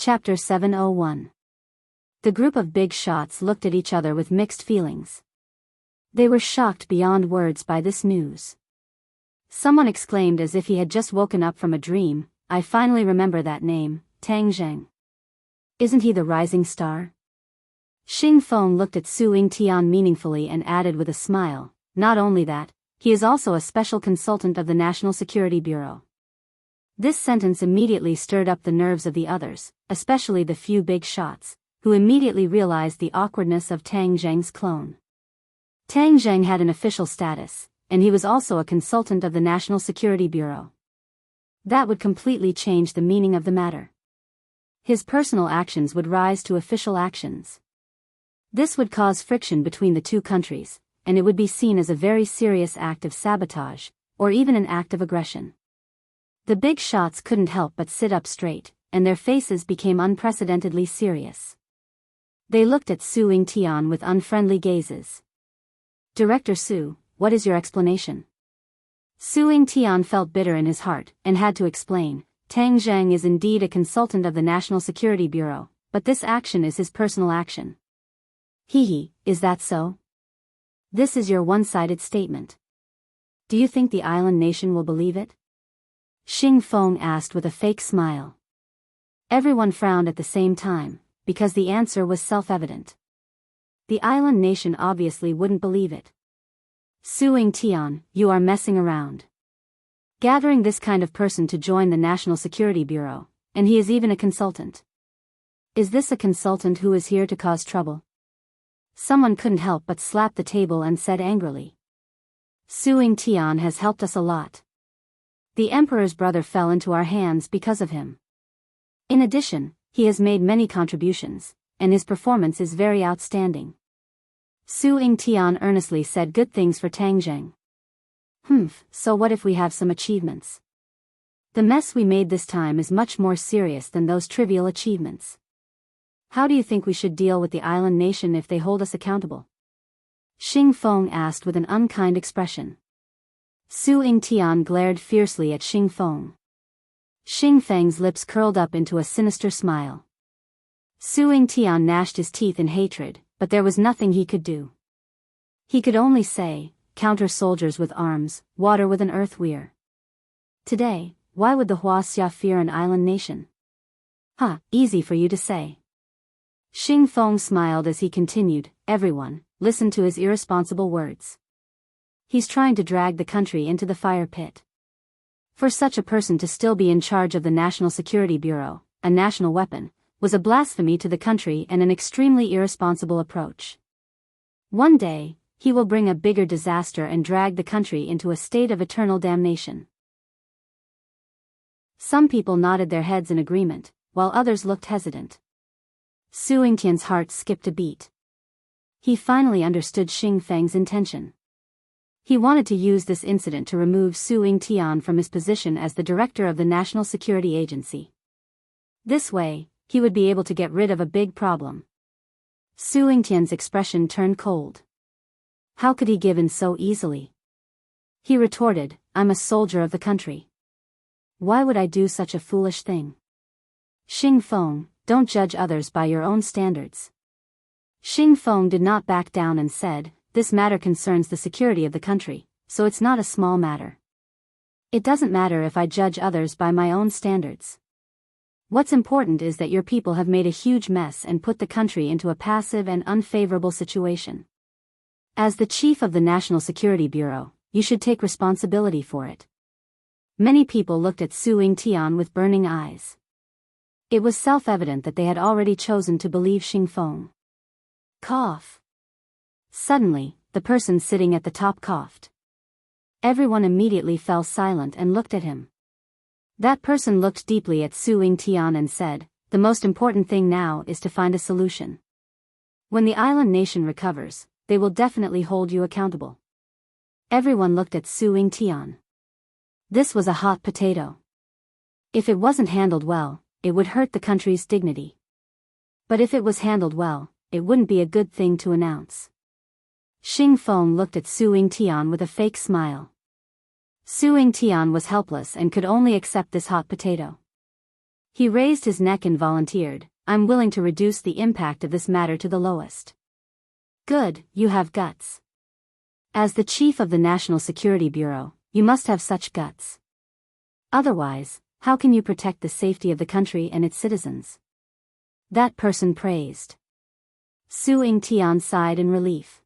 Chapter 701. The group of big shots looked at each other with mixed feelings. They were shocked beyond words by this news. Someone exclaimed as if he had just woken up from a dream, "I finally remember that name, Tang Zheng. Isn't he the rising star?" Xing Feng looked at Su Yingtian meaningfully and added with a smile, "Not only that, he is also a special consultant of the National Security Bureau." This sentence immediately stirred up the nerves of the others, especially the few big shots, who immediately realized the awkwardness of Tang Zheng's clone. Tang Zheng had an official status, and he was also a consultant of the National Security Bureau. That would completely change the meaning of the matter. His personal actions would rise to official actions. This would cause friction between the two countries, and it would be seen as a very serious act of sabotage, or even an act of aggression. The big shots couldn't help but sit up straight, and their faces became unprecedentedly serious. They looked at Su Yingtian with unfriendly gazes. "Director Su, what is your explanation?" Su Yingtian felt bitter in his heart, and had to explain, "Tang Zheng is indeed a consultant of the National Security Bureau, but this action is his personal action." "Hee, is that so? This is your one-sided statement. Do you think the island nation will believe it?" Xing Feng asked with a fake smile. Everyone frowned at the same time, because the answer was self-evident. The island nation obviously wouldn't believe it. "Su Yingtian, you are messing around. Gathering this kind of person to join the National Security Bureau, and he is even a consultant. Is this a consultant who is here to cause trouble?" Someone couldn't help but slap the table and said angrily. "Su Yingtian has helped us a lot. The Emperor's brother fell into our hands because of him. In addition, he has made many contributions, and his performance is very outstanding." Su Yingtian earnestly said good things for Tang Zheng. So what if we have some achievements? The mess we made this time is much more serious than those trivial achievements. How do you think we should deal with the island nation if they hold us accountable?" Xing Feng asked with an unkind expression. Su Yingtian glared fiercely at Xing Feng. Xing Feng's lips curled up into a sinister smile. Su Yingtian gnashed his teeth in hatred, but there was nothing he could do. He could only say, "Counter soldiers with arms, water with an earth weir." Today, why would the Huaxia fear an island nation? Easy for you to say. Xing Feng smiled as he continued, "Everyone, listen to his irresponsible words. He's trying to drag the country into the fire pit. For such a person to still be in charge of the National Security Bureau, a national weapon, was a blasphemy to the country and an extremely irresponsible approach. One day, he will bring a bigger disaster and drag the country into a state of eternal damnation." Some people nodded their heads in agreement, while others looked hesitant. Su Yingtian's heart skipped a beat. He finally understood Xing Feng's intention. He wanted to use this incident to remove Su Yingtian from his position as the director of the National Security Agency. This way, he would be able to get rid of a big problem. Su Yingtian's expression turned cold. How could he give in so easily? He retorted, "I'm a soldier of the country. Why would I do such a foolish thing?" Xing Feng, don't judge others by your own standards. Xing Feng did not back down and said, "This matter concerns the security of the country, so it's not a small matter. It doesn't matter if I judge others by my own standards. What's important is that your people have made a huge mess and put the country into a passive and unfavorable situation. As the chief of the National Security Bureau, you should take responsibility for it." Many people looked at Su Yingtian with burning eyes. It was self-evident that they had already chosen to believe Xing Feng. Cough. Suddenly, the person sitting at the top coughed. Everyone immediately fell silent and looked at him. That person looked deeply at Su Yingtian and said, "The most important thing now is to find a solution. When the island nation recovers, they will definitely hold you accountable." Everyone looked at Su Yingtian. This was a hot potato. If it wasn't handled well, it would hurt the country's dignity. But if it was handled well, it wouldn't be a good thing to announce. Xing Feng looked at Su Yingtian with a fake smile. Su Yingtian was helpless and could only accept this hot potato. He raised his neck and volunteered, I'm willing to reduce the impact of this matter to the lowest. Good, you have guts. As the chief of the National Security Bureau, you must have such guts. Otherwise, how can you protect the safety of the country and its citizens? That person praised. Su Ying-tian sighed in relief.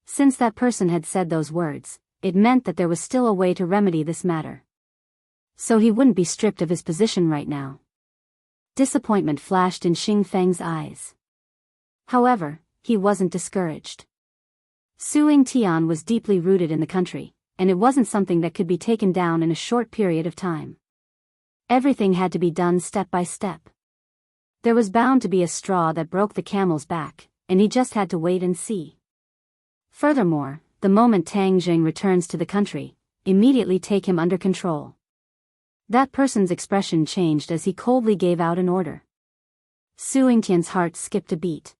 Since that person had said those words, it meant that there was still a way to remedy this matter. So he wouldn't be stripped of his position right now. Disappointment flashed in Xing Feng's eyes. However, he wasn't discouraged. Su Ying-tian was deeply rooted in the country, and it wasn't something that could be taken down in a short period of time. Everything had to be done step by step. There was bound to be a straw that broke the camel's back, and he just had to wait and see. Furthermore, the moment Tang Jing returns to the country, immediately take him under control. That person's expression changed as he coldly gave out an order. Su Ying-tian's heart skipped a beat.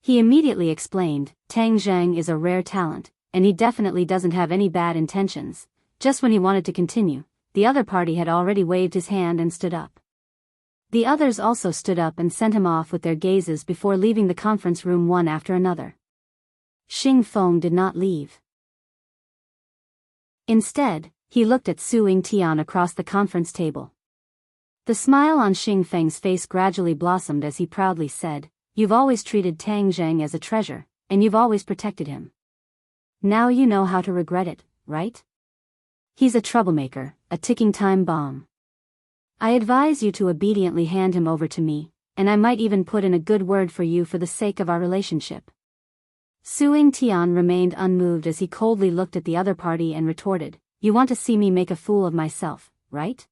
He immediately explained, Tang Zhang is a rare talent, and he definitely doesn't have any bad intentions. Just when he wanted to continue, the other party had already waved his hand and stood up. The others also stood up and sent him off with their gazes before leaving the conference room one after another. Xing Feng did not leave. Instead, he looked at Su Ying-tian across the conference table. The smile on Xing Feng's face gradually blossomed as he proudly said, You've always treated Tang Zhang as a treasure, and you've always protected him. Now you know how to regret it, right? He's a troublemaker, a ticking time bomb. I advise you to obediently hand him over to me, and I might even put in a good word for you for the sake of our relationship. Su Ying-tian remained unmoved as he coldly looked at the other party and retorted, You want to see me make a fool of myself, right?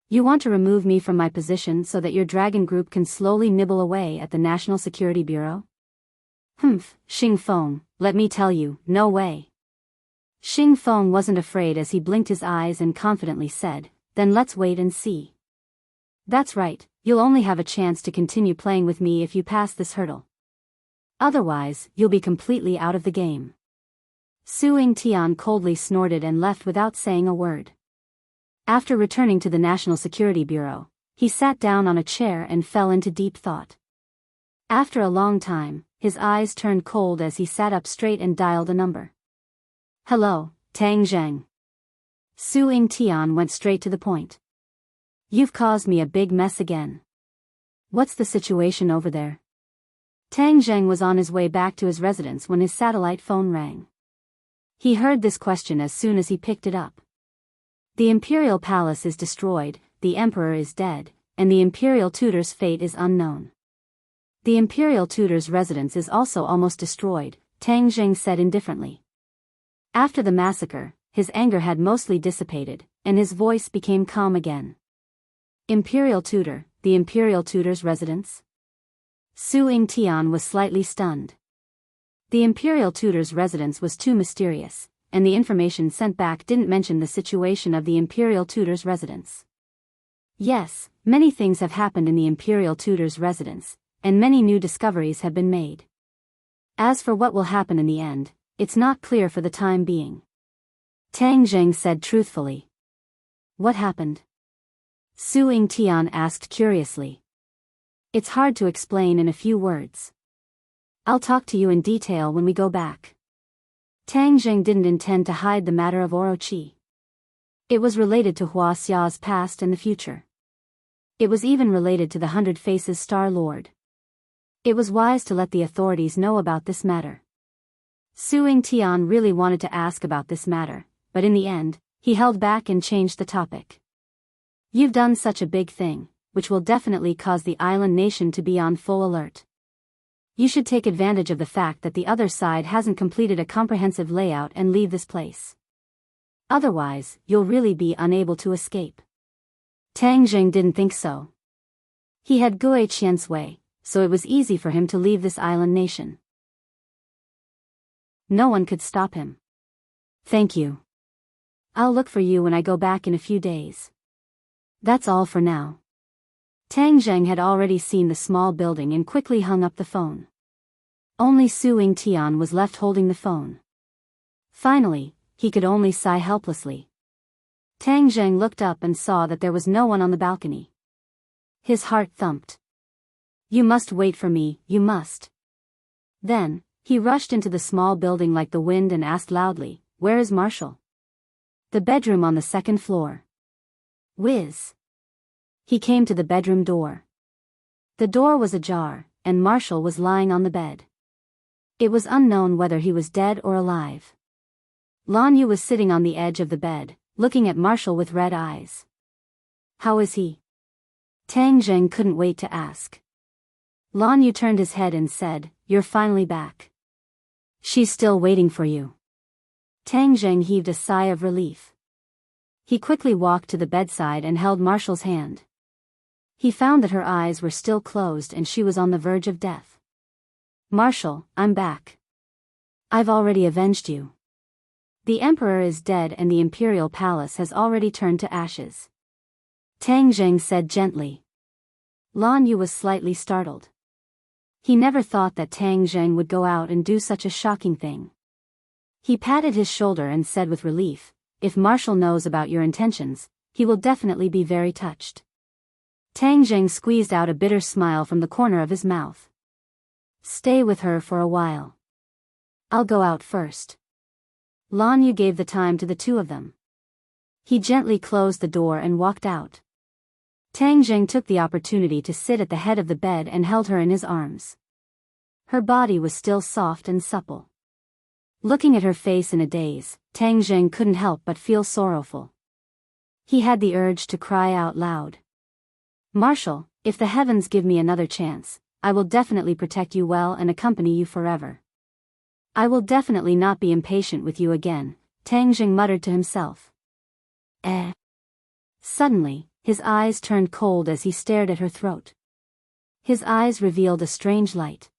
You want to remove me from my position so that your dragon group can slowly nibble away at the National Security Bureau? Humph, Xing Feng, let me tell you, no way. Xing Feng wasn't afraid as he blinked his eyes and confidently said, Then let's wait and see. That's right, you'll only have a chance to continue playing with me if you pass this hurdle. Otherwise, you'll be completely out of the game. Su Ying-tian coldly snorted and left without saying a word. After returning to the National Security Bureau, he sat down on a chair and fell into deep thought. After a long time, his eyes turned cold as he sat up straight and dialed a number. Hello, Tang Zhang. Su Ying-tian went straight to the point. You've caused me a big mess again. What's the situation over there? Tang Zhang was on his way back to his residence when his satellite phone rang. He heard this question as soon as he picked it up. The Imperial Palace is destroyed, the Emperor is dead, and the Imperial Tutor's fate is unknown. The Imperial Tutor's residence is also almost destroyed, Tang Zhang said indifferently. After the massacre, his anger had mostly dissipated, and his voice became calm again. Imperial Tutor, the Imperial Tutor's residence? Su Ying-tian was slightly stunned. The Imperial Tutor's residence was too mysterious, and the information sent back didn't mention the situation of the Imperial Tutor's residence. Yes, many things have happened in the Imperial Tutor's residence, and many new discoveries have been made. As for what will happen in the end, it's not clear for the time being. Tang Zhang said truthfully. What happened? Su Ying-tian asked curiously. It's hard to explain in a few words. I'll talk to you in detail when we go back. Tang Zhang didn't intend to hide the matter of Orochi. It was related to Hua Xia's past and the future. It was even related to the Hundred Faces Star Lord. It was wise to let the authorities know about this matter. Su Ying-tian really wanted to ask about this matter, but in the end, he held back and changed the topic. You've done such a big thing, which will definitely cause the island nation to be on full alert. You should take advantage of the fact that the other side hasn't completed a comprehensive layout and leave this place. Otherwise, you'll really be unable to escape. Tang Zhang didn't think so. He had Gui Qian's way, so it was easy for him to leave this island nation. No one could stop him. Thank you. I'll look for you when I go back in a few days. That's all for now. Tang Zhang had already seen the small building and quickly hung up the phone. Only Su Ying-tian was left holding the phone. Finally, he could only sigh helplessly. Tang Zhang looked up and saw that there was no one on the balcony. His heart thumped. You must wait for me, you must. Then, he rushed into the small building like the wind and asked loudly, "Where is Marshall?" "The bedroom on the second floor." Whiz. He came to the bedroom door. The door was ajar, and Marshall was lying on the bed. It was unknown whether he was dead or alive. Lan Yu was sitting on the edge of the bed, looking at Marshall with red eyes. "How is he?" Tang Zheng couldn't wait to ask. Lan Yu turned his head and said, "You're finally back. She's still waiting for you." Tang Zheng heaved a sigh of relief. He quickly walked to the bedside and held Marshall's hand. He found that her eyes were still closed and she was on the verge of death. "Marshall, I'm back. I've already avenged you. The emperor is dead and the imperial palace has already turned to ashes," Tang Zheng said gently. Lan Yu was slightly startled. He never thought that Tang Zheng would go out and do such a shocking thing. He patted his shoulder and said with relief, "If Marshall knows about your intentions, he will definitely be very touched." Tang Zheng squeezed out a bitter smile from the corner of his mouth. "Stay with her for a while. I'll go out first." Lan Yu gave the time to the two of them. He gently closed the door and walked out. Tang Zheng took the opportunity to sit at the head of the bed and held her in his arms. Her body was still soft and supple. Looking at her face in a daze, Tang Zheng couldn't help but feel sorrowful. He had the urge to cry out loud. "Marshall, if the heavens give me another chance, I will definitely protect you well and accompany you forever. I will definitely not be impatient with you again," Tang Zheng muttered to himself. Suddenly, his eyes turned cold as he stared at her throat. His eyes revealed a strange light.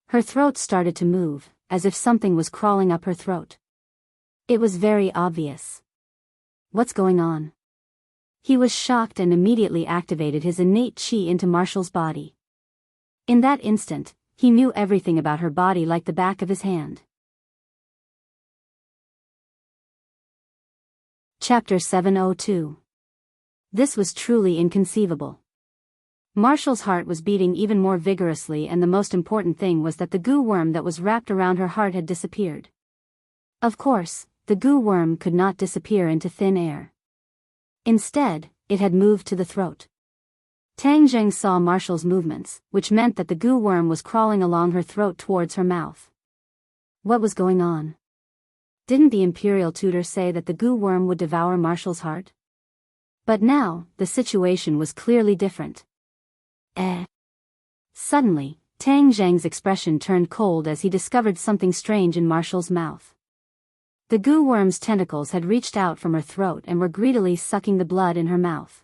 Her throat started to move, as if something was crawling up her throat. It was very obvious. What's going on? He was shocked and immediately activated his innate qi into Marshall's body. In that instant, he knew everything about her body like the back of his hand. Chapter 702. This was truly inconceivable. Marshall's heart was beating even more vigorously, and the most important thing was that the goo worm that was wrapped around her heart had disappeared. Of course, the goo worm could not disappear into thin air. Instead, it had moved to the throat. Tang Zheng saw Marshall's movements, which meant that the goo worm was crawling along her throat towards her mouth. What was going on? Didn't the imperial tutor say that the goo worm would devour Marshall's heart? But now, the situation was clearly different. Suddenly, Tang Zheng's expression turned cold as he discovered something strange in Marshall's mouth. The goo worm's tentacles had reached out from her throat and were greedily sucking the blood in her mouth.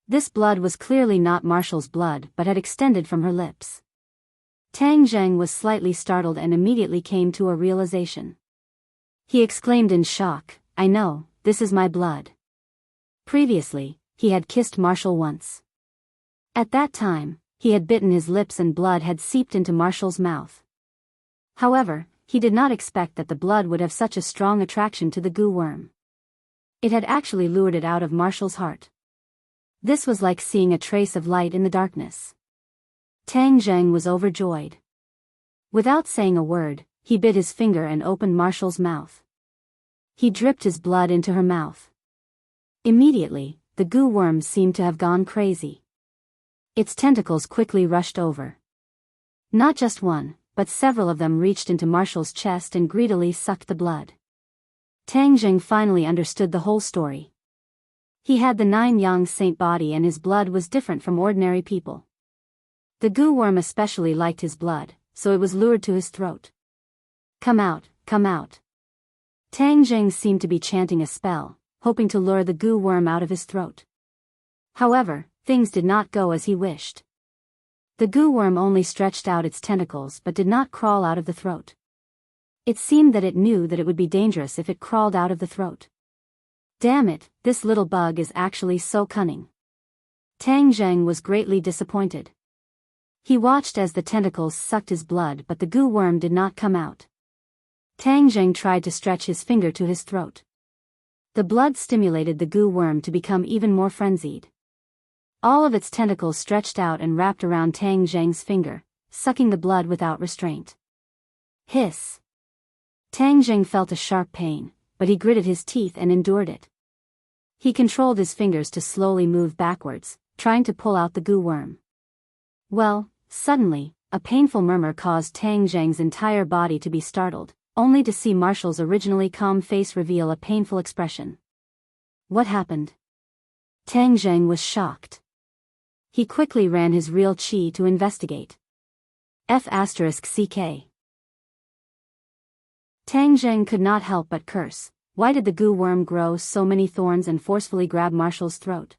This blood was clearly not Marshall's blood but had extended from her lips. Tang Zheng was slightly startled and immediately came to a realization. He exclaimed in shock, "I know, this is my blood." Previously, he had kissed Marshall once. At that time, he had bitten his lips and blood had seeped into Marshall's mouth. However, he did not expect that the blood would have such a strong attraction to the goo worm. It had actually lured it out of Marshall's heart. This was like seeing a trace of light in the darkness. Tang Zheng was overjoyed. Without saying a word, he bit his finger and opened Marshall's mouth. He dripped his blood into her mouth. Immediately, the goo worm seemed to have gone crazy. Its tentacles quickly rushed over. Not just one, but several of them reached into Marshall's chest and greedily sucked the blood. Tang Zheng finally understood the whole story. He had the 9-yang saint body and his blood was different from ordinary people. The goo worm especially liked his blood, so it was lured to his throat. Come out, come out." Tang Zheng seemed to be chanting a spell, hoping to lure the goo worm out of his throat. However, things did not go as he wished. The goo worm only stretched out its tentacles but did not crawl out of the throat. It seemed that it knew that it would be dangerous if it crawled out of the throat. Damn it, this little bug is actually so cunning. Tang Zheng was greatly disappointed. He watched as the tentacles sucked his blood but the goo worm did not come out. Tang Zheng tried to stretch his finger to his throat. The blood stimulated the goo worm to become even more frenzied. All of its tentacles stretched out and wrapped around Tang Zheng's finger, sucking the blood without restraint. Hiss! Tang Zheng felt a sharp pain, but he gritted his teeth and endured it. He controlled his fingers to slowly move backwards, trying to pull out the goo worm. Well, suddenly, a painful murmur caused Tang Zheng's entire body to be startled, only to see Marshall's originally calm face reveal a painful expression. What happened? Tang Zheng was shocked. He quickly ran his real qi to investigate. F***CK. Tang Zheng could not help but curse. Why did the goo worm grow so many thorns and forcefully grab Marshall's throat?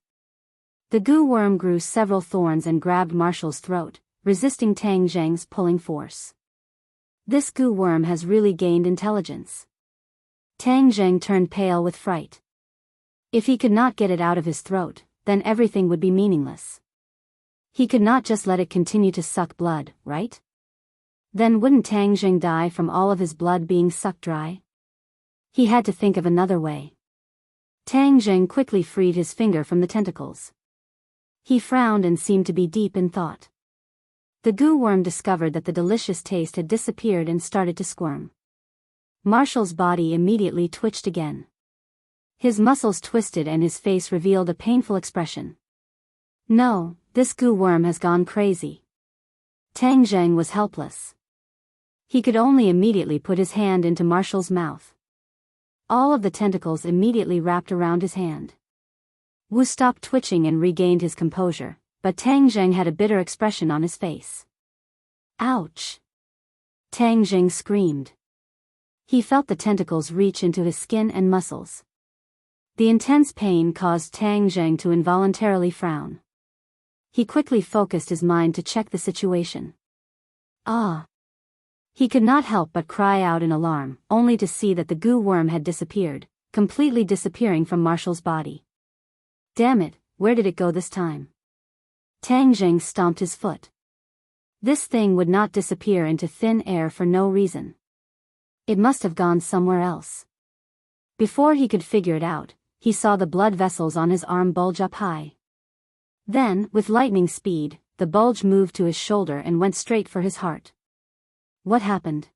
The goo worm grew several thorns and grabbed Marshall's throat, resisting Tang Zheng's pulling force. This goo worm has really gained intelligence. Tang Zheng turned pale with fright. If he could not get it out of his throat, then everything would be meaningless. He could not just let it continue to suck blood, right? Then wouldn't Tang Zheng die from all of his blood being sucked dry? He had to think of another way. Tang Zheng quickly freed his finger from the tentacles. He frowned and seemed to be deep in thought. The goo worm discovered that the delicious taste had disappeared and started to squirm. Marshall's body immediately twitched again. His muscles twisted and his face revealed a painful expression. No, this goo worm has gone crazy. Tang Zheng was helpless. He could only immediately put his hand into Marshall's mouth. All of the tentacles immediately wrapped around his hand. Wu stopped twitching and regained his composure, but Tang Zheng had a bitter expression on his face. Ouch! Tang Zheng screamed. He felt the tentacles reach into his skin and muscles. The intense pain caused Tang Zheng to involuntarily frown. He quickly focused his mind to check the situation. Ah! He could not help but cry out in alarm, only to see that the goo worm had disappeared, completely disappearing from Marshall's body. Damn it, where did it go this time? Tang Zheng stomped his foot. This thing would not disappear into thin air for no reason. It must have gone somewhere else. Before he could figure it out, he saw the blood vessels on his arm bulge up high. Then, with lightning speed, the bulge moved to his shoulder and went straight for his heart. What happened?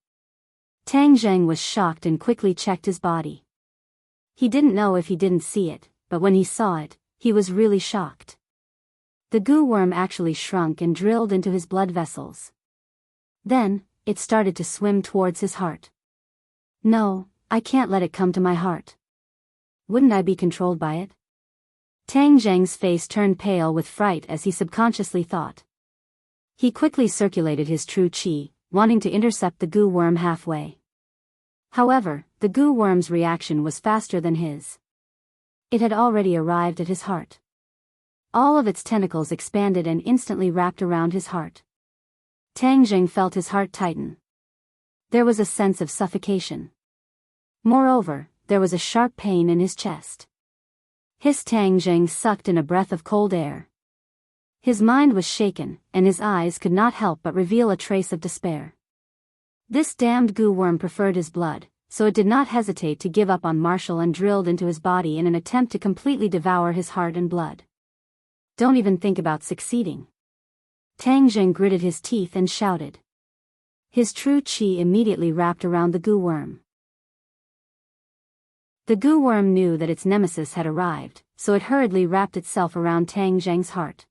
Tang Zheng was shocked and quickly checked his body. He didn't know if he didn't see it, but when he saw it, he was really shocked. The goo worm actually shrunk and drilled into his blood vessels. Then, it started to swim towards his heart. No, I can't let it come to my heart. Wouldn't I be controlled by it? Tang Zheng's face turned pale with fright as he subconsciously thought. He quickly circulated his true qi, wanting to intercept the goo worm halfway. However, the goo worm's reaction was faster than his. It had already arrived at his heart. All of its tentacles expanded and instantly wrapped around his heart. Tang Zheng felt his heart tighten. There was a sense of suffocation. Moreover, there was a sharp pain in his chest. His Tang Zheng sucked in a breath of cold air. His mind was shaken, and his eyes could not help but reveal a trace of despair. This damned goo worm preferred his blood, so it did not hesitate to give up on Marshall and drilled into his body in an attempt to completely devour his heart and blood. Don't even think about succeeding. Tang Zheng gritted his teeth and shouted. His true qi immediately wrapped around the goo worm. The goo worm knew that its nemesis had arrived, so it hurriedly wrapped itself around Tang Zheng's heart.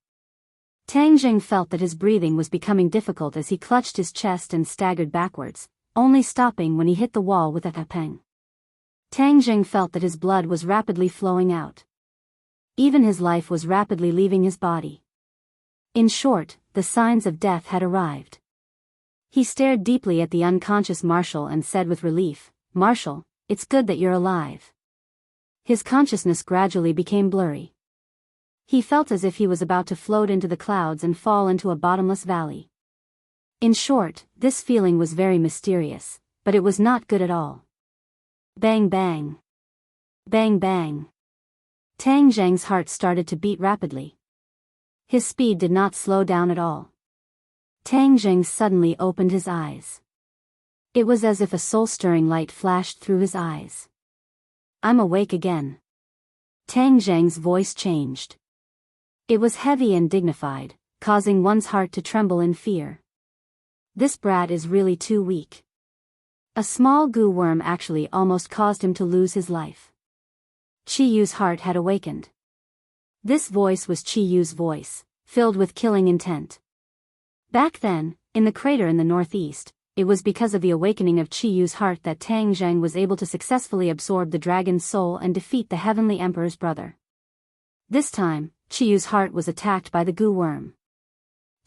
Tang Zheng felt that his breathing was becoming difficult as he clutched his chest and staggered backwards, only stopping when he hit the wall with a tapeng. Tang Zheng felt that his blood was rapidly flowing out. Even his life was rapidly leaving his body. In short, the signs of death had arrived. He stared deeply at the unconscious Marshall and said with relief, "Marshall, it's good that you're alive." His consciousness gradually became blurry. He felt as if he was about to float into the clouds and fall into a bottomless valley. In short, this feeling was very mysterious, but it was not good at all. Bang bang. Bang bang. Tang Zheng's heart started to beat rapidly. His speed did not slow down at all. Tang Zheng suddenly opened his eyes. It was as if a soul-stirring light flashed through his eyes. I'm awake again. Tang Zheng's voice changed. It was heavy and dignified, causing one's heart to tremble in fear. This brat is really too weak. A small goo worm actually almost caused him to lose his life. Chi-Yu's heart had awakened. This voice was Chi-Yu's voice, filled with killing intent. Back then, in the crater in the northeast, it was because of the awakening of Chi-Yu's heart that Tang Zheng was able to successfully absorb the dragon's soul and defeat the Heavenly Emperor's brother. This time, Chi-Yu's heart was attacked by the goo worm.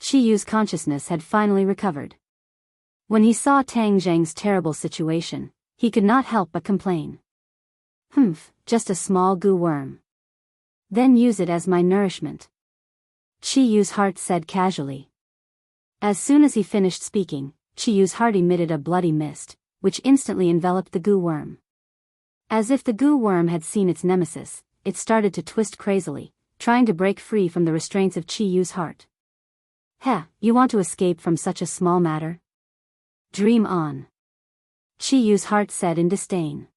Chi-Yu's consciousness had finally recovered. When he saw Tang Zheng's terrible situation, he could not help but complain. Just a small goo worm. Then use it as my nourishment. Chi-Yu's heart said casually. As soon as he finished speaking, Chi-Yu's heart emitted a bloody mist, which instantly enveloped the goo worm. As if the goo worm had seen its nemesis, it started to twist crazily, trying to break free from the restraints of Chi-Yu's heart. You want to escape from such a small matter? Dream on. Chi-Yu's heart said in disdain.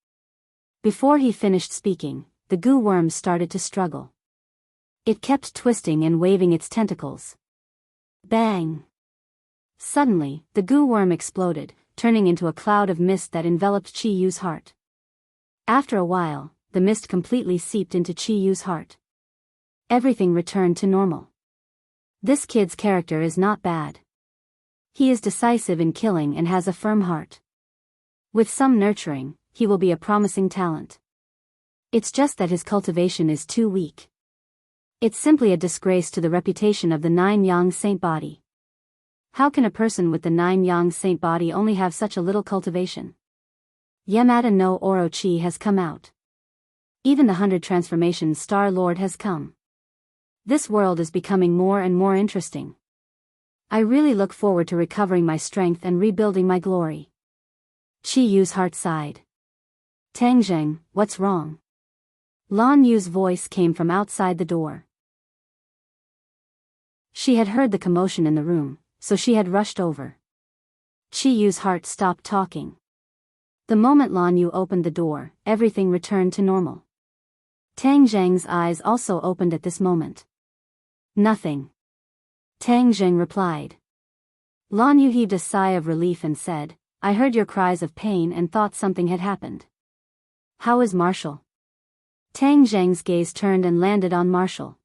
Before he finished speaking, the goo worm started to struggle. It kept twisting and waving its tentacles. Bang! Suddenly, the goo worm exploded, turning into a cloud of mist that enveloped Chi-Yu's heart. After a while, the mist completely seeped into Chi-Yu's heart. Everything returned to normal. This kid's character is not bad. He is decisive in killing and has a firm heart. With some nurturing, he will be a promising talent. It's just that his cultivation is too weak. It's simply a disgrace to the reputation of the 9-yang saint body. How can a person with the 9-yang saint body only have such a little cultivation? Yamada no Orochi has come out. Even the 100 Transformation Star Lord has come. This world is becoming more and more interesting. I really look forward to recovering my strength and rebuilding my glory. Chi-Yu's heart sighed. Tang Zheng, what's wrong? Lan Yu's voice came from outside the door. She had heard the commotion in the room, so she had rushed over. Chi-Yu's heart stopped talking. The moment Lan Yu opened the door, everything returned to normal. Tang Zheng's eyes also opened at this moment. Nothing. Tang Zheng replied. Lan Yu heaved a sigh of relief and said, I heard your cries of pain and thought something had happened. How is Marshall? Tang Zheng's gaze turned and landed on Marshall.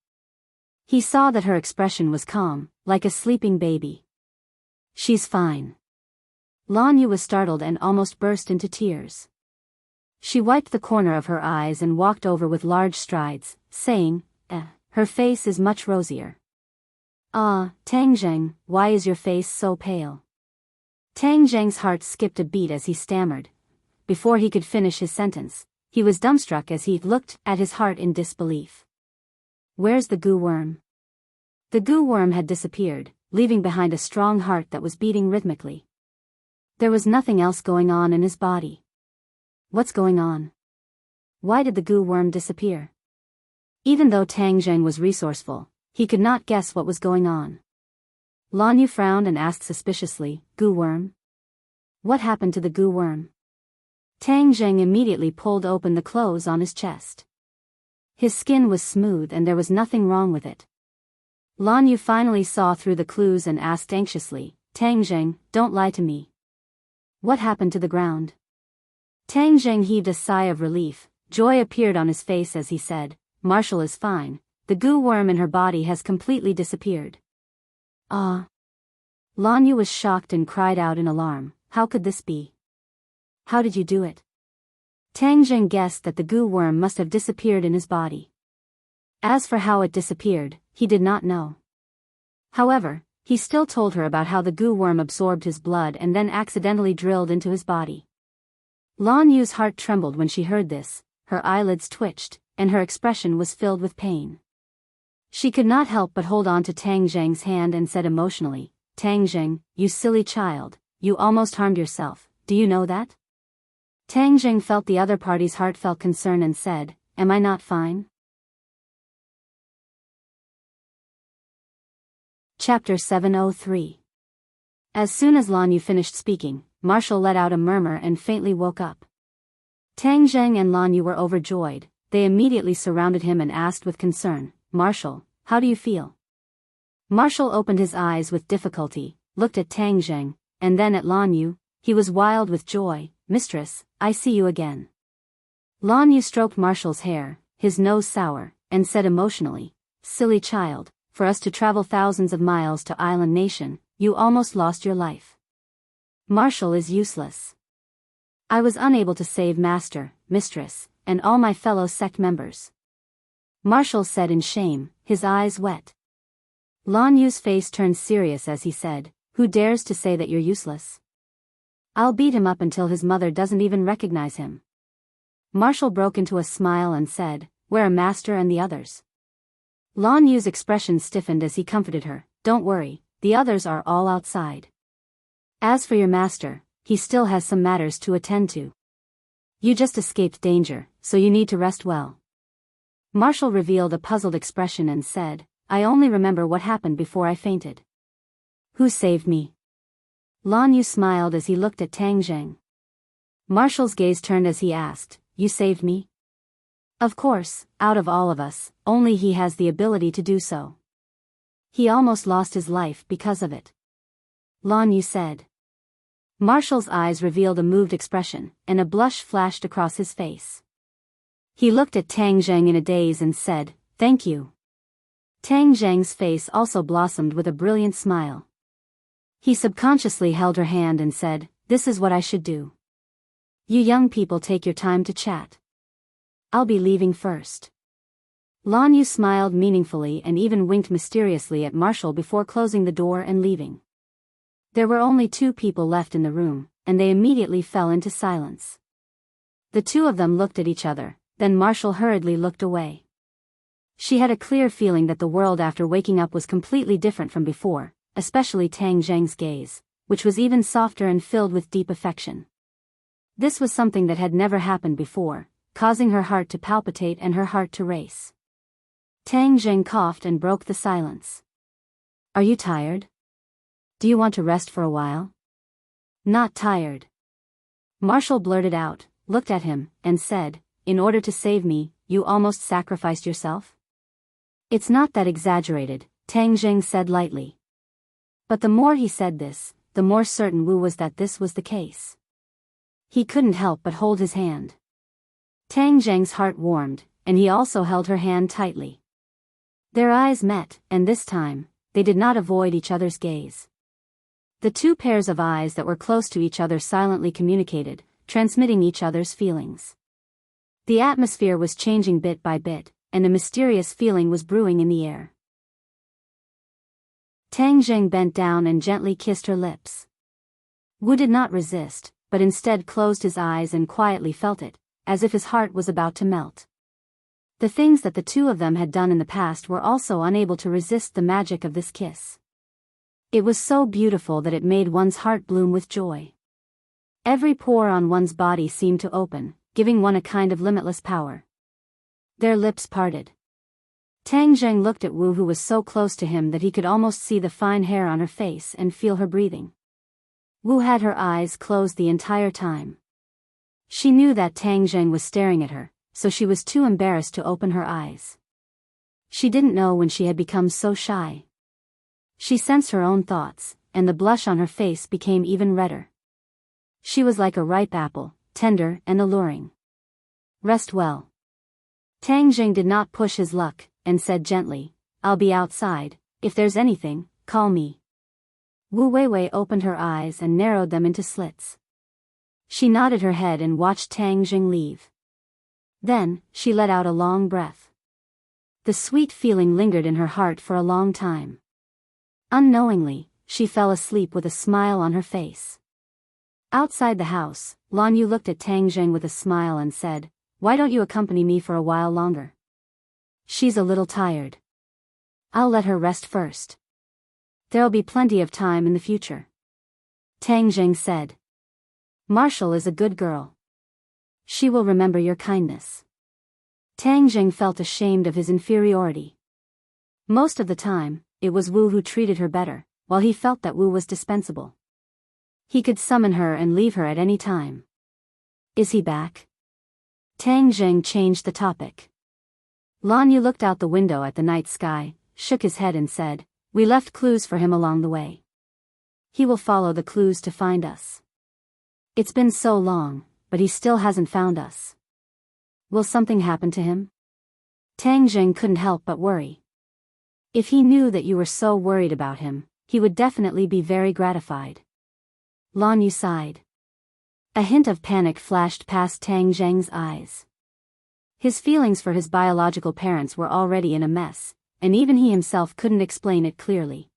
He saw that her expression was calm, like a sleeping baby. She's fine. Lan Yu was startled and almost burst into tears. She wiped the corner of her eyes and walked over with large strides, saying, her face is much rosier. Tang Zheng, why is your face so pale? Tang Zheng's heart skipped a beat as he stammered. Before he could finish his sentence, he was dumbstruck as he looked at his heart in disbelief. Where's the goo worm? The goo worm had disappeared, leaving behind a strong heart that was beating rhythmically. There was nothing else going on in his body. What's going on? Why did the goo worm disappear? Even though Tang Zheng was resourceful, he could not guess what was going on. Lan Yu frowned and asked suspiciously, Goo worm? What happened to the goo worm? Tang Zheng immediately pulled open the clothes on his chest. His skin was smooth and there was nothing wrong with it. Lan Yu finally saw through the clues and asked anxiously, Tang Zheng, don't lie to me. What happened to the ground? Tang Zheng heaved a sigh of relief. Joy appeared on his face as he said, Marshall is fine. The goo worm in her body has completely disappeared. Lan Yu was shocked and cried out in alarm, how could this be? How did you do it? Tang Zheng guessed that the goo worm must have disappeared in his body. As for how it disappeared, he did not know. However, he still told her about how the goo worm absorbed his blood and then accidentally drilled into his body. Lan Yu's heart trembled when she heard this, her eyelids twitched, and her expression was filled with pain. She could not help but hold on to Tang Zheng's hand and said emotionally, Tang Zheng, you silly child, you almost harmed yourself, do you know that? Tang Zheng felt the other party's heartfelt concern and said, am I not fine? Chapter 703. As soon as Lan Yu finished speaking, Marshall let out a murmur and faintly woke up. Tang Zheng and Lan Yu were overjoyed. They immediately surrounded him and asked with concern, Marshall, how do you feel? Marshall opened his eyes with difficulty, looked at Tang Zheng, and then at Lan Yu. He was wild with joy. Mistress, I see you again. Lan Yu stroked Marshall's hair, his nose sour, and said emotionally, silly child, for us to travel thousands of miles to Island Nation, you almost lost your life. Marshall is useless. I was unable to save Master, Mistress, and all my fellow sect members. Marshall said in shame, his eyes wet. Lan Yu's face turned serious as he said, who dares to say that you're useless? I'll beat him up until his mother doesn't even recognize him. Marshall broke into a smile and said, where are Master and the others? Lan Yu's expression stiffened as he comforted her, don't worry, the others are all outside. As for your master, he still has some matters to attend to. You just escaped danger, so you need to rest well. Marshall revealed a puzzled expression and said, I only remember what happened before I fainted. Who saved me? Lan Yu smiled as he looked at Tang Zheng. Marshall's gaze turned as he asked, you saved me? Of course, out of all of us, only he has the ability to do so. He almost lost his life because of it. Lan Yu said. Marshall's eyes revealed a moved expression, and a blush flashed across his face. He looked at Tang Zheng in a daze and said, thank you. Tang Zheng's face also blossomed with a brilliant smile. He subconsciously held her hand and said, this is what I should do. You young people take your time to chat. I'll be leaving first. Lan Yu smiled meaningfully and even winked mysteriously at Marshall before closing the door and leaving. There were only 2 people left in the room, and they immediately fell into silence. The 2 of them looked at each other, then Marshall hurriedly looked away. She had a clear feeling that the world after waking up was completely different from before, especially Tang Zheng's gaze, which was even softer and filled with deep affection. This was something that had never happened before, causing her heart to palpitate and her heart to race. Tang Zheng coughed and broke the silence. Are you tired? Do you want to rest for a while? Not tired. Marshall blurted out, looked at him, and said, in order to save me, you almost sacrificed yourself? It's not that exaggerated, Tang Zheng said lightly. But the more he said this, the more certain Wu was that this was the case. He couldn't help but hold his hand. Tang Zheng's heart warmed, and he also held her hand tightly. Their eyes met, and this time, they did not avoid each other's gaze. The 2 pairs of eyes that were close to each other silently communicated, transmitting each other's feelings. The atmosphere was changing bit by bit, and a mysterious feeling was brewing in the air. Tang Zheng bent down and gently kissed her lips. Wu did not resist, but instead closed his eyes and quietly felt it, as if his heart was about to melt. The things that the 2 of them had done in the past were also unable to resist the magic of this kiss. It was so beautiful that it made one's heart bloom with joy. Every pore on one's body seemed to open, giving one a kind of limitless power. Their lips parted. Tang Zheng looked at Wu, who was so close to him that he could almost see the fine hair on her face and feel her breathing. Wu had her eyes closed the entire time. She knew that Tang Zheng was staring at her, so she was too embarrassed to open her eyes. She didn't know when she had become so shy. She sensed her own thoughts, and the blush on her face became even redder. She was like a ripe apple, tender and alluring. Rest well. Tang Zheng did not push his luck, and said gently, I'll be outside, if there's anything, call me. Wu Weiwei opened her eyes and narrowed them into slits. She nodded her head and watched Tang Zheng leave. Then, she let out a long breath. The sweet feeling lingered in her heart for a long time. Unknowingly, she fell asleep with a smile on her face. Outside the house, Lan Yu looked at Tang Zheng with a smile and said, why don't you accompany me for a while longer? She's a little tired. I'll let her rest first. There'll be plenty of time in the future. Tang Zheng said. Marshall is a good girl. She will remember your kindness. Tang Zheng felt ashamed of his inferiority. Most of the time, it was Wu who treated her better, while he felt that Wu was dispensable. He could summon her and leave her at any time. Is he back? Tang Zheng changed the topic. Lan Yu looked out the window at the night sky, shook his head and said, "We left clues for him along the way. He will follow the clues to find us. It's been so long, but he still hasn't found us. Will something happen to him?" Tang Zheng couldn't help but worry. If he knew that you were so worried about him, he would definitely be very gratified. Lan Yu sighed. A hint of panic flashed past Tang Zheng's eyes. His feelings for his biological parents were already in a mess, and even he himself couldn't explain it clearly.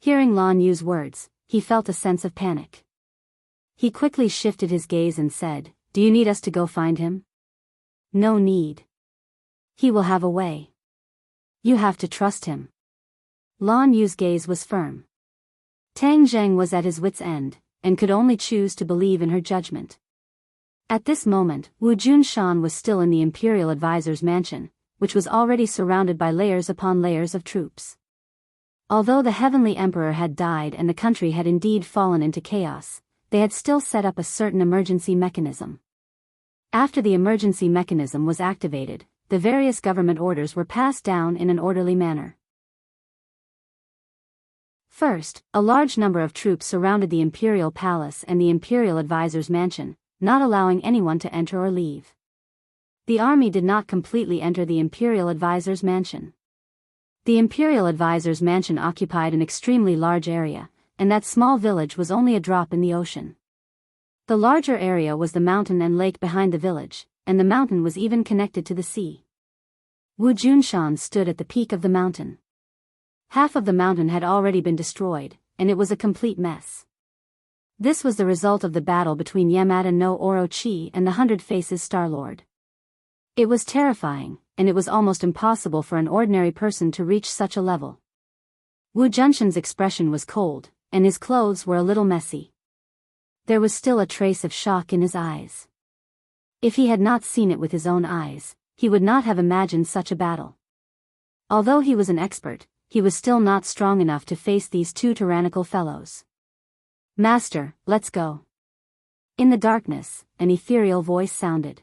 Hearing Lan Yu's words, he felt a sense of panic. He quickly shifted his gaze and said, "Do you need us to go find him?" "No need. He will have a way. You have to trust him." Lan Yu's gaze was firm. Tang Zheng was at his wit's end, and could only choose to believe in her judgment. At this moment, Wu Junshan was still in the Imperial Advisor's mansion, which was already surrounded by layers upon layers of troops. Although the Heavenly Emperor had died and the country had indeed fallen into chaos, they had still set up a certain emergency mechanism. After the emergency mechanism was activated, the various government orders were passed down in an orderly manner. First, a large number of troops surrounded the Imperial Palace and the Imperial Advisor's mansion, not allowing anyone to enter or leave. The army did not completely enter the Imperial Advisor's mansion. The Imperial Advisor's mansion occupied an extremely large area, and that small village was only a drop in the ocean. The larger area was the mountain and lake behind the village, and the mountain was even connected to the sea. Wu Junshan stood at the peak of the mountain. Half of the mountain had already been destroyed, and it was a complete mess. This was the result of the battle between Yamada no Orochi and the Hundred Faces Star-Lord. It was terrifying, and it was almost impossible for an ordinary person to reach such a level. Wu Junshan's expression was cold, and his clothes were a little messy. There was still a trace of shock in his eyes. If he had not seen it with his own eyes, he would not have imagined such a battle. Although he was an expert, he was still not strong enough to face these two tyrannical fellows. "Master, let's go." In the darkness, an ethereal voice sounded.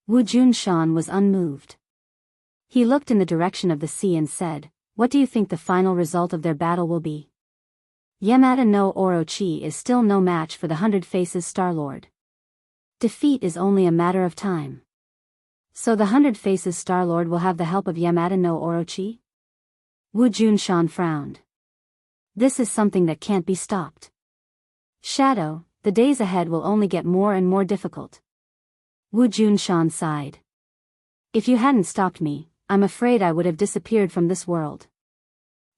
Wu Junshan was unmoved. He looked in the direction of the sea and said, "What do you think the final result of their battle will be?" Yamada no Orochi is still no match for the Hundred Faces Star-Lord. Defeat is only a matter of time. So the Hundred Faces Star-Lord will have the help of Yamada no Orochi? Wu Junshan frowned. This is something that can't be stopped. Shadow, the days ahead will only get more and more difficult. Wu Junshan sighed. If you hadn't stopped me, I'm afraid I would have disappeared from this world.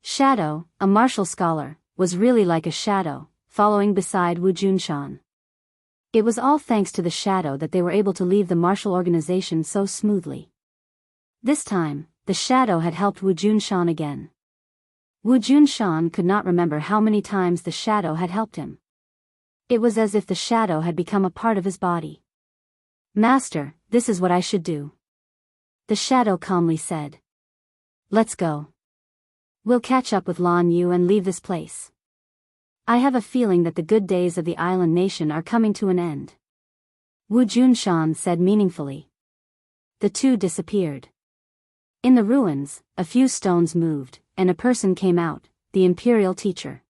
Shadow, a martial scholar, was really like a shadow, following beside Wu Junshan. It was all thanks to the shadow that they were able to leave the martial organization so smoothly. This time, the shadow had helped Wu Junshan again. Wu Junshan could not remember how many times the shadow had helped him. It was as if the shadow had become a part of his body. "Master, this is what I should do." The shadow calmly said. "Let's go. We'll catch up with Lan Yu and leave this place. I have a feeling that the good days of the island nation are coming to an end." Wu Junshan said meaningfully. The two disappeared. In the ruins, a few stones moved, and a person came out, the Imperial teacher.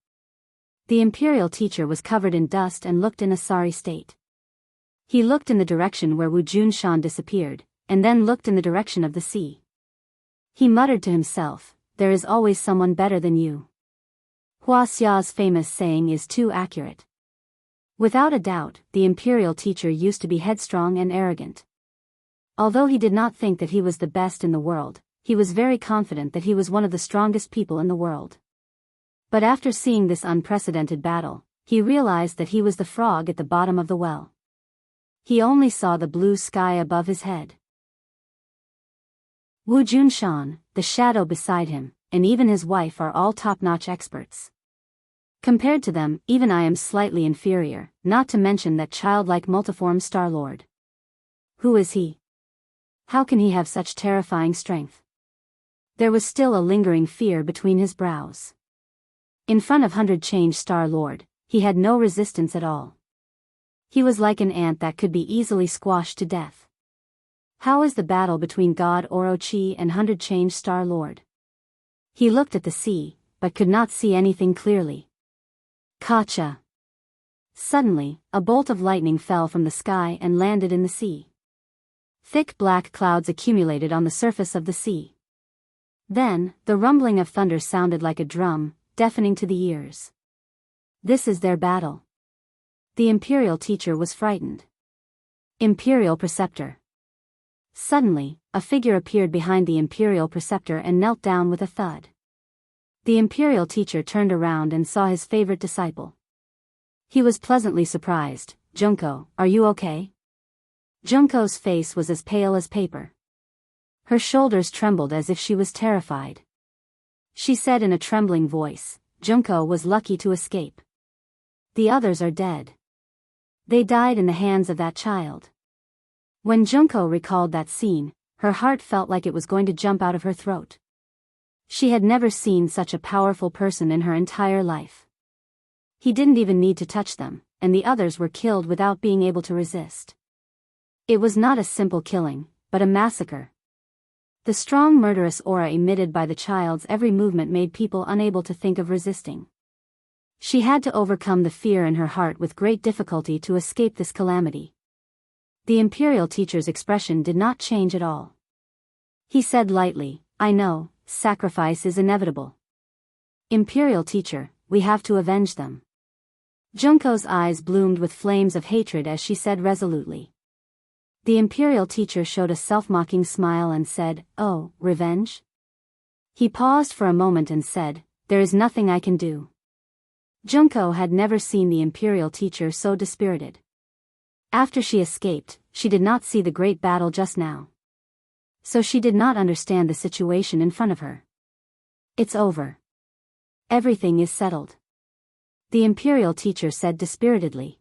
The Imperial teacher was covered in dust and looked in a sorry state. He looked in the direction where Wu Junshan disappeared, and then looked in the direction of the sea. He muttered to himself, "There is always someone better than you." Hua Xia's famous saying is too accurate. Without a doubt, the Imperial teacher used to be headstrong and arrogant. Although he did not think that he was the best in the world, he was very confident that he was one of the strongest people in the world. But after seeing this unprecedented battle, he realized that he was the frog at the bottom of the well. He only saw the blue sky above his head. Wu Junshan, the shadow beside him, and even his wife are all top-notch experts. Compared to them, even I am slightly inferior, not to mention that childlike multiform Star-Lord. Who is he? How can he have such terrifying strength? There was still a lingering fear between his brows. In front of 100 Change Star-Lord, he had no resistance at all. He was like an ant that could be easily squashed to death. How is the battle between God Orochi and 100 Change Star-Lord? He looked at the sea, but could not see anything clearly. Gotcha! Suddenly, a bolt of lightning fell from the sky and landed in the sea. Thick black clouds accumulated on the surface of the sea. Then, the rumbling of thunder sounded like a drum, deafening to the ears. This is their battle. The imperial teacher was frightened. Imperial preceptor. Suddenly, a figure appeared behind the imperial preceptor and knelt down with a thud. The imperial teacher turned around and saw his favorite disciple. He was pleasantly surprised. Junko, are you okay? Junko's face was as pale as paper. Her shoulders trembled as if she was terrified. She said in a trembling voice, Junko was lucky to escape. The others are dead. They died in the hands of that child. When Junko recalled that scene, her heart felt like it was going to jump out of her throat. She had never seen such a powerful person in her entire life. He didn't even need to touch them, and the others were killed without being able to resist. It was not a simple killing, but a massacre. The strong murderous aura emitted by the child's every movement made people unable to think of resisting. She had to overcome the fear in her heart with great difficulty to escape this calamity. The imperial teacher's expression did not change at all. He said lightly, I know, sacrifice is inevitable. Imperial teacher, we have to avenge them. Junko's eyes bloomed with flames of hatred as she said resolutely. The imperial teacher showed a self-mocking smile and said, oh, revenge? He paused for a moment and said, there is nothing I can do. Junko had never seen the imperial teacher so dispirited. After she escaped, she did not see the great battle just now. So she did not understand the situation in front of her. It's over. Everything is settled. The imperial teacher said dispiritedly.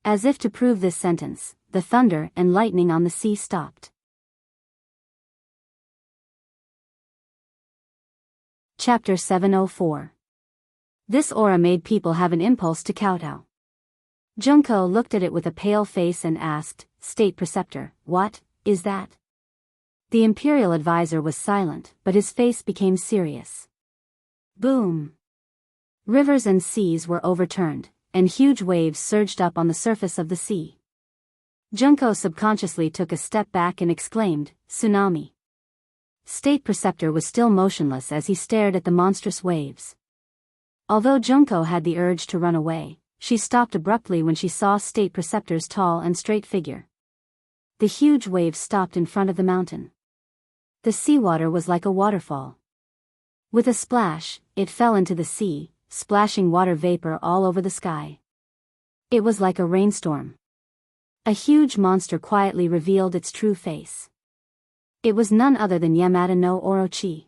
As if to prove this sentence, the thunder and lightning on the sea stopped. Chapter 704. This aura made people have an impulse to kowtow. Junko looked at it with a pale face and asked, State Preceptor, what is that? The imperial advisor was silent, but his face became serious. Boom! Rivers and seas were overturned, and huge waves surged up on the surface of the sea. Junko subconsciously took a step back and exclaimed, Tsunami. State Preceptor was still motionless as he stared at the monstrous waves. Although Junko had the urge to run away, she stopped abruptly when she saw State Preceptor's tall and straight figure. The huge waves stopped in front of the mountain. The seawater was like a waterfall. With a splash, it fell into the sea, splashing water vapor all over the sky. It was like a rainstorm. A huge monster quietly revealed its true face. It was none other than Yamada no Orochi.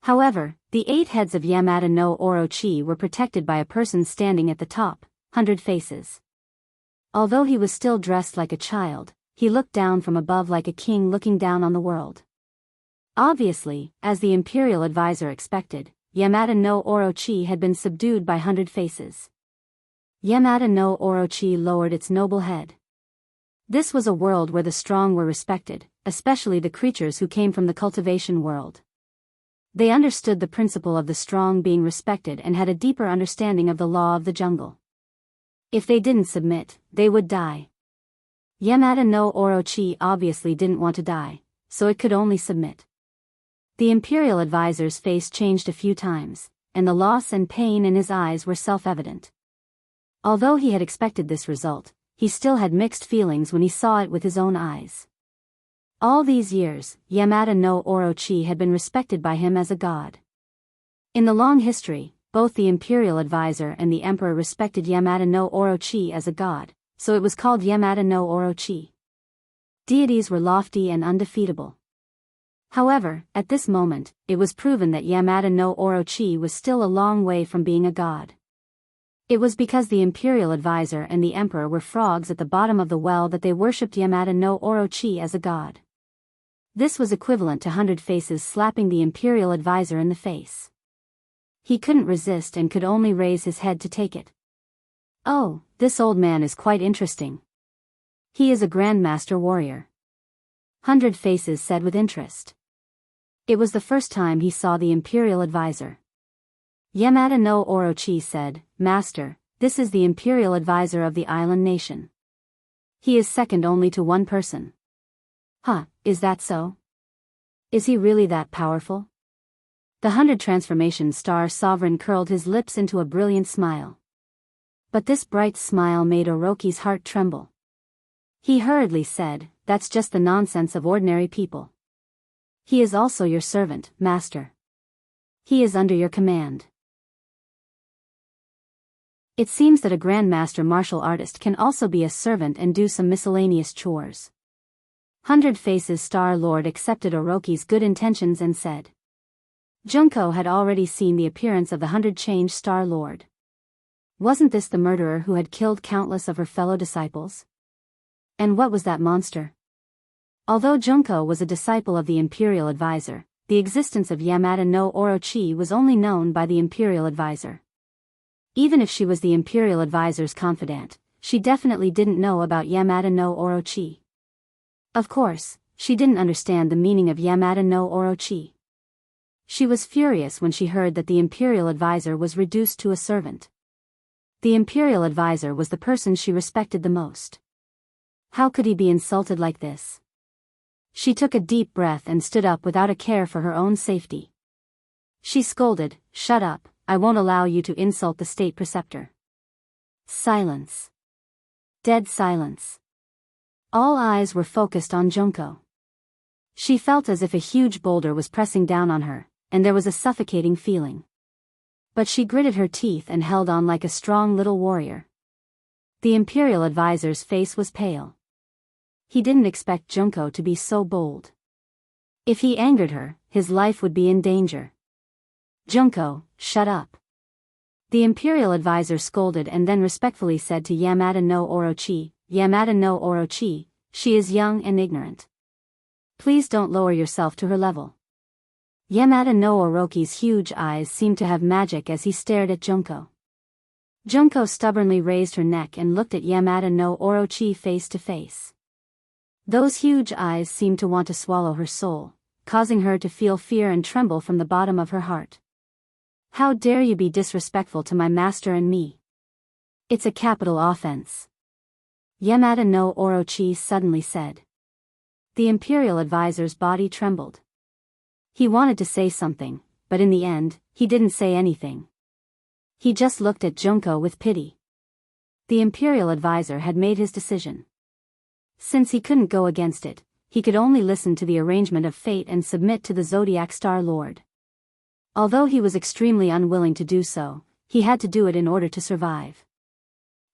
However, the 8 heads of Yamada no Orochi were protected by a person standing at the top, 100 faces. Although he was still dressed like a child, he looked down from above like a king looking down on the world. Obviously, as the imperial advisor expected, Yamada no Orochi had been subdued by 100 faces. Yamada no Orochi lowered its noble head. This was a world where the strong were respected, especially the creatures who came from the cultivation world. They understood the principle of the strong being respected and had a deeper understanding of the law of the jungle. If they didn't submit, they would die. Yamada no Orochi obviously didn't want to die, so it could only submit. The imperial advisor's face changed a few times, and the loss and pain in his eyes were self-evident. Although he had expected this result, he still had mixed feelings when he saw it with his own eyes. All these years, Yamada no Orochi had been respected by him as a god. In the long history, both the imperial advisor and the emperor respected Yamada no Orochi as a god, so it was called Yamada no Orochi. Deities were lofty and undefeatable. However, at this moment, it was proven that Yamada no Orochi was still a long way from being a god. It was because the imperial advisor and the emperor were frogs at the bottom of the well that they worshipped Yamada no Orochi as a god. This was equivalent to 100 faces slapping the imperial advisor in the face. He couldn't resist and could only raise his head to take it. Oh, this old man is quite interesting. He is a grandmaster warrior. 100 faces said with interest. It was the first time he saw the imperial advisor. Yamada no Orochi said, "Master, this is the imperial advisor of the island nation. He is second only to one person." "Huh, is that so? Is he really that powerful?" The 100 Transformation Star Sovereign curled his lips into a brilliant smile. But this bright smile made Orochi's heart tremble. He hurriedly said, "That's just the nonsense of ordinary people. He is also your servant, master. He is under your command." It seems that a grandmaster martial artist can also be a servant and do some miscellaneous chores. 100 Faces Star Lord accepted Orochi's good intentions and said. Junko had already seen the appearance of the 100 Change Star Lord. Wasn't this the murderer who had killed countless of her fellow disciples? And what was that monster? Although Junko was a disciple of the Imperial Advisor, the existence of Yamada no Orochi was only known by the Imperial Advisor. Even if she was the Imperial Advisor's confidant, she definitely didn't know about Yamada no Orochi. Of course, she didn't understand the meaning of Yamada no Orochi. She was furious when she heard that the Imperial Advisor was reduced to a servant. The Imperial Advisor was the person she respected the most. How could he be insulted like this? She took a deep breath and stood up without a care for her own safety. She scolded, "Shut up, I won't allow you to insult the state preceptor." Silence. Dead silence. All eyes were focused on Junko. She felt as if a huge boulder was pressing down on her, and there was a suffocating feeling. But she gritted her teeth and held on like a strong little warrior. The Imperial Advisor's face was pale. He didn't expect Junko to be so bold. If he angered her, his life would be in danger. "Junko, shut up." The Imperial Advisor scolded and then respectfully said to Yamada no Orochi, "Yamada no Orochi, she is young and ignorant. Please don't lower yourself to her level." Yamada no Orochi's huge eyes seemed to have magic as he stared at Junko. Junko stubbornly raised her neck and looked at Yamada no Orochi face to face. Those huge eyes seemed to want to swallow her soul, causing her to feel fear and tremble from the bottom of her heart. "How dare you be disrespectful to my master and me? It's a capital offense," Yamada no Orochi suddenly said. The Imperial Advisor's body trembled. He wanted to say something, but in the end, he didn't say anything. He just looked at Junko with pity. The Imperial Advisor had made his decision. Since he couldn't go against it, he could only listen to the arrangement of fate and submit to the Zodiac Star Lord. Although he was extremely unwilling to do so, he had to do it in order to survive.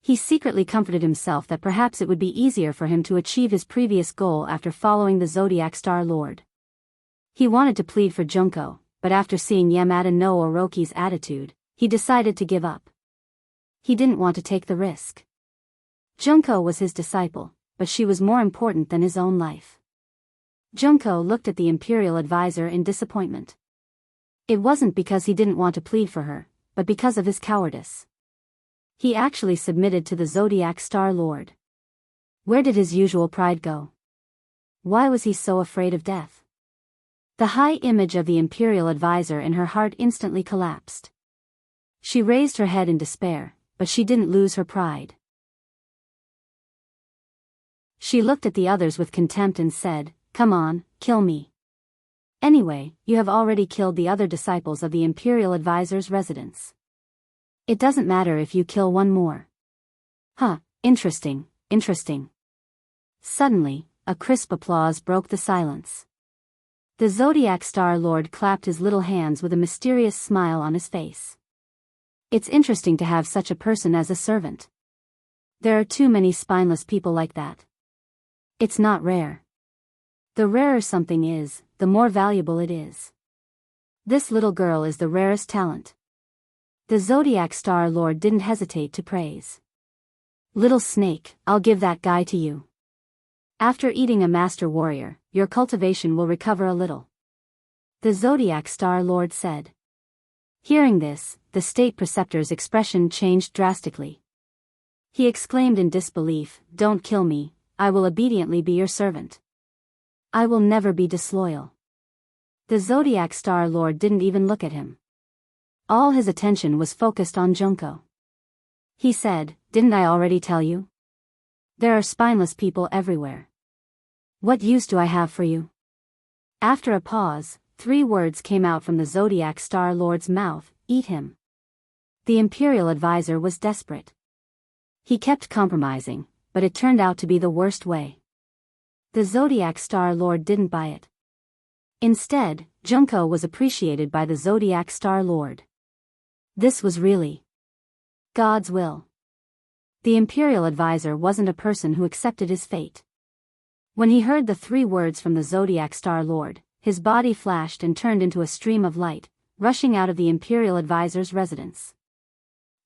He secretly comforted himself that perhaps it would be easier for him to achieve his previous goal after following the Zodiac Star Lord. He wanted to plead for Junko, but after seeing Yamada no Orochi's attitude, he decided to give up. He didn't want to take the risk. Junko was his disciple, but she was more important than his own life. Junko looked at the Imperial Advisor in disappointment. It wasn't because he didn't want to plead for her, but because of his cowardice. He actually submitted to the Zodiac Star Lord. Where did his usual pride go? Why was he so afraid of death? The high image of the Imperial Advisor in her heart instantly collapsed. She raised her head in despair, but she didn't lose her pride. She looked at the others with contempt and said, "Come on, kill me. Anyway, you have already killed the other disciples of the Imperial Advisor's residence. It doesn't matter if you kill one more." "Huh, interesting, interesting." Suddenly, a crisp applause broke the silence. The Zodiac Star Lord clapped his little hands with a mysterious smile on his face. "It's interesting to have such a person as a servant. There are too many spineless people like that. It's not rare. The rarer something is, the more valuable it is. This little girl is the rarest talent." The Zodiac Star Lord didn't hesitate to praise. "Little snake, I'll give that guy to you. After eating a master warrior, your cultivation will recover a little," the Zodiac Star Lord said. Hearing this, the state preceptor's expression changed drastically. He exclaimed in disbelief, "Don't kill me, I will obediently be your servant. I will never be disloyal." The Zodiac Star Lord didn't even look at him. All his attention was focused on Junko. He said, "Didn't I already tell you? There are spineless people everywhere. What use do I have for you?" After a pause, 3 words came out from the Zodiac Star Lord's mouth: "Eat him." The Imperial Advisor was desperate. He kept compromising, but it turned out to be the worst way. The Zodiac Star Lord didn't buy it. Instead, Junko was appreciated by the Zodiac Star Lord. This was really God's will. The Imperial Advisor wasn't a person who accepted his fate. When he heard the 3 words from the Zodiac Star Lord, his body flashed and turned into a stream of light, rushing out of the Imperial Advisor's residence.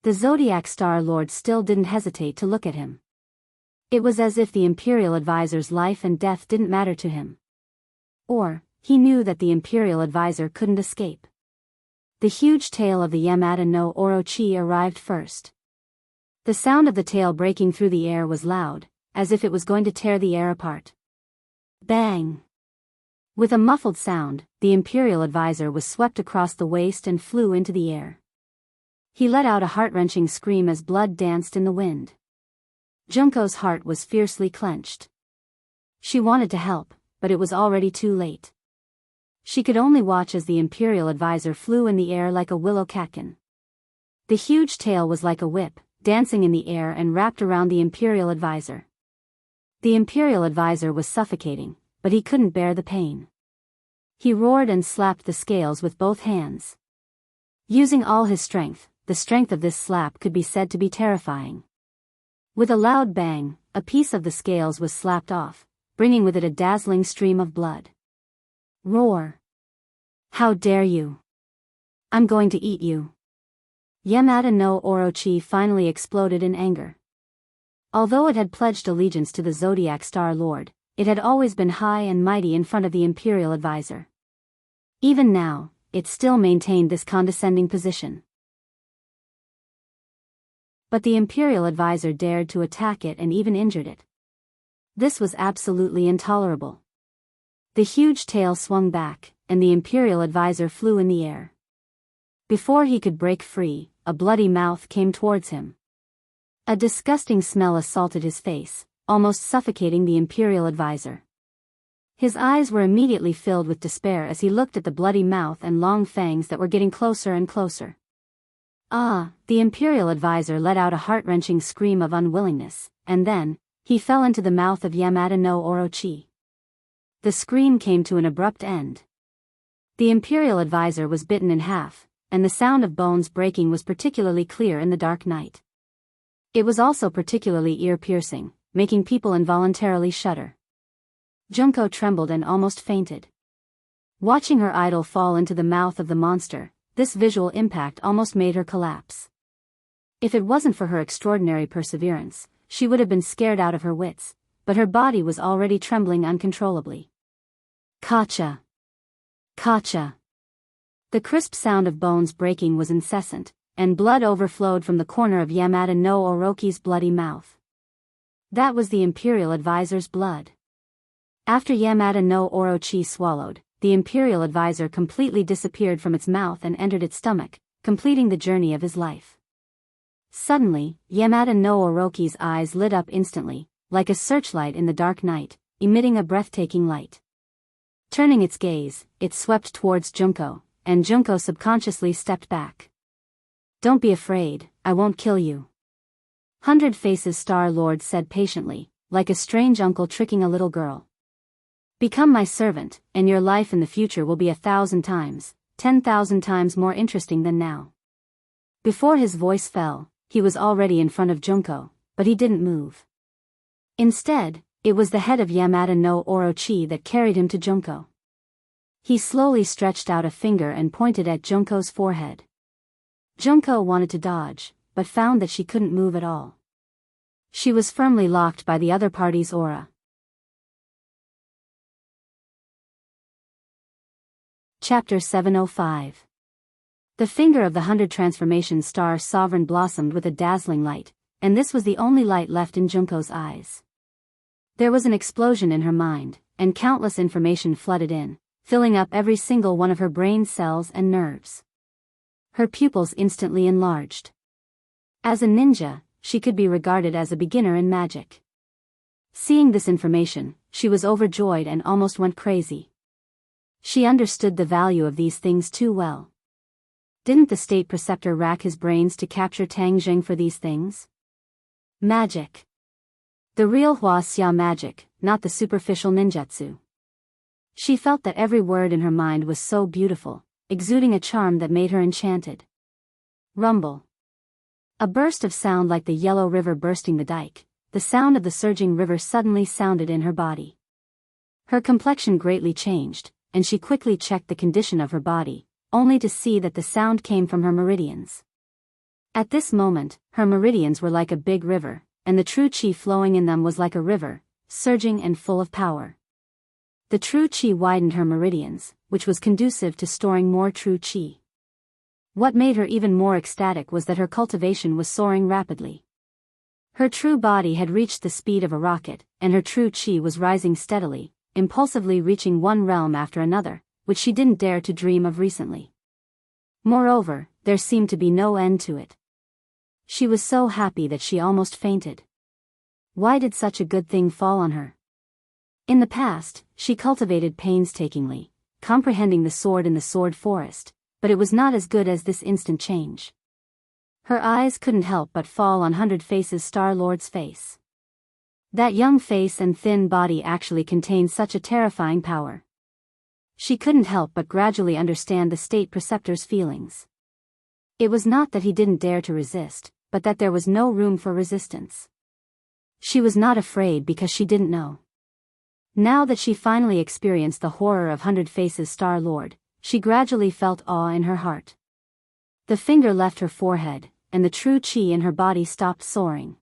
The Zodiac Star Lord still didn't hesitate to look at him. It was as if the Imperial Advisor's life and death didn't matter to him. Or, he knew that the Imperial Advisor couldn't escape. The huge tail of the Yamada no Orochi arrived first. The sound of the tail breaking through the air was loud, as if it was going to tear the air apart. Bang! With a muffled sound, the Imperial Advisor was swept across the waste and flew into the air. He let out a heart-wrenching scream as blood danced in the wind. Junko's heart was fiercely clenched. She wanted to help, but it was already too late. She could only watch as the Imperial Advisor flew in the air like a willow catkin. The huge tail was like a whip, dancing in the air and wrapped around the Imperial Advisor. The Imperial Advisor was suffocating, but he couldn't bear the pain. He roared and slapped the scales with both hands. Using all his strength, the strength of this slap could be said to be terrifying. With a loud bang, a piece of the scales was slapped off, bringing with it a dazzling stream of blood. Roar! How dare you! I'm going to eat you! Yamada no Orochi finally exploded in anger. Although it had pledged allegiance to the Zodiac Star Lord, it had always been high and mighty in front of the Imperial Advisor. Even now, it still maintained this condescending position. But the Imperial Advisor dared to attack it and even injured it. This was absolutely intolerable. The huge tail swung back, and the Imperial Advisor flew in the air. Before he could break free, a bloody mouth came towards him. A disgusting smell assaulted his face, almost suffocating the Imperial Advisor. His eyes were immediately filled with despair as he looked at the bloody mouth and long fangs that were getting closer and closer. Ah! The Imperial Advisor let out a heart-wrenching scream of unwillingness, and then, he fell into the mouth of Yamada no Orochi. The scream came to an abrupt end. The Imperial Advisor was bitten in half, and the sound of bones breaking was particularly clear in the dark night. It was also particularly ear-piercing, making people involuntarily shudder. Junko trembled and almost fainted. Watching her idol fall into the mouth of the monster, this visual impact almost made her collapse. If it wasn't for her extraordinary perseverance, she would have been scared out of her wits, but her body was already trembling uncontrollably. Kacha! Kacha! The crisp sound of bones breaking was incessant, and blood overflowed from the corner of Yamada no Orochi's bloody mouth. That was the Imperial Advisor's blood. After Yamada no Orochi swallowed, the Imperial Advisor completely disappeared from its mouth and entered its stomach, completing the journey of his life. Suddenly, Yamada no Orochi's eyes lit up instantly, like a searchlight in the dark night, emitting a breathtaking light. Turning its gaze, it swept towards Junko, and Junko subconsciously stepped back. "Don't be afraid, I won't kill you." 100 Faces Star Lord said patiently, like a strange uncle tricking a little girl. "Become my servant, and your life in the future will be 1,000 times, 10,000 times more interesting than now." Before his voice fell, he was already in front of Junko, but he didn't move. Instead, it was the head of Yamada no Orochi that carried him to Junko. He slowly stretched out a finger and pointed at Junko's forehead. Junko wanted to dodge, but found that she couldn't move at all. She was firmly locked by the other party's aura. Chapter 705. The finger of the 100 Transformation Star Sovereign blossomed with a dazzling light, and this was the only light left in Junko's eyes. There was an explosion in her mind, and countless information flooded in, filling up every single one of her brain cells and nerves. Her pupils instantly enlarged. As a ninja, she could be regarded as a beginner in magic. Seeing this information, she was overjoyed and almost went crazy. She understood the value of these things too well. Didn't the state preceptor rack his brains to capture Tang Jing for these things? Magic. The real Huaxia magic, not the superficial ninjutsu. She felt that every word in her mind was so beautiful, exuding a charm that made her enchanted. Rumble. A burst of sound like the yellow river bursting the dike, the sound of the surging river suddenly sounded in her body. Her complexion greatly changed, and she quickly checked the condition of her body, only to see that the sound came from her meridians. At this moment, her meridians were like a big river, and the true qi flowing in them was like a river, surging and full of power. The true qi widened her meridians, which was conducive to storing more true qi. What made her even more ecstatic was that her cultivation was soaring rapidly. Her true body had reached the speed of a rocket, and her true qi was rising steadily, impulsively reaching one realm after another, which she didn't dare to dream of recently. Moreover, there seemed to be no end to it. She was so happy that she almost fainted. Why did such a good thing fall on her? In the past, she cultivated painstakingly, comprehending the sword in the sword forest, but it was not as good as this instant change. Her eyes couldn't help but fall on Hundred Faces Star-Lord's face. That young face and thin body actually contained such a terrifying power. She couldn't help but gradually understand the state preceptor's feelings. It was not that he didn't dare to resist, but that there was no room for resistance. She was not afraid because she didn't know. Now that she finally experienced the horror of Hundred Faces Star-Lord, she gradually felt awe in her heart. The finger left her forehead, and the true qi in her body stopped soaring.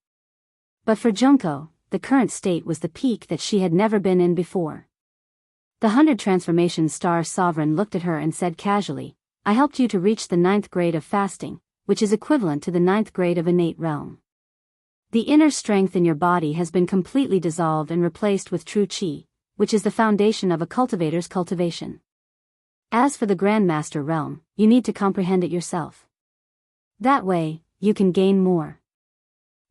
But for Junko, the current state was the peak that she had never been in before. The 100 Transformation Star Sovereign looked at her and said casually, "I helped you to reach the 9th grade of fasting, which is equivalent to the 9th grade of innate realm. The inner strength in your body has been completely dissolved and replaced with true qi, which is the foundation of a cultivator's cultivation. As for the Grandmaster realm, you need to comprehend it yourself. That way, you can gain more."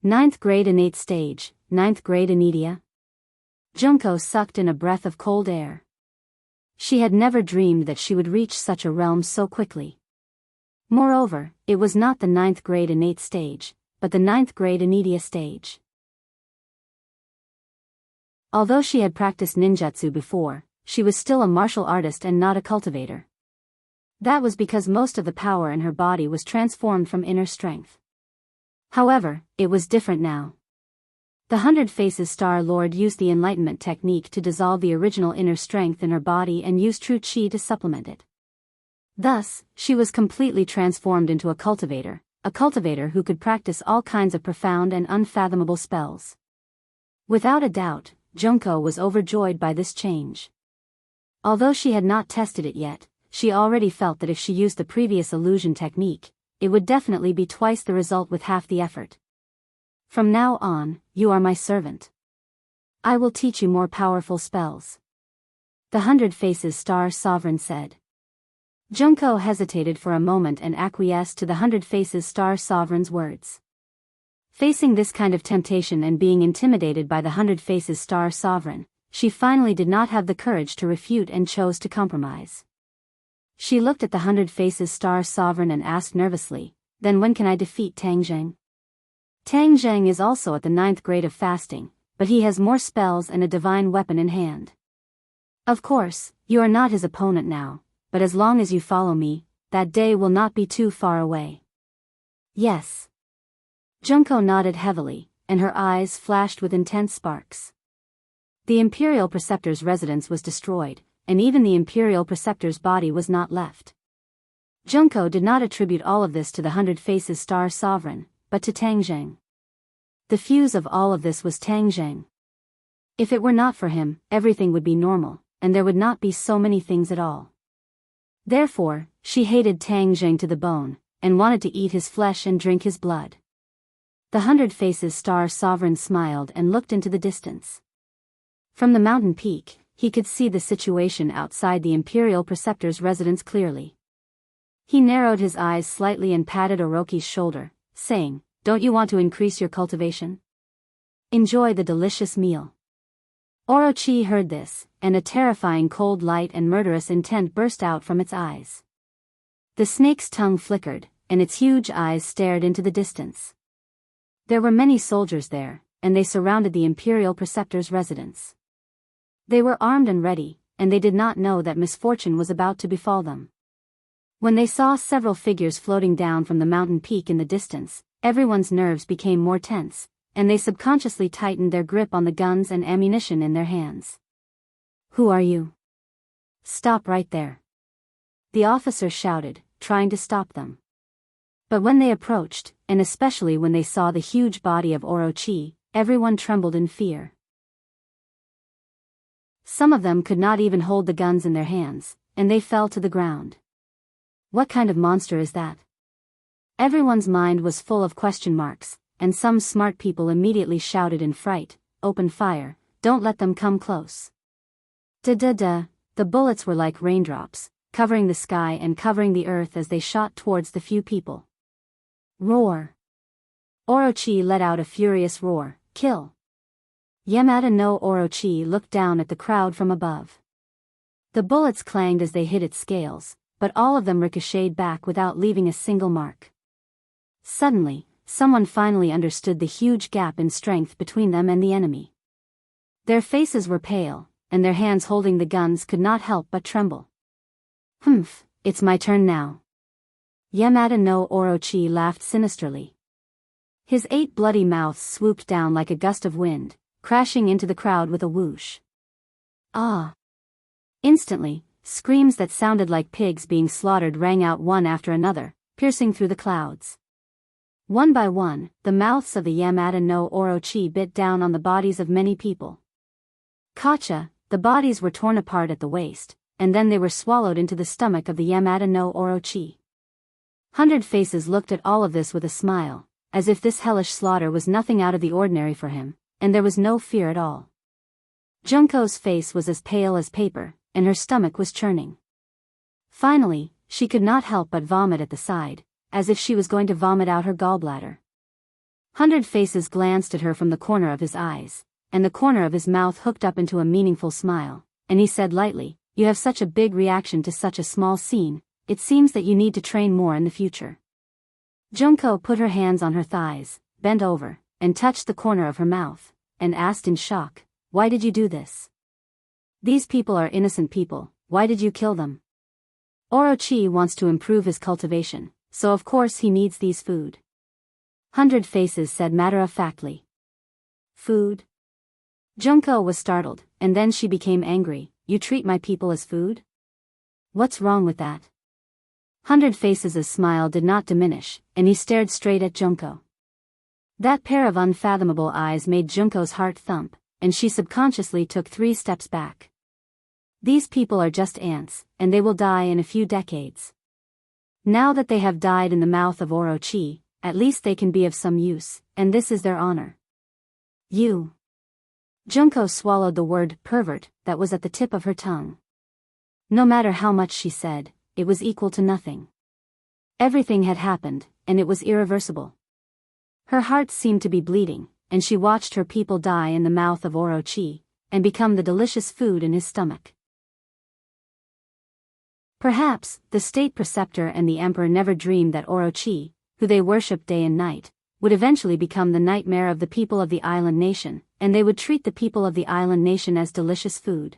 9th grade innate stage, 9th grade inedia. Junko sucked in a breath of cold air. She had never dreamed that she would reach such a realm so quickly. Moreover, it was not the 9th grade innate stage, but the 9th grade inedia stage. Although she had practiced ninjutsu before, she was still a martial artist and not a cultivator. That was because most of the power in her body was transformed from inner strength. However, it was different now. The 100 Faces Star Lord used the enlightenment technique to dissolve the original inner strength in her body and use true qi to supplement it. Thus, she was completely transformed into a cultivator who could practice all kinds of profound and unfathomable spells. Without a doubt, Junko was overjoyed by this change. Although she had not tested it yet, she already felt that if she used the previous illusion technique, it would definitely be twice the result with half the effort. "From now on, you are my servant. I will teach you more powerful spells," the 100 Faces Star Sovereign said. Junko hesitated for a moment and acquiesced to the 100 Faces Star Sovereign's words. Facing this kind of temptation and being intimidated by the 100 Faces Star Sovereign, she finally did not have the courage to refute and chose to compromise. She looked at the 100 Faces Star Sovereign and asked nervously, "Then when can I defeat Tang Jing?" Tang Jing is also at the 9th grade of fasting, but he has more spells and a divine weapon in hand. Of course, you are not his opponent now, but as long as you follow me, that day will not be too far away. Yes. Junko nodded heavily, and her eyes flashed with intense sparks. The Imperial Preceptor's residence was destroyed, and even the Imperial Preceptor's body was not left. Junko did not attribute all of this to the 100 Faces Star Sovereign, but to Tang Jing. The fuse of all of this was Tang Jing. If it were not for him, everything would be normal, and there would not be so many things at all. Therefore, she hated Tang Jing to the bone, and wanted to eat his flesh and drink his blood. The 100 Faces Star Sovereign smiled and looked into the distance. From the mountain peak, he could see the situation outside the Imperial Preceptor's residence clearly. He narrowed his eyes slightly and patted Orochi's shoulder, saying, "Don't you want to increase your cultivation? Enjoy the delicious meal." Orochi heard this, and a terrifying cold light and murderous intent burst out from its eyes. The snake's tongue flickered, and its huge eyes stared into the distance. There were many soldiers there, and they surrounded the Imperial Preceptor's residence. They were armed and ready, and they did not know that misfortune was about to befall them. When they saw several figures floating down from the mountain peak in the distance, everyone's nerves became more tense, and they subconsciously tightened their grip on the guns and ammunition in their hands. "Who are you? Stop right there!" the officer shouted, trying to stop them. But when they approached, and especially when they saw the huge body of Orochi, everyone trembled in fear. Some of them could not even hold the guns in their hands, and they fell to the ground. What kind of monster is that? Everyone's mind was full of question marks, and some smart people immediately shouted in fright, "Open fire, don't let them come close." Da-da-da, the bullets were like raindrops, covering the sky and covering the earth as they shot towards the few people. Roar! Orochi let out a furious roar, "Kill!" Yamada no Orochi looked down at the crowd from above. The bullets clanged as they hit its scales, but all of them ricocheted back without leaving a single mark. Suddenly, someone finally understood the huge gap in strength between them and the enemy. Their faces were pale, and their hands holding the guns could not help but tremble. "Humph, it's my turn now." Yamada no Orochi laughed sinisterly. His 8 bloody mouths swooped down like a gust of wind, crashing into the crowd with a whoosh. Ah! Instantly, screams that sounded like pigs being slaughtered rang out one after another, piercing through the clouds. One by one, the mouths of the Yamada no Orochi bit down on the bodies of many people. Kacha, the bodies were torn apart at the waist, and then they were swallowed into the stomach of the Yamada no Orochi. 100 Faces looked at all of this with a smile, as if this hellish slaughter was nothing out of the ordinary for him, and there was no fear at all. Junko's face was as pale as paper, and her stomach was churning. Finally, she could not help but vomit at the side, as if she was going to vomit out her gallbladder. 100 Faces glanced at her from the corner of his eyes, and the corner of his mouth hooked up into a meaningful smile, and he said lightly, "You have such a big reaction to such a small scene, it seems that you need to train more in the future." Junko put her hands on her thighs, bent over, and touched the corner of her mouth, and asked in shock, "Why did you do this? These people are innocent people, why did you kill them?" Orochi wants to improve his cultivation, so of course he needs these food. 100 Faces said matter-of-factly. "Food?" Junko was startled, and then she became angry. "You treat my people as food? What's wrong with that?" 100 Faces' smile did not diminish, and he stared straight at Junko. That pair of unfathomable eyes made Junko's heart thump, and she subconsciously took 3 steps back. These people are just ants, and they will die in a few decades. Now that they have died in the mouth of Orochi, at least they can be of some use, and this is their honor. "You." Junko swallowed the word pervert that was at the tip of her tongue. No matter how much she said, it was equal to nothing. Everything had happened, and it was irreversible. Her heart seemed to be bleeding, and she watched her people die in the mouth of Orochi, and become the delicious food in his stomach. Perhaps, the state preceptor and the emperor never dreamed that Orochi, who they worshipped day and night, would eventually become the nightmare of the people of the island nation, and they would treat the people of the island nation as delicious food.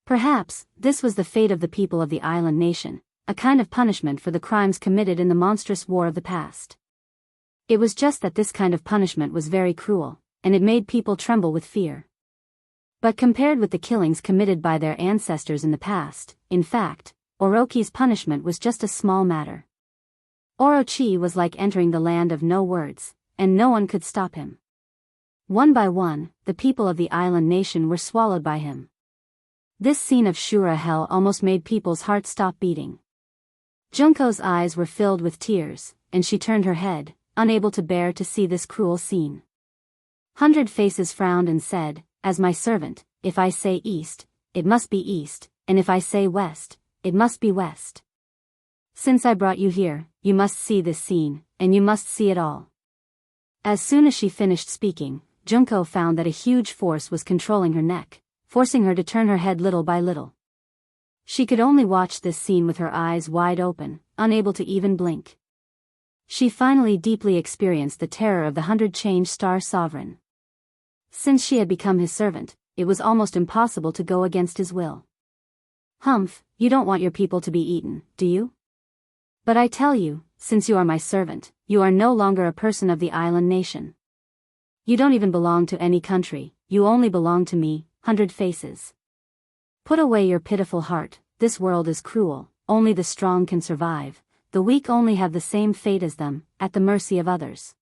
Perhaps, this was the fate of the people of the island nation, a kind of punishment for the crimes committed in the monstrous war of the past. It was just that this kind of punishment was very cruel, and it made people tremble with fear. But compared with the killings committed by their ancestors in the past, in fact, Orochi's punishment was just a small matter. Orochi was like entering the land of no words, and no one could stop him. One by one, the people of the island nation were swallowed by him. This scene of Shura hell almost made people's hearts stop beating. Junko's eyes were filled with tears, and she turned her head, unable to bear to see this cruel scene. 100 Faces frowned and said, "As my servant, if I say east, it must be east, and if I say west, it must be west. Since I brought you here, you must see this scene, and you must see it all." As soon as she finished speaking, Junko found that a huge force was controlling her neck, forcing her to turn her head little by little. She could only watch this scene with her eyes wide open, unable to even blink. She finally deeply experienced the terror of the 100-change-star sovereign. Since she had become his servant, it was almost impossible to go against his will. "Humph, you don't want your people to be eaten, do you? But I tell you, since you are my servant, you are no longer a person of the island nation. You don't even belong to any country, you only belong to me, 100 Faces. Put away your pitiful heart, this world is cruel, only the strong can survive, the weak only have the same fate as them, at the mercy of others."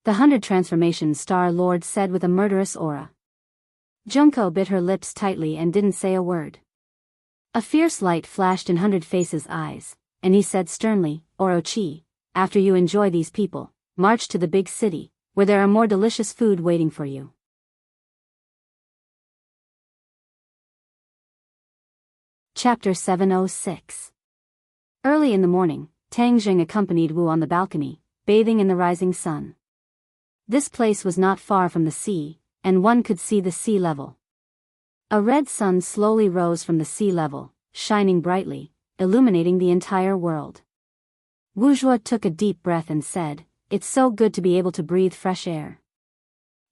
The 100 Transformation Star Lord said with a murderous aura. Junko bit her lips tightly and didn't say a word. A fierce light flashed in 100 Faces' eyes, and he said sternly, "Orochi, after you enjoy these people, march to the big city, where there are more delicious food waiting for you." Chapter 706. Early in the morning, Tang Jing accompanied Wu on the balcony, bathing in the rising sun. This place was not far from the sea, and one could see the sea level. A red sun slowly rose from the sea level, shining brightly, illuminating the entire world. Wu Zhuo took a deep breath and said, "It's so good to be able to breathe fresh air."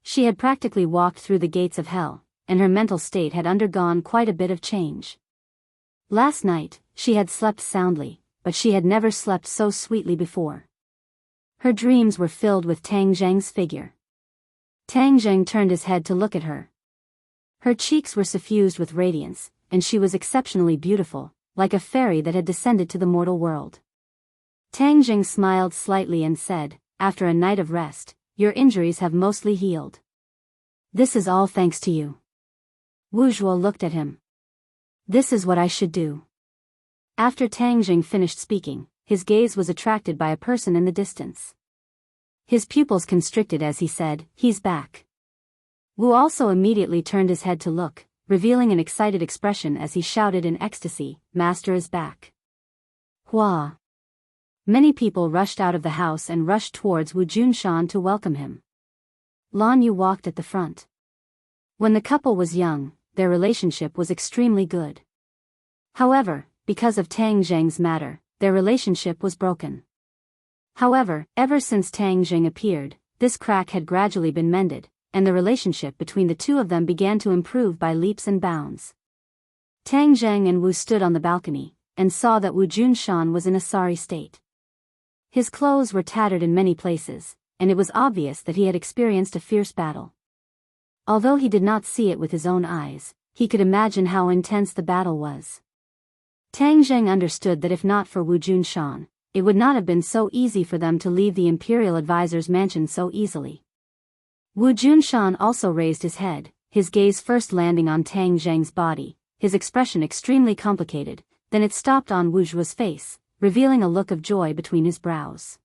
She had practically walked through the gates of hell, and her mental state had undergone quite a bit of change. Last night, she had slept soundly, but she had never slept so sweetly before. Her dreams were filled with Tang Zheng's figure. Tang Zheng turned his head to look at her. Her cheeks were suffused with radiance, and she was exceptionally beautiful, like a fairy that had descended to the mortal world. Tang Zheng smiled slightly and said, "After a night of rest, your injuries have mostly healed. This is all thanks to you." Wu Zhuo looked at him. "This is what I should do." After Tang Zheng finished speaking, his gaze was attracted by a person in the distance. His pupils constricted as he said, "He's back." Wu also immediately turned his head to look, revealing an excited expression as he shouted in ecstasy, "Master is back." Hua! Many people rushed out of the house and rushed towards Wu Junshan to welcome him. Lan Yu walked at the front. When the couple was young, their relationship was extremely good. However, because of Tang Zheng's matter, their relationship was broken. However, ever since Tang Zheng appeared, this crack had gradually been mended, and the relationship between the two of them began to improve by leaps and bounds. Tang Zheng and Wu stood on the balcony, and saw that Wu Junshan was in a sorry state. His clothes were tattered in many places, and it was obvious that he had experienced a fierce battle. Although he did not see it with his own eyes, he could imagine how intense the battle was. Tang Zheng understood that if not for Wu Junshan, it would not have been so easy for them to leave the imperial advisor's mansion so easily. Wu Junshan also raised his head, his gaze first landing on Tang Zheng's body, his expression extremely complicated, then it stopped on Wu Zhuo's face, revealing a look of joy between his brows.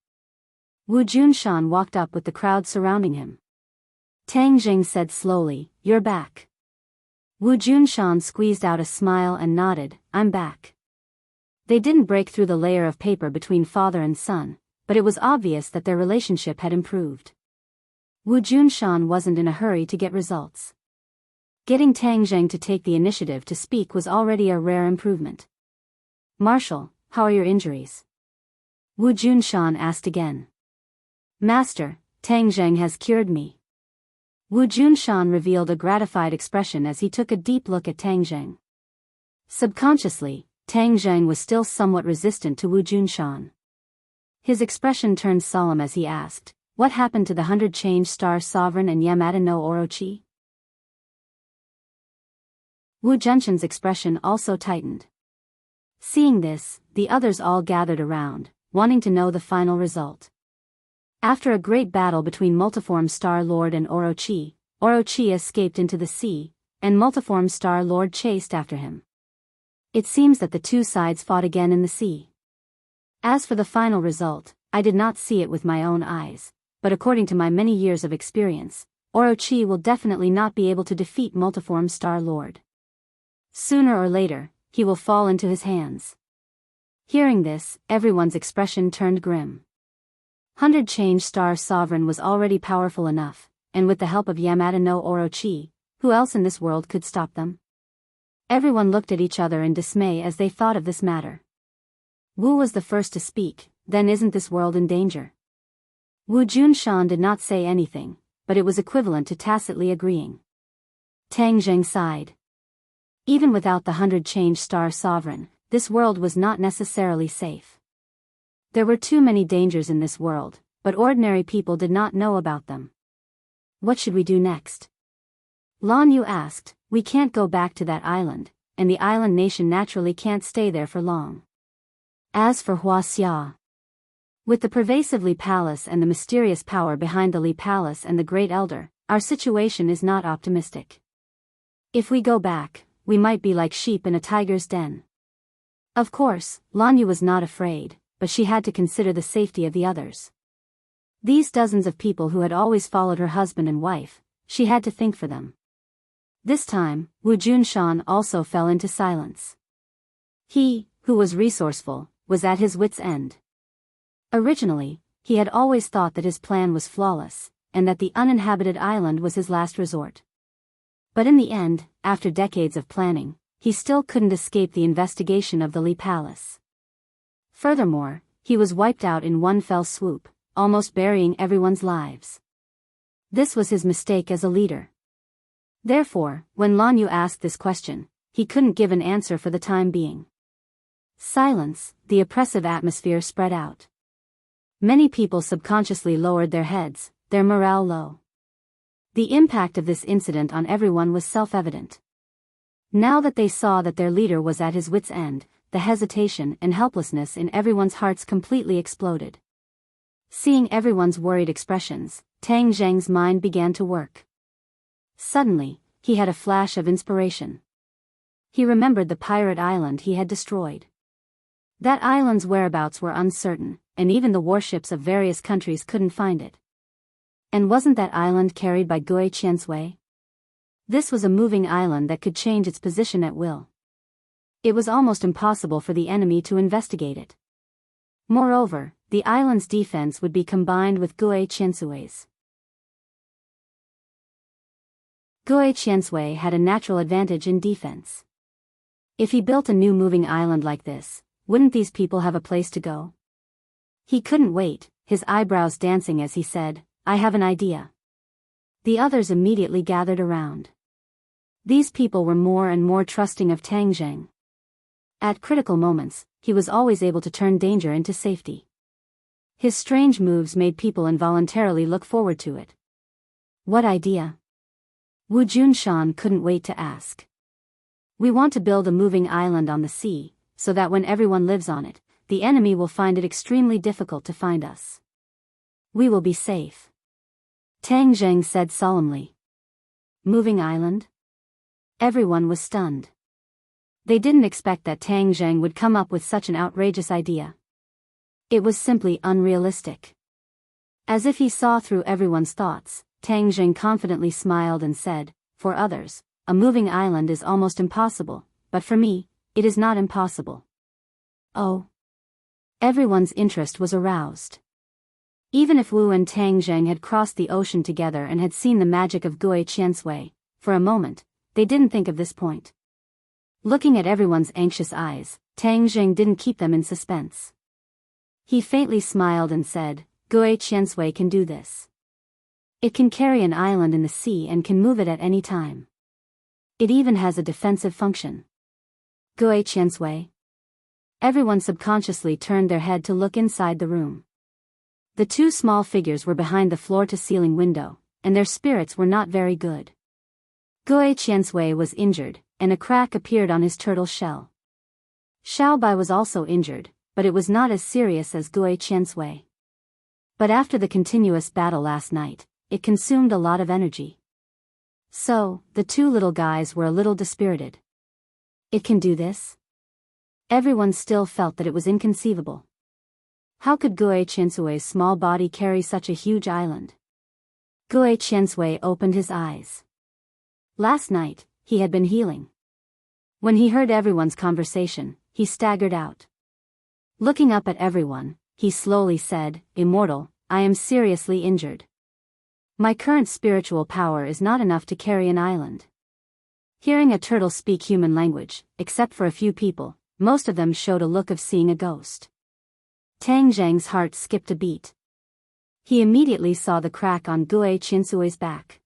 Wu Junshan walked up with the crowd surrounding him. Tang Zheng said slowly, "You're back." Wu Junshan squeezed out a smile and nodded, "I'm back." They didn't break through the layer of paper between father and son, but it was obvious that their relationship had improved. Wu Junshan wasn't in a hurry to get results. Getting Tang Zheng to take the initiative to speak was already a rare improvement. "Marshal, how are your injuries?" Wu Junshan asked again. "Master, Tang Zheng has cured me." Wu Junshan revealed a gratified expression as he took a deep look at Tang Zheng. Subconsciously, Tang Zheng was still somewhat resistant to Wu Junshan. His expression turned solemn as he asked, "What happened to the 100-change-star sovereign and Yamada no Orochi?" Wu Junshan's expression also tightened. Seeing this, the others all gathered around, wanting to know the final result. After a great battle between Multiform Star Lord and Orochi, Orochi escaped into the sea, and Multiform Star Lord chased after him. It seems that the two sides fought again in the sea. As for the final result, I did not see it with my own eyes, but according to my many years of experience, Orochi will definitely not be able to defeat Multiform Star Lord. Sooner or later, he will fall into his hands. Hearing this, everyone's expression turned grim. 100 Change Star Sovereign was already powerful enough, and with the help of Yamada no Orochi, who else in this world could stop them? Everyone looked at each other in dismay as they thought of this matter. Wu was the first to speak. Then isn't this world in danger? Wu Junshan did not say anything, but it was equivalent to tacitly agreeing. Tang Zheng sighed. Even without the 100 Change Star Sovereign, this world was not necessarily safe. There were too many dangers in this world, but ordinary people did not know about them. What should we do next? Lan Yu asked. We can't go back to that island, and the island nation naturally can't stay there for long. As for Hua Xia, with the pervasive Li Palace and the mysterious power behind the Li Palace and the Great Elder, our situation is not optimistic. If we go back, we might be like sheep in a tiger's den. Of course, Lan Yu was not afraid, but she had to consider the safety of the others. These dozens of people who had always followed her husband and wife, she had to think for them. This time, Wu Junshan also fell into silence. He, who was resourceful, was at his wits' end. Originally, he had always thought that his plan was flawless, and that the uninhabited island was his last resort. But in the end, after decades of planning, he still couldn't escape the investigation of the Li Palace. Furthermore, he was wiped out in one fell swoop, almost burying everyone's lives. This was his mistake as a leader. Therefore, when Lan Yu asked this question, he couldn't give an answer for the time being. Silence, the oppressive atmosphere spread out. Many people subconsciously lowered their heads, their morale low. The impact of this incident on everyone was self-evident. Now that they saw that their leader was at his wits' end, the hesitation and helplessness in everyone's hearts completely exploded. Seeing everyone's worried expressions, Tang Zheng's mind began to work. Suddenly, he had a flash of inspiration. He remembered the pirate island he had destroyed. That island's whereabouts were uncertain, and even the warships of various countries couldn't find it. And wasn't that island carried by Gui Qiansui? This was a moving island that could change its position at will. It was almost impossible for the enemy to investigate it. Moreover, the island's defense would be combined with Gui Qiansui's. Gui Qiansui had a natural advantage in defense. If he built a new moving island like this, wouldn't these people have a place to go? He couldn't wait, his eyebrows dancing as he said, I have an idea. The others immediately gathered around. These people were more and more trusting of Tang Zheng. At critical moments, he was always able to turn danger into safety. His strange moves made people involuntarily look forward to it. What idea? Wu Junshan couldn't wait to ask. We want to build a moving island on the sea, so that when everyone lives on it, the enemy will find it extremely difficult to find us. We will be safe. Tang Zheng said solemnly. Moving island? Everyone was stunned. They didn't expect that Tang Zheng would come up with such an outrageous idea. It was simply unrealistic. As if he saw through everyone's thoughts, Tang Zheng confidently smiled and said, for others, a moving island is almost impossible, but for me, it is not impossible. Oh. Everyone's interest was aroused. Even if Wu and Tang Zheng had crossed the ocean together and had seen the magic of Gui Qiansui, for a moment, they didn't think of this point. Looking at everyone's anxious eyes, Tang Zheng didn't keep them in suspense. He faintly smiled and said, Gui Qiansui can do this. It can carry an island in the sea and can move it at any time. It even has a defensive function. Gui Qiansui. Everyone subconsciously turned their head to look inside the room. The two small figures were behind the floor-to-ceiling window, and their spirits were not very good. Gui Qiansui was injured, and a crack appeared on his turtle shell. Xiaobai was also injured, but it was not as serious as Gui Qiansui. But after the continuous battle last night, it consumed a lot of energy. So, the two little guys were a little dispirited. It can do this? Everyone still felt that it was inconceivable. How could Gui Qiansui's small body carry such a huge island? Gui Qiansui opened his eyes. Last night, he had been healing. When he heard everyone's conversation, he staggered out. Looking up at everyone, he slowly said, "Immortal, I am seriously injured. My current spiritual power is not enough to carry an island." Hearing a turtle speak human language, except for a few people, most of them showed a look of seeing a ghost. Tang Zhang's heart skipped a beat. He immediately saw the crack on Gue Qiansui's back.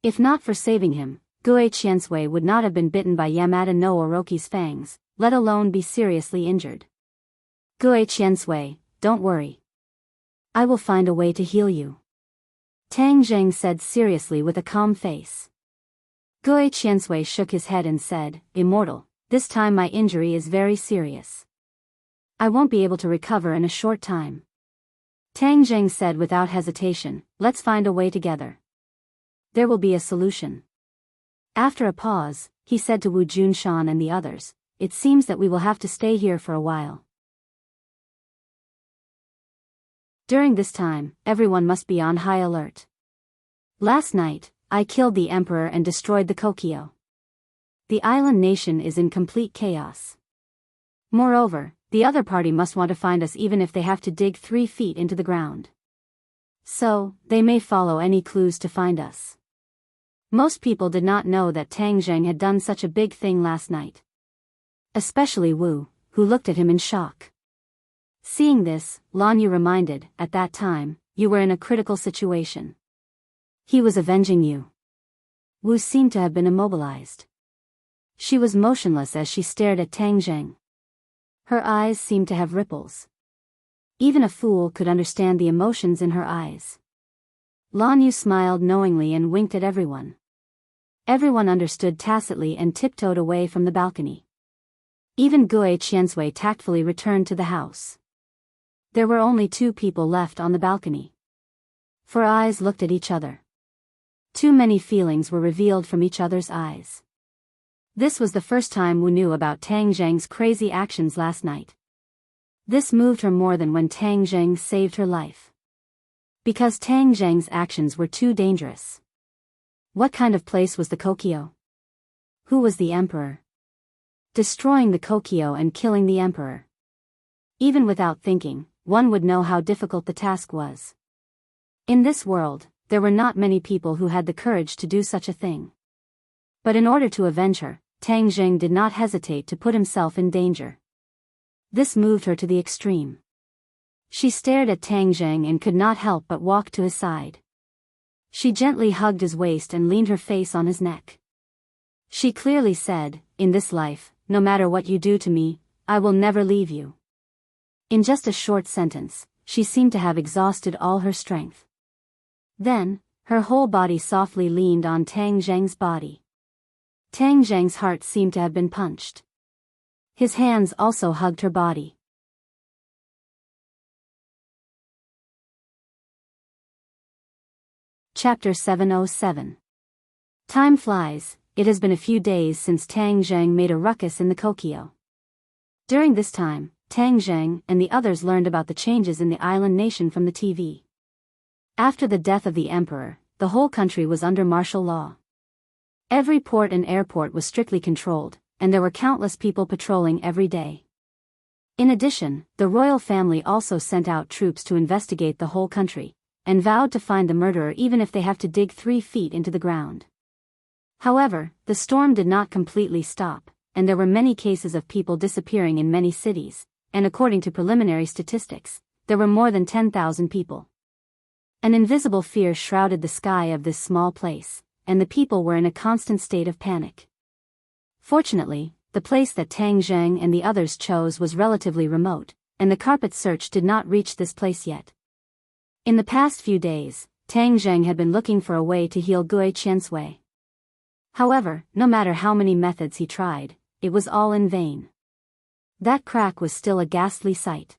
If not for saving him, Gue Qiansui would not have been bitten by Yamada no Orochi's fangs, let alone be seriously injured. "Gue Qiansui, don't worry. I will find a way to heal you," Tang Zhang said seriously with a calm face. Gue Qiansui shook his head and said, "Immortal, this time my injury is very serious. I won't be able to recover in a short time." Tang Zhang said without hesitation, "Let's find a way together. There will be a solution." After a pause, he said to Wu Junshan and the others, "It seems that we will have to stay here for a while. During this time, everyone must be on high alert. Last night, I killed the emperor and destroyed the Kokyo. The island nation is in complete chaos. Moreover, the other party must want to find us even if they have to dig 3 feet into the ground. So, they may follow any clues to find us." Most people did not know that Tang Zhang had done such a big thing last night. Especially Wu, who looked at him in shock. Seeing this, Lan Yu reminded, "At that time, you were in a critical situation. He was avenging you." Wu seemed to have been immobilized. She was motionless as she stared at Tang Zhang. Her eyes seemed to have ripples. Even a fool could understand the emotions in her eyes. Lan Yu smiled knowingly and winked at everyone. Everyone understood tacitly and tiptoed away from the balcony. Even Gue Qiansui tactfully returned to the house. There were only 2 people left on the balcony. 4 eyes looked at each other. Too many feelings were revealed from each other's eyes. This was the first time Wu knew about Tang Zhang's crazy actions last night. This moved her more than when Tang Zhang saved her life. Because Tang Zhang's actions were too dangerous. What kind of place was the Kokyo? Who was the emperor? Destroying the Kokyo and killing the emperor. Even without thinking, one would know how difficult the task was. In this world, there were not many people who had the courage to do such a thing. But in order to avenge her, Tang Zhang did not hesitate to put himself in danger. This moved her to the extreme. She stared at Tang Zhang and could not help but walk to his side. She gently hugged his waist and leaned her face on his neck. She clearly said, "In this life, no matter what you do to me, I will never leave you." In just a short sentence, she seemed to have exhausted all her strength. Then, her whole body softly leaned on Tang Zhang's body. Tang Zhang's heart seemed to have been punched. His hands also hugged her body. Chapter 707. Time flies. It has been a few days since Tang Zhang made a ruckus in the Kokyo. During this time, Tang Zhang and the others learned about the changes in the island nation from the TV. After the death of the emperor, the whole country was under martial law. Every port and airport was strictly controlled, and there were countless people patrolling every day. In addition, the royal family also sent out troops to investigate the whole country, and vowed to find the murderer even if they have to dig 3 feet into the ground. However, the storm did not completely stop, and there were many cases of people disappearing in many cities, and according to preliminary statistics, there were more than 10,000 people. An invisible fear shrouded the sky of this small place, and the people were in a constant state of panic. Fortunately, the place that Tang Zhang and the others chose was relatively remote, and the carpet search did not reach this place yet. In the past few days, Tang Zhang had been looking for a way to heal Gue Qiansui. However, no matter how many methods he tried, it was all in vain. That crack was still a ghastly sight.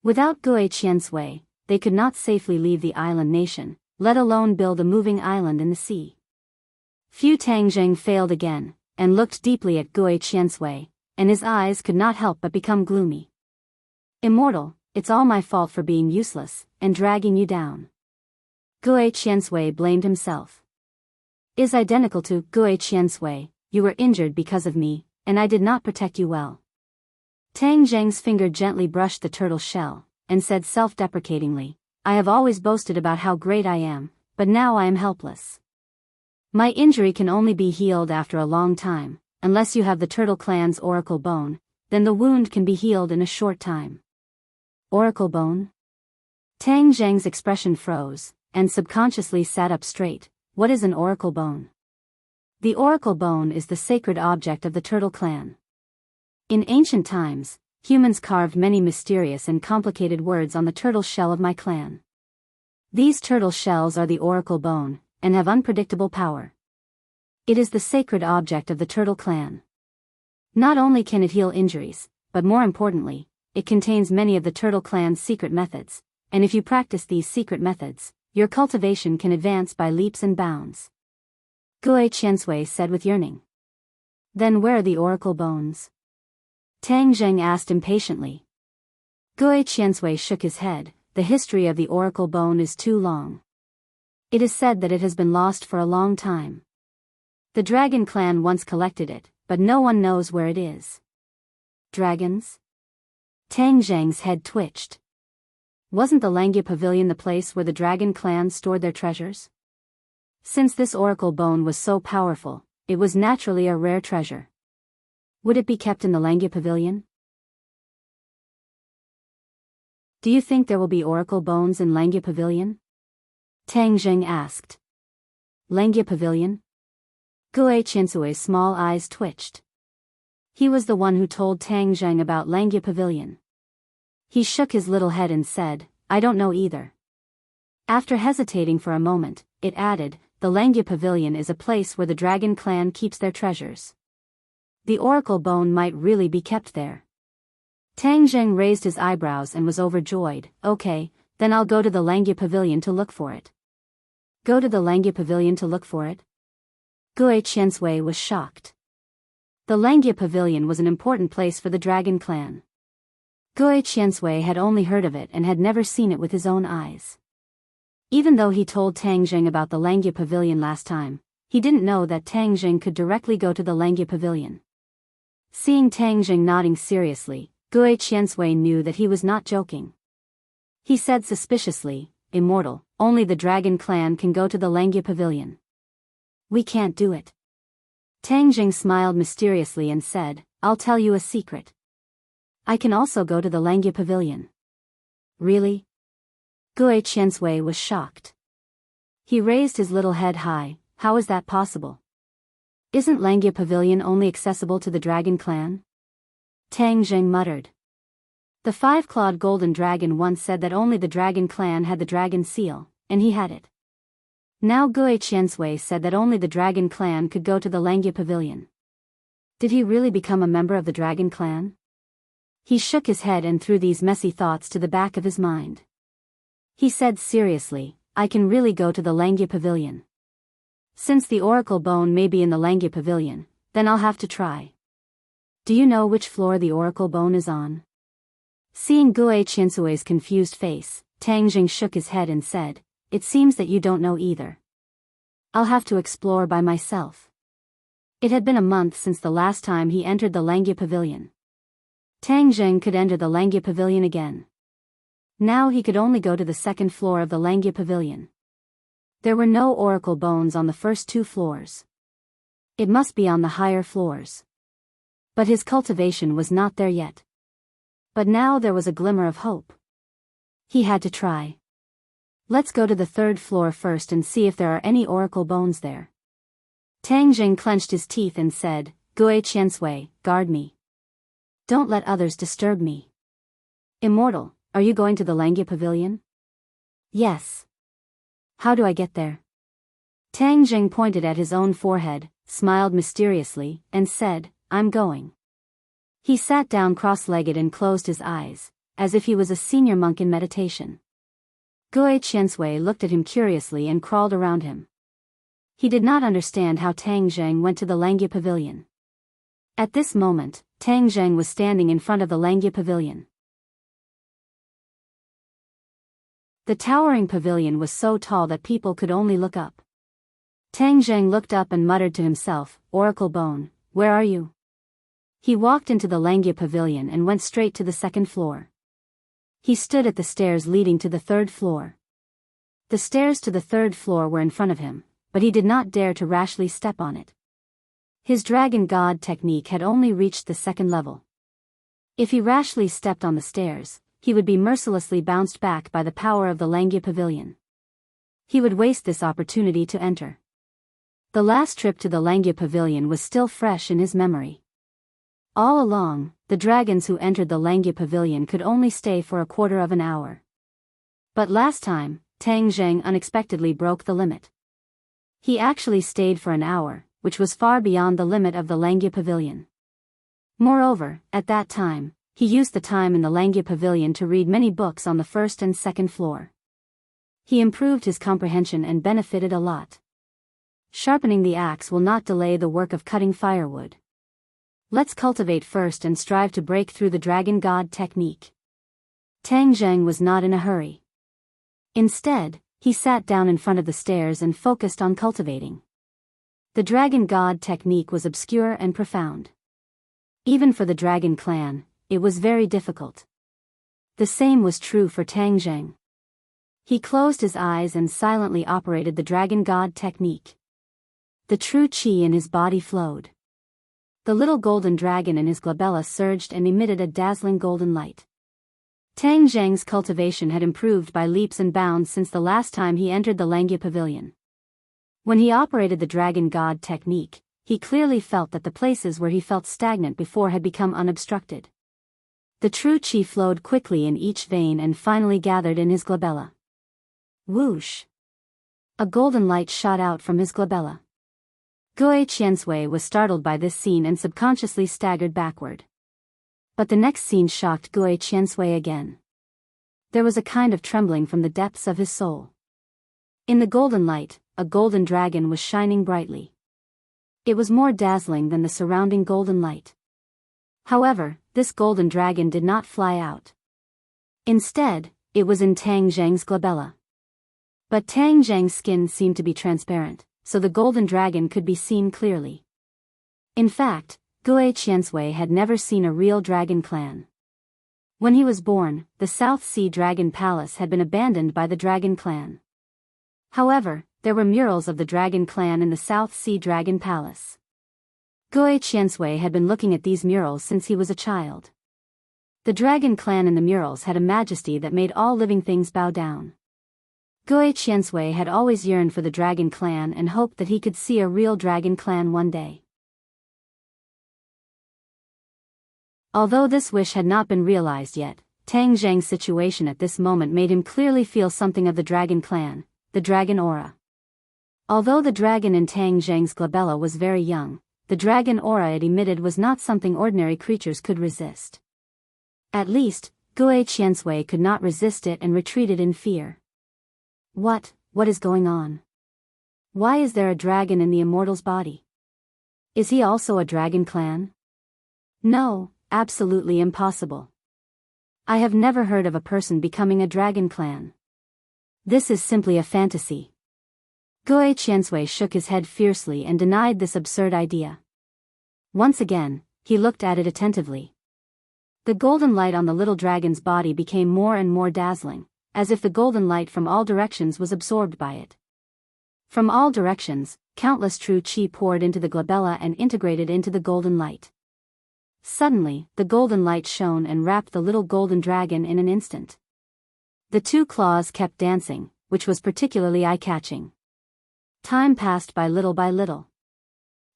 Without Gue Qiansui, they could not safely leave the island nation, let alone build a moving island in the sea. Tang Zhang failed again, and looked deeply at Gue Qiansui, and his eyes could not help but become gloomy. "Immortal, it's all my fault for being useless, and dragging you down." Gue Qiansui blamed himself. Is identical to Gue Qiansui, you were injured because of me, and I did not protect you well. Tang Zheng's finger gently brushed the turtle shell, and said self-deprecatingly, I have always boasted about how great I am, but now I am helpless. My injury can only be healed after a long time, unless you have the turtle clan's oracle bone, then the wound can be healed in a short time. Oracle bone? Tang Zheng's expression froze, and subconsciously sat up straight. What is an oracle bone? The oracle bone is the sacred object of the turtle clan. In ancient times, humans carved many mysterious and complicated words on the turtle shell of my clan. These turtle shells are the oracle bone, and have unpredictable power. It is the sacred object of the turtle clan. Not only can it heal injuries, but more importantly, it contains many of the turtle clan's secret methods, and if you practice these secret methods, your cultivation can advance by leaps and bounds. Gue Qiansui said with yearning. Then where are the oracle bones? Tang Zheng asked impatiently. Gue Qiansui shook his head. The history of the oracle bone is too long. It is said that it has been lost for a long time. The dragon clan once collected it, but no one knows where it is. Dragons? Tang Zheng's head twitched. Wasn't the Langya Pavilion the place where the dragon clan stored their treasures? Since this oracle bone was so powerful, it was naturally a rare treasure. Would it be kept in the Langya Pavilion? Do you think there will be oracle bones in Langya Pavilion? Tang Zheng asked. Langya Pavilion? Gue Qiansui's small eyes twitched. He was the one who told Tang Zheng about Langya Pavilion. He shook his little head and said, I don't know either. After hesitating for a moment, it added, the Langya Pavilion is a place where the dragon clan keeps their treasures. The oracle bone might really be kept there. Tang Zheng raised his eyebrows and was overjoyed. Okay, then I'll go to the Langya Pavilion to look for it. Go to the Langya Pavilion to look for it? Gue Qiansui was shocked. The Langya Pavilion was an important place for the dragon clan. Gue Qiansui had only heard of it and had never seen it with his own eyes. Even though he told Tang Zheng about the Langya Pavilion last time, he didn't know that Tang Zheng could directly go to the Langya Pavilion. Seeing Tang Zheng nodding seriously, Gue Qiansui knew that he was not joking. He said suspiciously, Immortal, only the dragon clan can go to the Langya Pavilion. We can't do it. Tang Zheng smiled mysteriously and said, I'll tell you a secret. I can also go to the Langya Pavilion. Really? Gue Qiansui was shocked. He raised his little head high. How is that possible? Isn't Langya Pavilion only accessible to the dragon clan? Tang Zheng muttered. The five-clawed golden dragon once said that only the dragon clan had the dragon seal, and he had it. Now Gue Qiansui said that only the dragon clan could go to the Langya Pavilion. Did he really become a member of the dragon clan? He shook his head and threw these messy thoughts to the back of his mind. He said seriously, I can really go to the Langya Pavilion. Since the oracle bone may be in the Langya Pavilion, then I'll have to try. Do you know which floor the oracle bone is on? Seeing Gue Qiansui's confused face, Tang Zheng shook his head and said, It seems that you don't know either. I'll have to explore by myself. It had been a month since the last time he entered the Langya Pavilion. Tang Zheng could enter the Langya Pavilion again. Now he could only go to the second floor of the Langya Pavilion. There were no oracle bones on the first two floors. It must be on the higher floors. But his cultivation was not there yet. But now there was a glimmer of hope. He had to try. Let's go to the third floor first and see if there are any oracle bones there. Tang Zheng clenched his teeth and said, Gue Qiansui, guard me. Don't let others disturb me. Immortal, are you going to the Langya Pavilion? Yes. How do I get there? Tang Zheng pointed at his own forehead, smiled mysteriously, and said, I'm going. He sat down cross-legged and closed his eyes, as if he was a senior monk in meditation. Gue Qiansui looked at him curiously and crawled around him. He did not understand how Tang Zheng went to the Langya Pavilion. At this moment, Tang Zheng was standing in front of the Langya Pavilion. The towering pavilion was so tall that people could only look up. Tang Zheng looked up and muttered to himself, "Oracle Bone, where are you?" He walked into the Langya pavilion and went straight to the second floor. He stood at the stairs leading to the third floor. The stairs to the third floor were in front of him, but he did not dare to rashly step on it. His Dragon God technique had only reached the second level. If he rashly stepped on the stairs, he would be mercilessly bounced back by the power of the Langya pavilion. He would waste this opportunity to enter. The last trip to the Langya pavilion was still fresh in his memory. All along, the dragons who entered the Langya pavilion could only stay for a quarter of an hour. But last time, Tang Zheng unexpectedly broke the limit. He actually stayed for an hour, which was far beyond the limit of the Langya pavilion. Moreover, at that time, he used the time in the Langya pavilion to read many books on the first and second floor. He improved his comprehension and benefited a lot. Sharpening the axe will not delay the work of cutting firewood. Let's cultivate first and strive to break through the Dragon God technique. Tang Zheng was not in a hurry. Instead, he sat down in front of the stairs and focused on cultivating. The Dragon God technique was obscure and profound. Even for the Dragon clan, it was very difficult. The same was true for Tang Zheng. He closed his eyes and silently operated the Dragon God technique. The true qi in his body flowed. The little golden dragon in his glabella surged and emitted a dazzling golden light. Tang Zheng's cultivation had improved by leaps and bounds since the last time he entered the Langya pavilion. When he operated the Dragon God technique, he clearly felt that the places where he felt stagnant before had become unobstructed. The true qi flowed quickly in each vein and finally gathered in his glabella. Whoosh! A golden light shot out from his glabella. Gui Qiansui was startled by this scene and subconsciously staggered backward. But the next scene shocked Gui Qiansui again. There was a kind of trembling from the depths of his soul. In the golden light, a golden dragon was shining brightly. It was more dazzling than the surrounding golden light. However, this golden dragon did not fly out. Instead, it was in Tang Zheng's glabella. But Tang Zheng's skin seemed to be transparent, so the golden dragon could be seen clearly. In fact, Gui Qiansui had never seen a real dragon clan. When he was born, the South Sea Dragon Palace had been abandoned by the Dragon Clan. However, there were murals of the Dragon Clan in the South Sea Dragon Palace. Gui Qiansui had been looking at these murals since he was a child. The Dragon Clan in the murals had a majesty that made all living things bow down. Gui Qiansui had always yearned for the Dragon Clan and hoped that he could see a real Dragon Clan one day. Although this wish had not been realized yet, Tang Zheng's situation at this moment made him clearly feel something of the Dragon Clan, the Dragon Aura. Although the dragon in Tang Zheng's glabella was very young, the dragon aura it emitted was not something ordinary creatures could resist. At least, Gui Qiansui could not resist it and retreated in fear. What is going on? Why is there a dragon in the immortal's body? Is he also a Dragon Clan? No, absolutely impossible. I have never heard of a person becoming a Dragon Clan. This is simply a fantasy. Gui Qiansui shook his head fiercely and denied this absurd idea. Once again, he looked at it attentively. The golden light on the little dragon's body became more and more dazzling, as if the golden light from all directions was absorbed by it. From all directions, countless true qi poured into the glabella and integrated into the golden light. Suddenly, the golden light shone and wrapped the little golden dragon in an instant. The two claws kept dancing, which was particularly eye-catching. Time passed by little by little.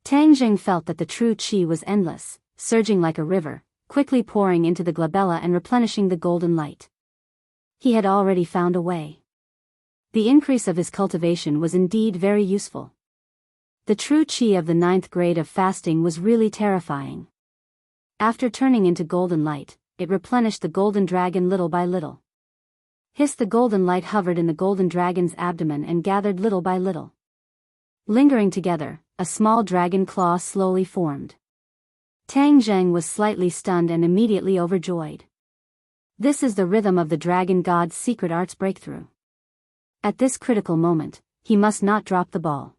Tang Zheng felt that the true qi was endless, surging like a river, quickly pouring into the glabella and replenishing the golden light. He had already found a way. The increase of his cultivation was indeed very useful. The true qi of the 9th grade of fasting was really terrifying. After turning into golden light, it replenished the golden dragon little by little. Hiss, the golden light hovered in the golden dragon's abdomen and gathered little by little. Lingering together, a small dragon claw slowly formed. Tang Zheng was slightly stunned and immediately overjoyed. This is the rhythm of the Dragon God's secret arts breakthrough. At this critical moment, he must not drop the ball.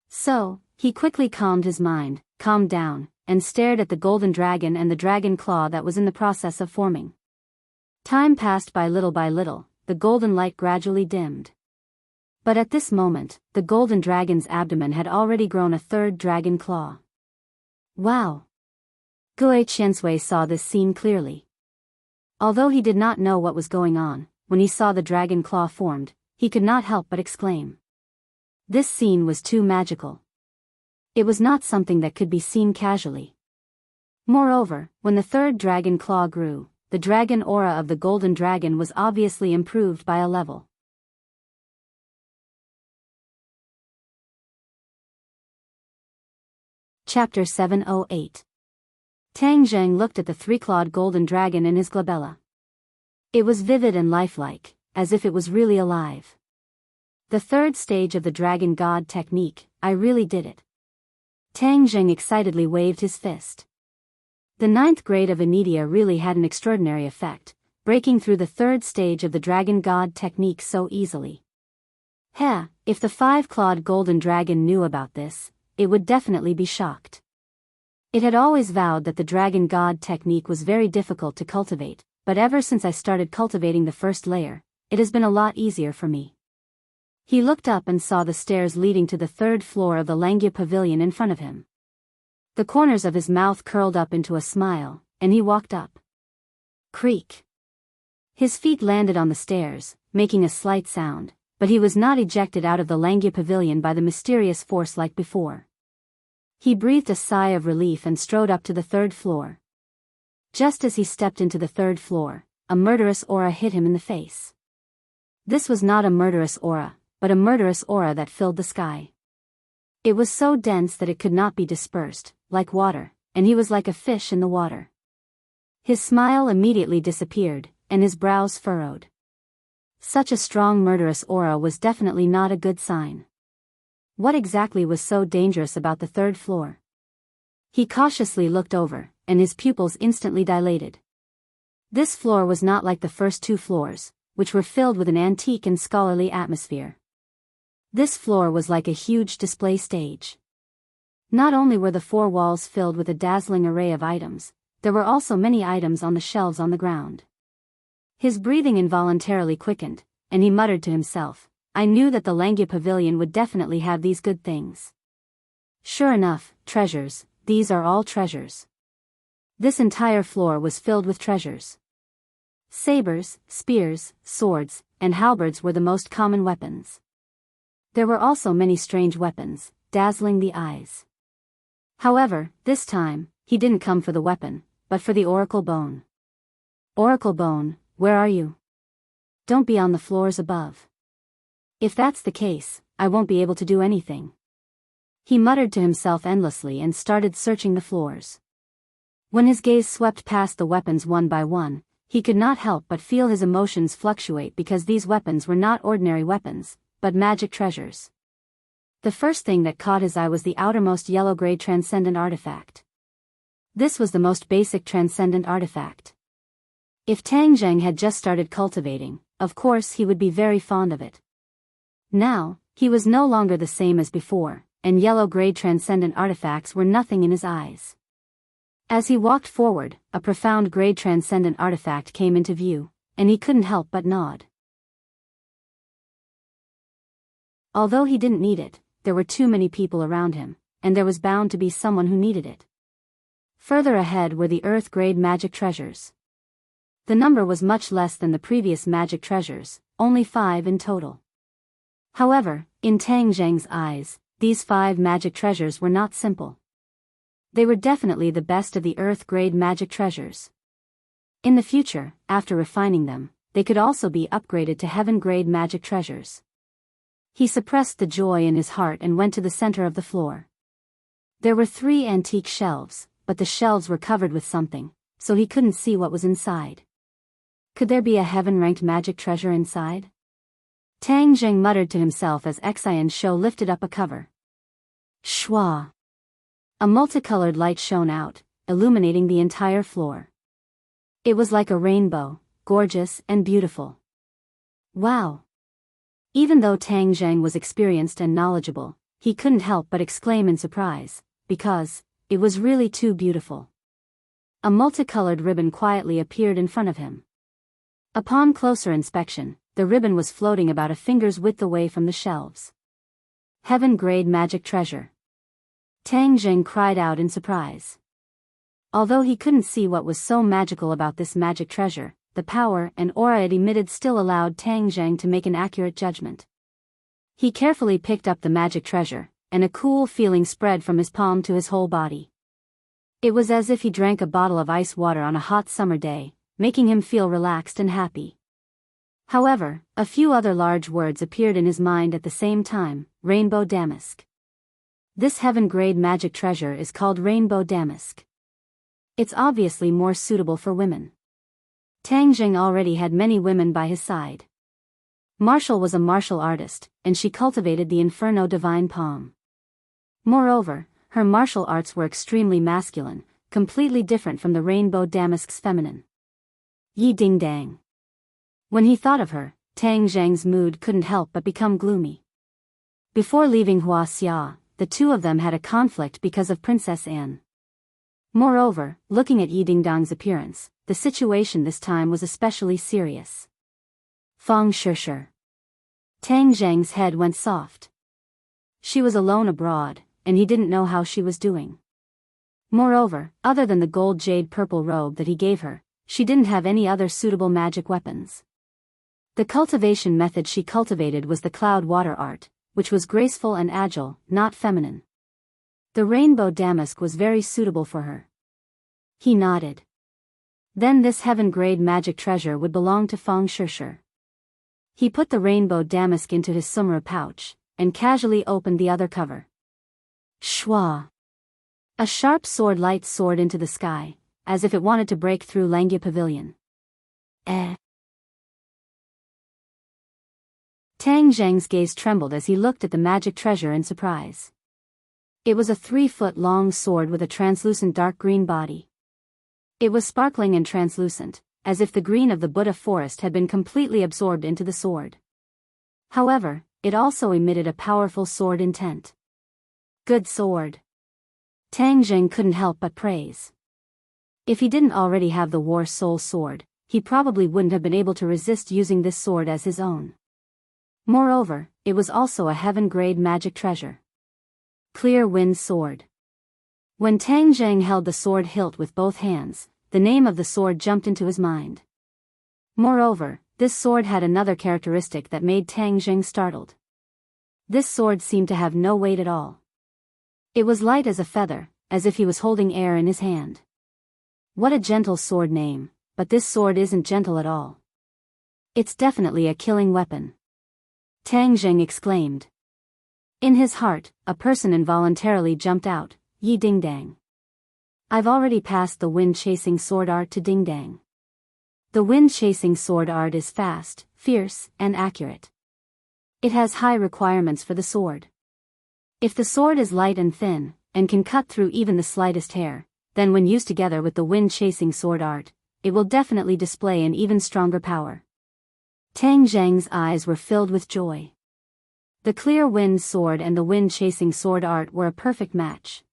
So, he quickly calmed his mind, calmed down, and stared at the golden dragon and the dragon claw that was in the process of forming. Time passed by little, the golden light gradually dimmed. But at this moment, the golden dragon's abdomen had already grown a third dragon claw. Wow! Gue Qiansui saw this scene clearly. Although he did not know what was going on, when he saw the dragon claw formed, he could not help but exclaim. This scene was too magical. It was not something that could be seen casually. Moreover, when the third dragon claw grew, the dragon aura of the golden dragon was obviously improved by a level. Chapter 708. Tang Zheng looked at the three-clawed golden dragon in his glabella. It was vivid and lifelike, as if it was really alive. The third stage of the dragon god technique, I really did it. Tang Zheng excitedly waved his fist. The 9th grade of Anidia really had an extraordinary effect, breaking through the third stage of the dragon god technique so easily. If the 5-clawed golden dragon knew about this, it would definitely be shocked. It had always vowed that the dragon god technique was very difficult to cultivate, but ever since I started cultivating the first layer, it has been a lot easier for me. He looked up and saw the stairs leading to the 3rd floor of the Langya Pavilion in front of him. The corners of his mouth curled up into a smile, and he walked up. Creak. His feet landed on the stairs, making a slight sound, but he was not ejected out of the Langya Pavilion by the mysterious force like before. He breathed a sigh of relief and strode up to the 3rd floor. Just as he stepped into the 3rd floor, a murderous aura hit him in the face. This was not a murderous aura, but a murderous aura that filled the sky. It was so dense that it could not be dispersed, like water, and he was like a fish in the water. His smile immediately disappeared, and his brows furrowed. Such a strong murderous aura was definitely not a good sign. What exactly was so dangerous about the 3rd floor? He cautiously looked over, and his pupils instantly dilated. This floor was not like the first 2 floors, which were filled with an antique and scholarly atmosphere. This floor was like a huge display stage. Not only were the 4 walls filled with a dazzling array of items, there were also many items on the shelves on the ground. His breathing involuntarily quickened, and he muttered to himself, I knew that the Langya Pavilion would definitely have these good things. Sure enough, treasures, these are all treasures. This entire floor was filled with treasures. Sabers, spears, swords, and halberds were the most common weapons. There were also many strange weapons, dazzling the eyes. However, this time, he didn't come for the weapon, but for the oracle bone. Oracle bone, where are you? Don't be on the floors above. If that's the case, I won't be able to do anything. He muttered to himself endlessly and started searching the floors. When his gaze swept past the weapons one by one, he could not help but feel his emotions fluctuate because these weapons were not ordinary weapons, but magic treasures. The first thing that caught his eye was the outermost yellow-gray transcendent artifact. This was the most basic transcendent artifact. If Tang Zheng had just started cultivating, of course he would be very fond of it. Now, he was no longer the same as before, and yellow-gray transcendent artifacts were nothing in his eyes. As he walked forward, a profound gray transcendent artifact came into view, and he couldn't help but nod. Although he didn't need it, there were too many people around him, and there was bound to be someone who needed it. Further ahead were the earth-grade magic treasures. The number was much less than the previous magic treasures, only 5 in total. However, in Tang Zheng's eyes, these 5 magic treasures were not simple. They were definitely the best of the earth-grade magic treasures. In the future, after refining them, they could also be upgraded to heaven-grade magic treasures. He suppressed the joy in his heart and went to the center of the floor. There were 3 antique shelves, but the shelves were covered with something, so he couldn't see what was inside. Could there be a heaven-ranked magic treasure inside? Tang Zheng muttered to himself as Xian Shou lifted up a cover. Shwa! A multicolored light shone out, illuminating the entire floor. It was like a rainbow, gorgeous and beautiful. Wow! Even though Tang Zheng was experienced and knowledgeable, he couldn't help but exclaim in surprise, because it was really too beautiful. A multicolored ribbon quietly appeared in front of him. Upon closer inspection, the ribbon was floating about a finger's width away from the shelves. Heaven-grade magic treasure. Tang Jing cried out in surprise. Although he couldn't see what was so magical about this magic treasure, the power and aura it emitted still allowed Tang Jing to make an accurate judgment. He carefully picked up the magic treasure, and a cool feeling spread from his palm to his whole body. It was as if he drank a bottle of ice water on a hot summer day, making him feel relaxed and happy. However, a few other large words appeared in his mind at the same time: rainbow damask. This heaven-grade magic treasure is called rainbow damask. It's obviously more suitable for women. Tang Jing already had many women by his side. Martial was a martial artist, and she cultivated the Inferno Divine Palm. Moreover, her martial arts were extremely masculine, completely different from the rainbow damask's feminine. Yi Ding Dang. When he thought of her, Tang Zhang's mood couldn't help but become gloomy. Before leaving Huaxia, the two of them had a conflict because of Princess Anne. Moreover, looking at Yi Dingdang's appearance, the situation this time was especially serious. Fang Shishir. Tang Zhang's head went soft. She was alone abroad, and he didn't know how she was doing. Moreover, other than the gold jade purple robe that he gave her, she didn't have any other suitable magic weapons. The cultivation method she cultivated was the cloud water art, which was graceful and agile, not feminine. The rainbow damask was very suitable for her. He nodded. Then this heaven-grade magic treasure would belong to Fang Shishir. He put the rainbow damask into his sumra pouch, and casually opened the other cover. Shwa! A sharp sword light soared into the sky, as if it wanted to break through Langya Pavilion. Tang Zhang's gaze trembled as he looked at the magic treasure in surprise. It was a 3-foot-long sword with a translucent dark green body. It was sparkling and translucent, as if the green of the Buddha forest had been completely absorbed into the sword. However, it also emitted a powerful sword intent. Good sword. Tang Jing couldn't help but praise. If he didn't already have the War Soul sword, he probably wouldn't have been able to resist using this sword as his own. Moreover, it was also a heaven-grade magic treasure. Clear Wind Sword. When Tang Jing held the sword hilt with both hands, the name of the sword jumped into his mind. Moreover, this sword had another characteristic that made Tang Jing startled. This sword seemed to have no weight at all. It was light as a feather, as if he was holding air in his hand. What a gentle sword name, but this sword isn't gentle at all. It's definitely a killing weapon. Tang Jing exclaimed. In his heart, a person involuntarily jumped out, Yi Dingdang. I've already passed the wind-chasing sword art to Dingdang. The wind-chasing sword art is fast, fierce, and accurate. It has high requirements for the sword. If the sword is light and thin, and can cut through even the slightest hair, then when used together with the wind-chasing sword art, it will definitely display an even stronger power. Tang Zhang's eyes were filled with joy. The clear wind sword and the wind-chasing sword art were a perfect match.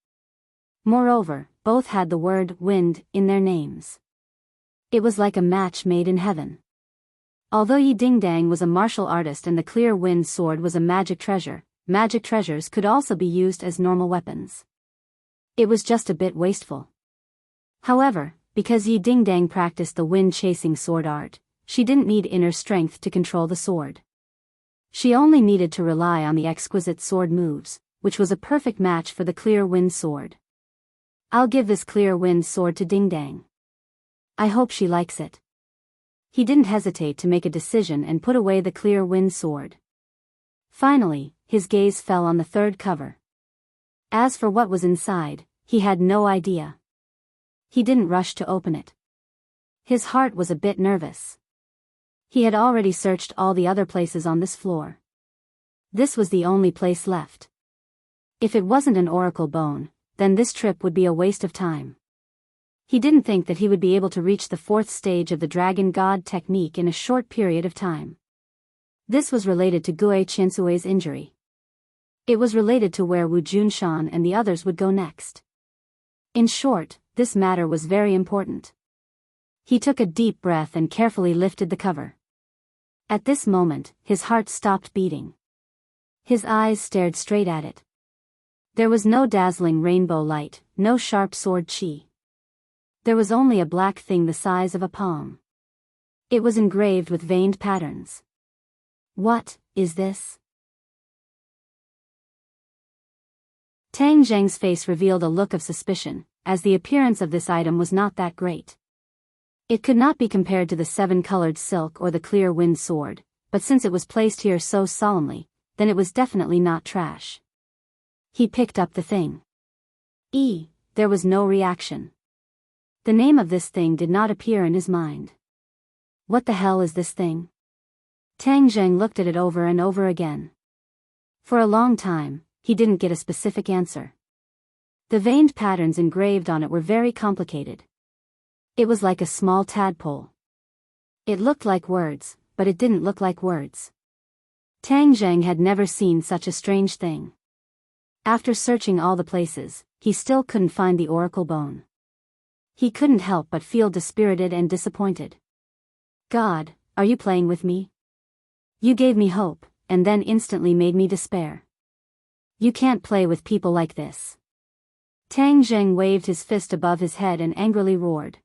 Moreover, both had the word wind in their names. It was like a match made in heaven. Although Yi Dingdang was a martial artist and the clear wind sword was a magic treasure, magic treasures could also be used as normal weapons. It was just a bit wasteful. However, because Yi Dingdang practiced the wind-chasing sword art, she didn't need inner strength to control the sword. She only needed to rely on the exquisite sword moves, which was a perfect match for the clear wind sword. I'll give this clear wind sword to Dingdang. I hope she likes it. He didn't hesitate to make a decision and put away the clear wind sword. Finally, his gaze fell on the third cover. As for what was inside, he had no idea. He didn't rush to open it. His heart was a bit nervous. He had already searched all the other places on this floor. This was the only place left. If it wasn't an oracle bone, then this trip would be a waste of time. He didn't think that he would be able to reach the 4th stage of the Dragon God technique in a short period of time. This was related to Gue Qiansui's injury. It was related to where Wu Junshan and the others would go next. In short, this matter was very important. He took a deep breath and carefully lifted the cover. At this moment, his heart stopped beating. His eyes stared straight at it. There was no dazzling rainbow light, no sharp sword chi. There was only a black thing the size of a palm. It was engraved with veined patterns. What is this? Tang Zheng's face revealed a look of suspicion, as the appearance of this item was not that great. It could not be compared to the 7-colored silk or the clear wind sword, but since it was placed here so solemnly, then it was definitely not trash. He picked up the thing. There was no reaction. The name of this thing did not appear in his mind. What the hell is this thing? Tang Zheng looked at it over and over again. For a long time, he didn't get a specific answer. The veined patterns engraved on it were very complicated. It was like a small tadpole. It looked like words, but it didn't look like words. Tang Zheng had never seen such a strange thing. After searching all the places, he still couldn't find the oracle bone. He couldn't help but feel dispirited and disappointed. God, are you playing with me? You gave me hope, and then instantly made me despair. You can't play with people like this. Tang Zheng waved his fist above his head and angrily roared.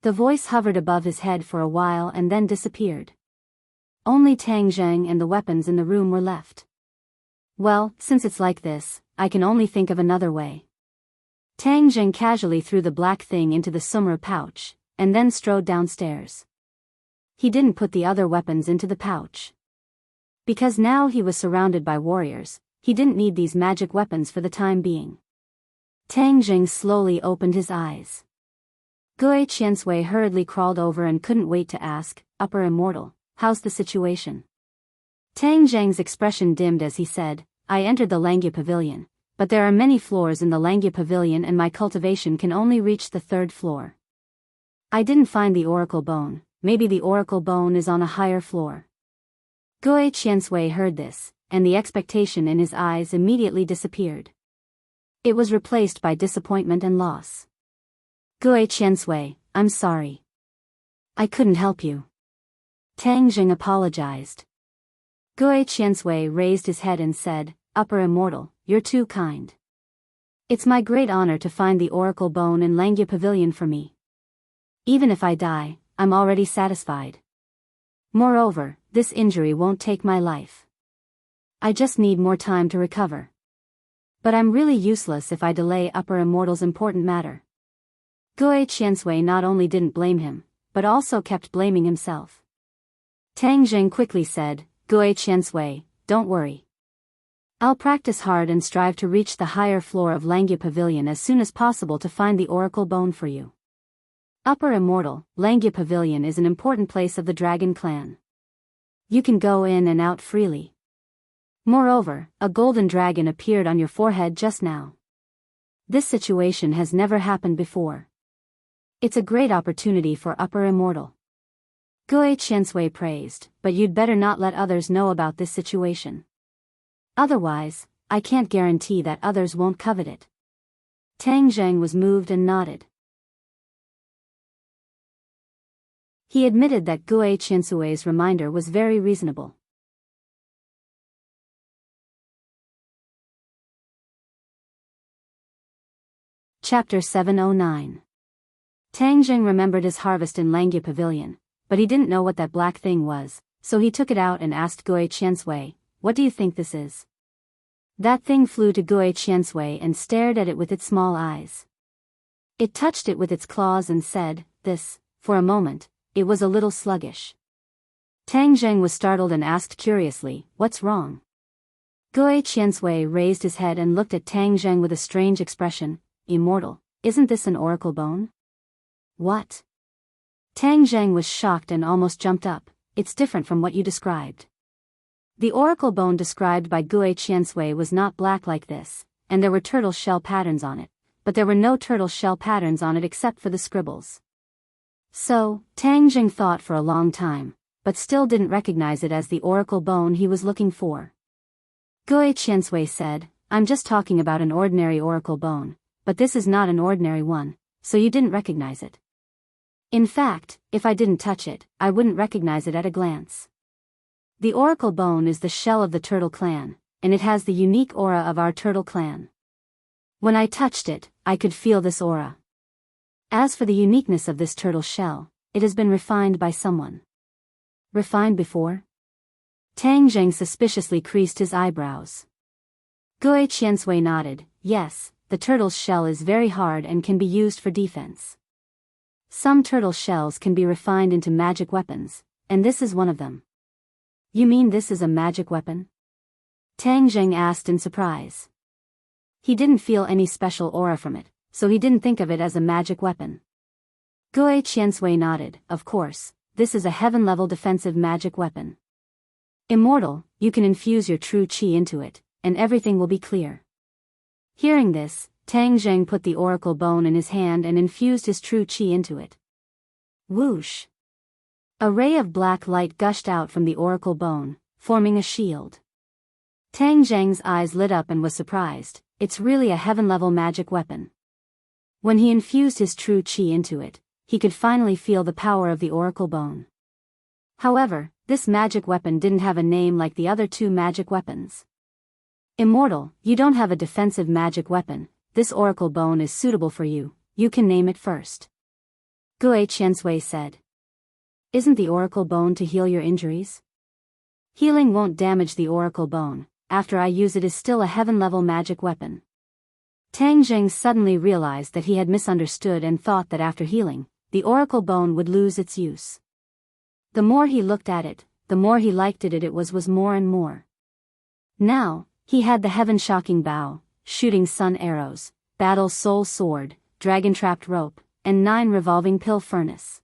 The voice hovered above his head for a while and then disappeared. Only Tang Zheng and the weapons in the room were left. Well, since it's like this, I can only think of another way. Tang Zheng casually threw the black thing into the sumra pouch, and then strode downstairs. He didn't put the other weapons into the pouch. Because now he was surrounded by warriors, he didn't need these magic weapons for the time being. Tang Zheng slowly opened his eyes. Gui Qiansui hurriedly crawled over and couldn't wait to ask, Upper Immortal, how's the situation? Tang Zheng's expression dimmed as he said, I entered the Langya Pavilion, but there are many floors in the Langya Pavilion and my cultivation can only reach the 3rd floor. I didn't find the oracle bone, maybe the oracle bone is on a higher floor. Gui Qiansui heard this, and the expectation in his eyes immediately disappeared. It was replaced by disappointment and loss. Gui Qiansui, I'm sorry. I couldn't help you. Tang Zheng apologized. Gui Qiansui raised his head and said, Upper Immortal, you're too kind. It's my great honor to find the oracle bone in Langya Pavilion for me. Even if I die, I'm already satisfied. Moreover, this injury won't take my life. I just need more time to recover. But I'm really useless if I delay Upper Immortal's important matter. Gui Qiansui not only didn't blame him, but also kept blaming himself. Tang Zheng quickly said, Gui Qiansui, don't worry. I'll practice hard and strive to reach the higher floor of Langya Pavilion as soon as possible to find the oracle bone for you. Upper Immortal, Langya Pavilion is an important place of the Dragon Clan. You can go in and out freely. Moreover, a golden dragon appeared on your forehead just now. This situation has never happened before. It's a great opportunity for Upper Immortal. Gui Qiansui praised, but you'd better not let others know about this situation. Otherwise, I can't guarantee that others won't covet it. Tang Zheng was moved and nodded. He admitted that Gui Qiansui's reminder was very reasonable. Chapter 709. Tang Zheng remembered his harvest in Langya Pavilion, but he didn't know what that black thing was, so he took it out and asked Gui Qiansui, what do you think this is? That thing flew to Gui Qiansui and stared at it with its small eyes. It touched it with its claws and said, this. For a moment, it was a little sluggish. Tang Zheng was startled and asked curiously, what's wrong? Gui Qiansui raised his head and looked at Tang Zheng with a strange expression, Immortal, isn't this an oracle bone? What? Tang Zheng was shocked and almost jumped up, it's different from what you described. The oracle bone described by Gui Qiansui was not black like this, and there were turtle shell patterns on it, but there were no turtle shell patterns on it except for the scribbles. So, Tang Zheng thought for a long time, but still didn't recognize it as the oracle bone he was looking for. Guo Qiansui said, I'm just talking about an ordinary oracle bone, but this is not an ordinary one, so you didn't recognize it. In fact, if I didn't touch it, I wouldn't recognize it at a glance. The oracle bone is the shell of the turtle clan, and it has the unique aura of our turtle clan. When I touched it, I could feel this aura. As for the uniqueness of this turtle shell, it has been refined by someone. Refined before? Tang Zheng suspiciously creased his eyebrows. Guo Qiansui nodded, yes, the turtle's shell is very hard and can be used for defense. Some turtle shells can be refined into magic weapons, and this is one of them. You mean this is a magic weapon? Tang Zheng asked in surprise. He didn't feel any special aura from it, so he didn't think of it as a magic weapon. Guo Qiansui nodded, of course, this is a heaven-level defensive magic weapon. Immortal, you can infuse your true qi into it, and everything will be clear. Hearing this, Tang Zheng put the oracle bone in his hand and infused his true qi into it. Whoosh! A ray of black light gushed out from the oracle bone, forming a shield. Tang Zheng's eyes lit up and was surprised, it's really a heaven-level magic weapon. When he infused his true qi into it, he could finally feel the power of the oracle bone. However, this magic weapon didn't have a name like the other two magic weapons. Immortal, you don't have a defensive magic weapon, this oracle bone is suitable for you, you can name it first. Guo Qiansui said. Isn't the oracle bone to heal your injuries? Healing won't damage the oracle bone, after I use it is still a heaven-level magic weapon. Tang Zheng suddenly realized that he had misunderstood and thought that after healing, the oracle bone would lose its use. The more he looked at it, the more he liked it. It was more and more. Now, he had the heaven-shocking bow, shooting sun arrows, battle soul sword, dragon-trapped rope, and 9 revolving pill furnace.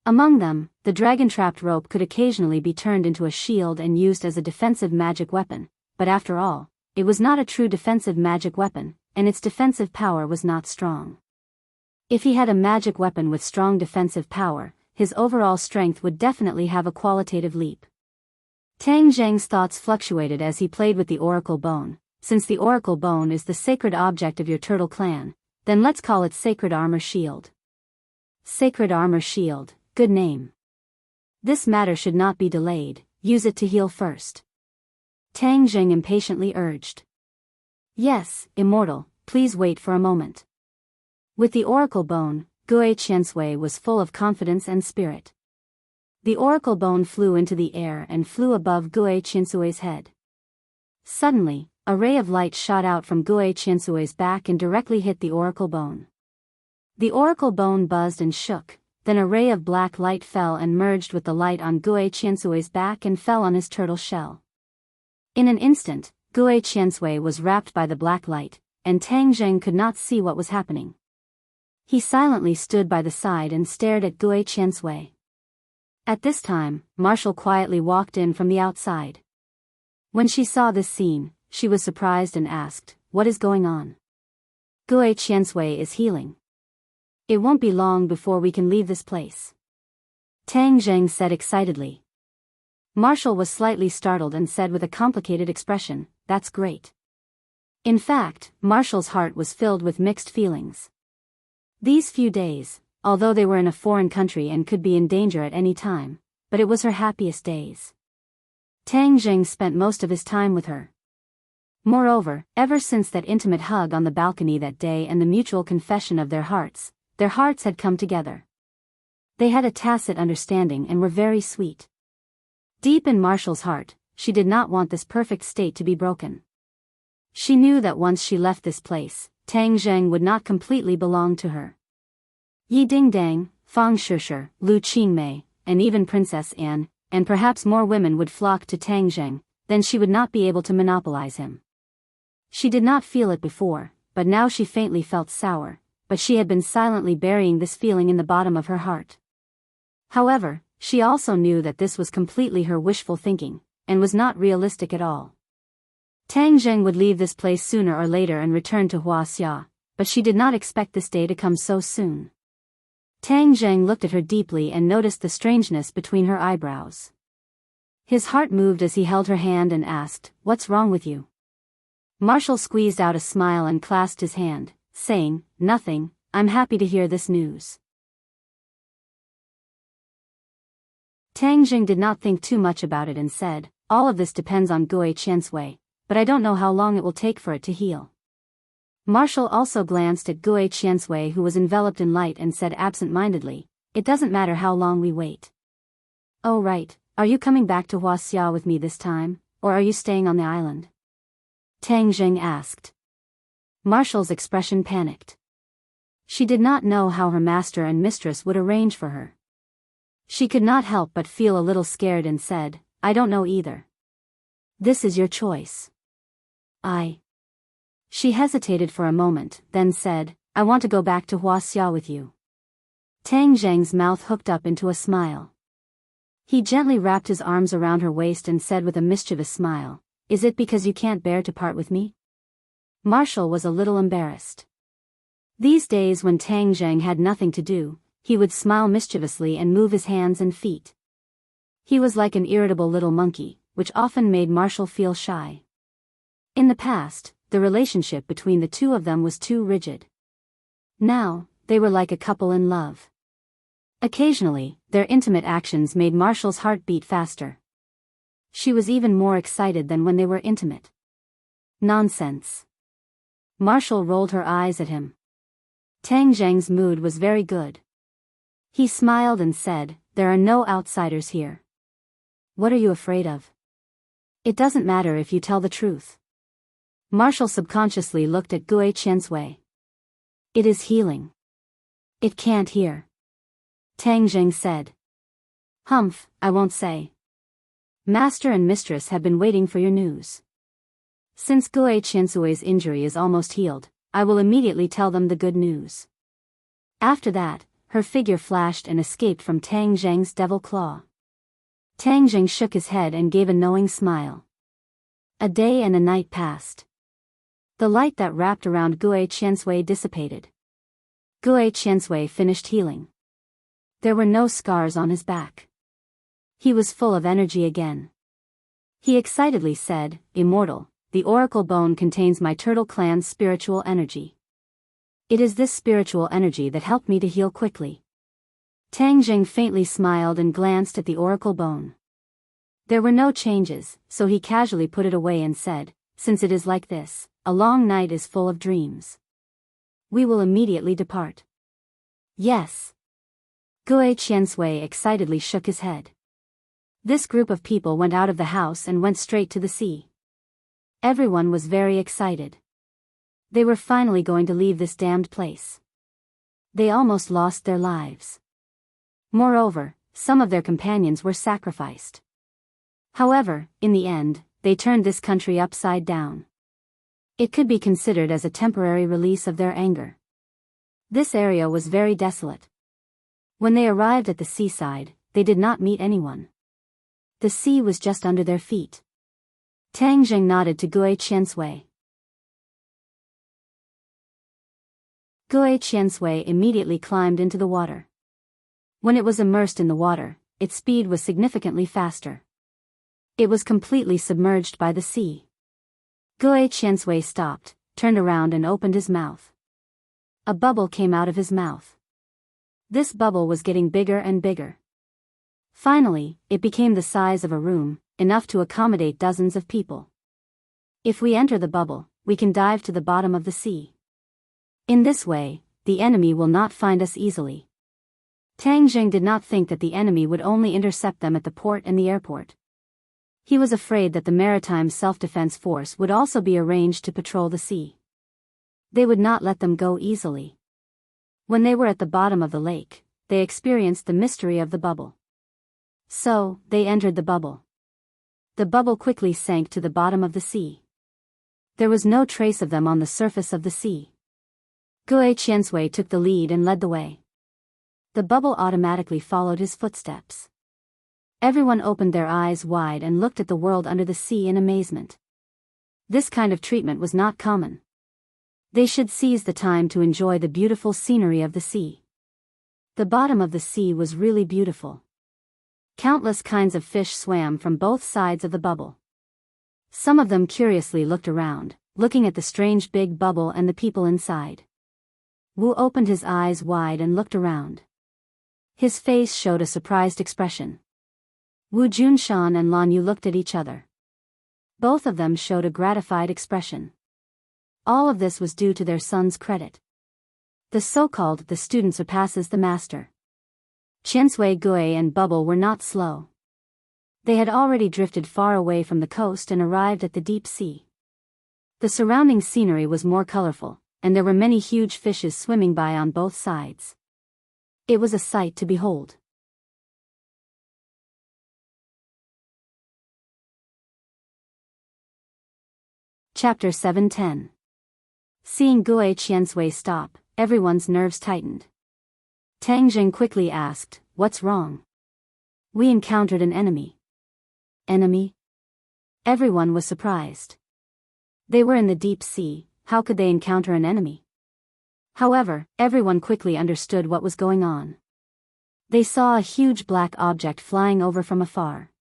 Among them, the dragon-trapped rope could occasionally be turned into a shield and used as a defensive magic weapon, but after all, it was not a true defensive magic weapon, and its defensive power was not strong. If he had a magic weapon with strong defensive power, his overall strength would definitely have a qualitative leap. Tang Zheng's thoughts fluctuated as he played with the oracle bone. Since the oracle bone is the sacred object of your turtle clan, then let's call it Sacred Armor Shield. Sacred Armor Shield, good name. This matter should not be delayed, use it to heal first. Tang Zheng impatiently urged. Yes, Immortal, please wait for a moment. With the oracle bone, Guo Qiansui was full of confidence and spirit. The oracle bone flew into the air and flew above Guo Qiansui's head. Suddenly, a ray of light shot out from Guo Qiansui's back and directly hit the oracle bone. The oracle bone buzzed and shook, then a ray of black light fell and merged with the light on Guo Qiansui's back and fell on his turtle shell. In an instant, Guo Qiansui was wrapped by the black light, and Tang Zheng could not see what was happening. He silently stood by the side and stared at Guo Qiansui. At this time, Marshall quietly walked in from the outside. When she saw this scene, she was surprised and asked, "What is going on?" Guo Qiansui is healing. It won't be long before we can leave this place. Tang Zheng said excitedly. Marshall was slightly startled and said with a complicated expression, "That's great." In fact, Marshall's heart was filled with mixed feelings. These few days, although they were in a foreign country and could be in danger at any time, but it was her happiest days. Tang Zheng spent most of his time with her. Moreover, ever since that intimate hug on the balcony that day and the mutual confession of their hearts had come together. They had a tacit understanding and were very sweet. Deep in Marshall's heart, she did not want this perfect state to be broken. She knew that once she left this place, Tang Zheng would not completely belong to her. Yi Dingdang, Fang Shishir, Lu Qingmei, and even Princess Anne, and perhaps more women would flock to Tang Zheng, then she would not be able to monopolize him. She did not feel it before, but now she faintly felt sour, but she had been silently burying this feeling in the bottom of her heart. However, she also knew that this was completely her wishful thinking, and was not realistic at all. Tang Zheng would leave this place sooner or later and return to Huaxia, but she did not expect this day to come so soon. Tang Zheng looked at her deeply and noticed the strangeness between her eyebrows. His heart moved as he held her hand and asked, "What's wrong with you?" Marshall squeezed out a smile and clasped his hand, saying, "Nothing, I'm happy to hear this news." Tang Jing did not think too much about it and said, "All of this depends on Gui Qiansui, but I don't know how long it will take for it to heal." Marshall also glanced at Gui Qiansui, who was enveloped in light, and said absent-mindedly, "It doesn't matter how long we wait." "Oh right, are you coming back to Huaxia with me this time, or are you staying on the island?" Tang Jing asked. Marshall's expression panicked. She did not know how her master and mistress would arrange for her. She could not help but feel a little scared and said, "I don't know either. This is your choice." She hesitated for a moment, then said, "I want to go back to Huaxia with you." Tang Zheng's mouth hooked up into a smile. He gently wrapped his arms around her waist and said with a mischievous smile, "Is it because you can't bear to part with me?" Marshall was a little embarrassed. These days when Tang Zheng had nothing to do, he would smile mischievously and move his hands and feet. He was like an irritable little monkey, which often made Marshall feel shy. In the past, the relationship between the two of them was too rigid. Now, they were like a couple in love. Occasionally, their intimate actions made Marshall's heart beat faster. She was even more excited than when they were intimate. Nonsense. Marshall rolled her eyes at him. Tang Zheng's mood was very good. He smiled and said, "There are no outsiders here. What are you afraid of? It doesn't matter if you tell the truth." Marshall subconsciously looked at Gui Qiansui. "It is healing. It can't hear." Tang Zheng said. "Humph, I won't say. Master and mistress have been waiting for your news. Since Gui Qiansui's injury is almost healed, I will immediately tell them the good news." After that, her figure flashed and escaped from Tang Zheng's devil claw. Tang Zheng shook his head and gave a knowing smile. A day and a night passed. The light that wrapped around Gui Qiansui dissipated. Gui Qiansui finished healing. There were no scars on his back. He was full of energy again. He excitedly said, "Immortal, the oracle bone contains my turtle clan's spiritual energy. It is this spiritual energy that helped me to heal quickly." Tang Jing faintly smiled and glanced at the oracle bone. There were no changes, so he casually put it away and said, "Since it is like this, a long night is full of dreams. We will immediately depart." "Yes." Gui Qiansui excitedly shook his head. This group of people went out of the house and went straight to the sea. Everyone was very excited. They were finally going to leave this damned place. They almost lost their lives. Moreover, some of their companions were sacrificed. However, in the end, they turned this country upside down. It could be considered as a temporary release of their anger. This area was very desolate. When they arrived at the seaside, they did not meet anyone. The sea was just under their feet. Tang Jing nodded to Gui Qiansui. Gui Qiansui immediately climbed into the water. When it was immersed in the water, its speed was significantly faster. It was completely submerged by the sea. Gui Qiansui stopped, turned around and opened his mouth. A bubble came out of his mouth. This bubble was getting bigger and bigger. Finally, it became the size of a room, enough to accommodate dozens of people. If we enter the bubble, we can dive to the bottom of the sea. In this way, the enemy will not find us easily. Tang Jing did not think that the enemy would only intercept them at the port and the airport. He was afraid that the Maritime Self-Defense Force would also be arranged to patrol the sea. They would not let them go easily. When they were at the bottom of the lake, they experienced the mystery of the bubble. So, they entered the bubble. The bubble quickly sank to the bottom of the sea. There was no trace of them on the surface of the sea. Gui Qiansui took the lead and led the way. The bubble automatically followed his footsteps. Everyone opened their eyes wide and looked at the world under the sea in amazement. This kind of treatment was not common. They should seize the time to enjoy the beautiful scenery of the sea. The bottom of the sea was really beautiful. Countless kinds of fish swam from both sides of the bubble. Some of them curiously looked around, looking at the strange big bubble and the people inside. Wu opened his eyes wide and looked around. His face showed a surprised expression. Wu Junshan and Lan Yu looked at each other. Both of them showed a gratified expression. All of this was due to their son's credit. The so-called the student surpasses the master. Qiansui Gui and Bubble were not slow. They had already drifted far away from the coast and arrived at the deep sea. The surrounding scenery was more colorful, and there were many huge fishes swimming by on both sides. It was a sight to behold. Chapter 710. Seeing Gui Qiansui stop, everyone's nerves tightened. Tang Jing quickly asked, "What's wrong?" "We encountered an enemy." "Enemy?" Everyone was surprised. They were in the deep sea, how could they encounter an enemy? However, everyone quickly understood what was going on. They saw a huge black object flying over from afar.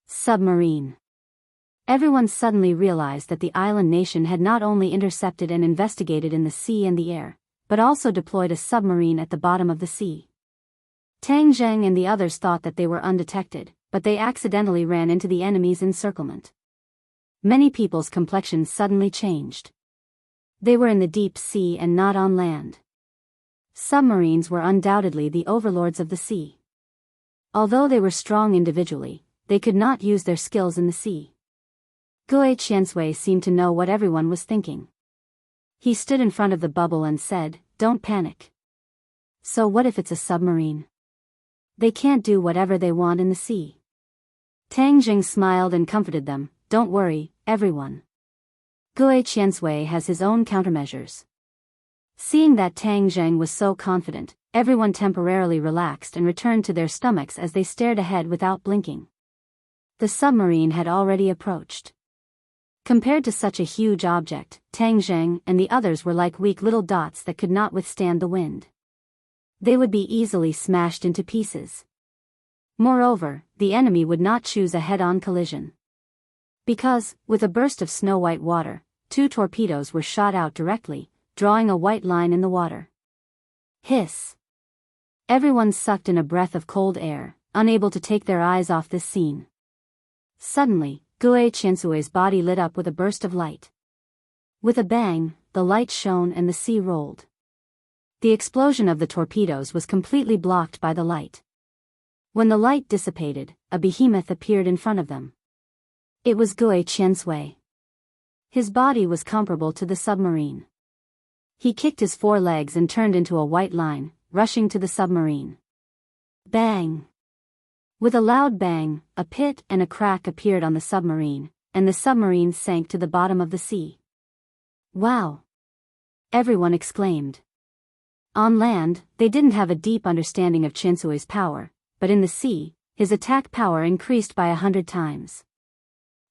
Submarine. Everyone suddenly realized that the island nation had not only intercepted and investigated in the sea and the air, but also deployed a submarine at the bottom of the sea. Tang Zheng and the others thought that they were undetected, but they accidentally ran into the enemy's encirclement. Many people's complexions suddenly changed. They were in the deep sea and not on land. Submarines were undoubtedly the overlords of the sea. Although they were strong individually, they could not use their skills in the sea. Gui Qiansui seemed to know what everyone was thinking. He stood in front of the bubble and said, "Don't panic." "So what if it's a submarine? They can't do whatever they want in the sea." Tang Jing smiled and comforted them, "Don't worry, everyone. Gui Qiansui has his own countermeasures." Seeing that Tang Zheng was so confident, everyone temporarily relaxed and returned to their stomachs as they stared ahead without blinking. The submarine had already approached. Compared to such a huge object, Tang Zheng and the others were like weak little dots that could not withstand the wind. They would be easily smashed into pieces. Moreover, the enemy would not choose a head-on collision. Because, with a burst of snow-white water, 2 torpedoes were shot out directly, drawing a white line in the water. Hiss! Everyone sucked in a breath of cold air, unable to take their eyes off this scene. Suddenly, Gui Qiansui's body lit up with a burst of light. With a bang, the light shone and the sea rolled. The explosion of the torpedoes was completely blocked by the light. When the light dissipated, a behemoth appeared in front of them. It was Gui Qiansui. His body was comparable to the submarine. He kicked his 4 legs and turned into a white line, rushing to the submarine. Bang! With a loud bang, a pit and a crack appeared on the submarine, and the submarine sank to the bottom of the sea. "Wow!" everyone exclaimed. On land, they didn't have a deep understanding of Qiansui's power, but in the sea, his attack power increased by 100 times.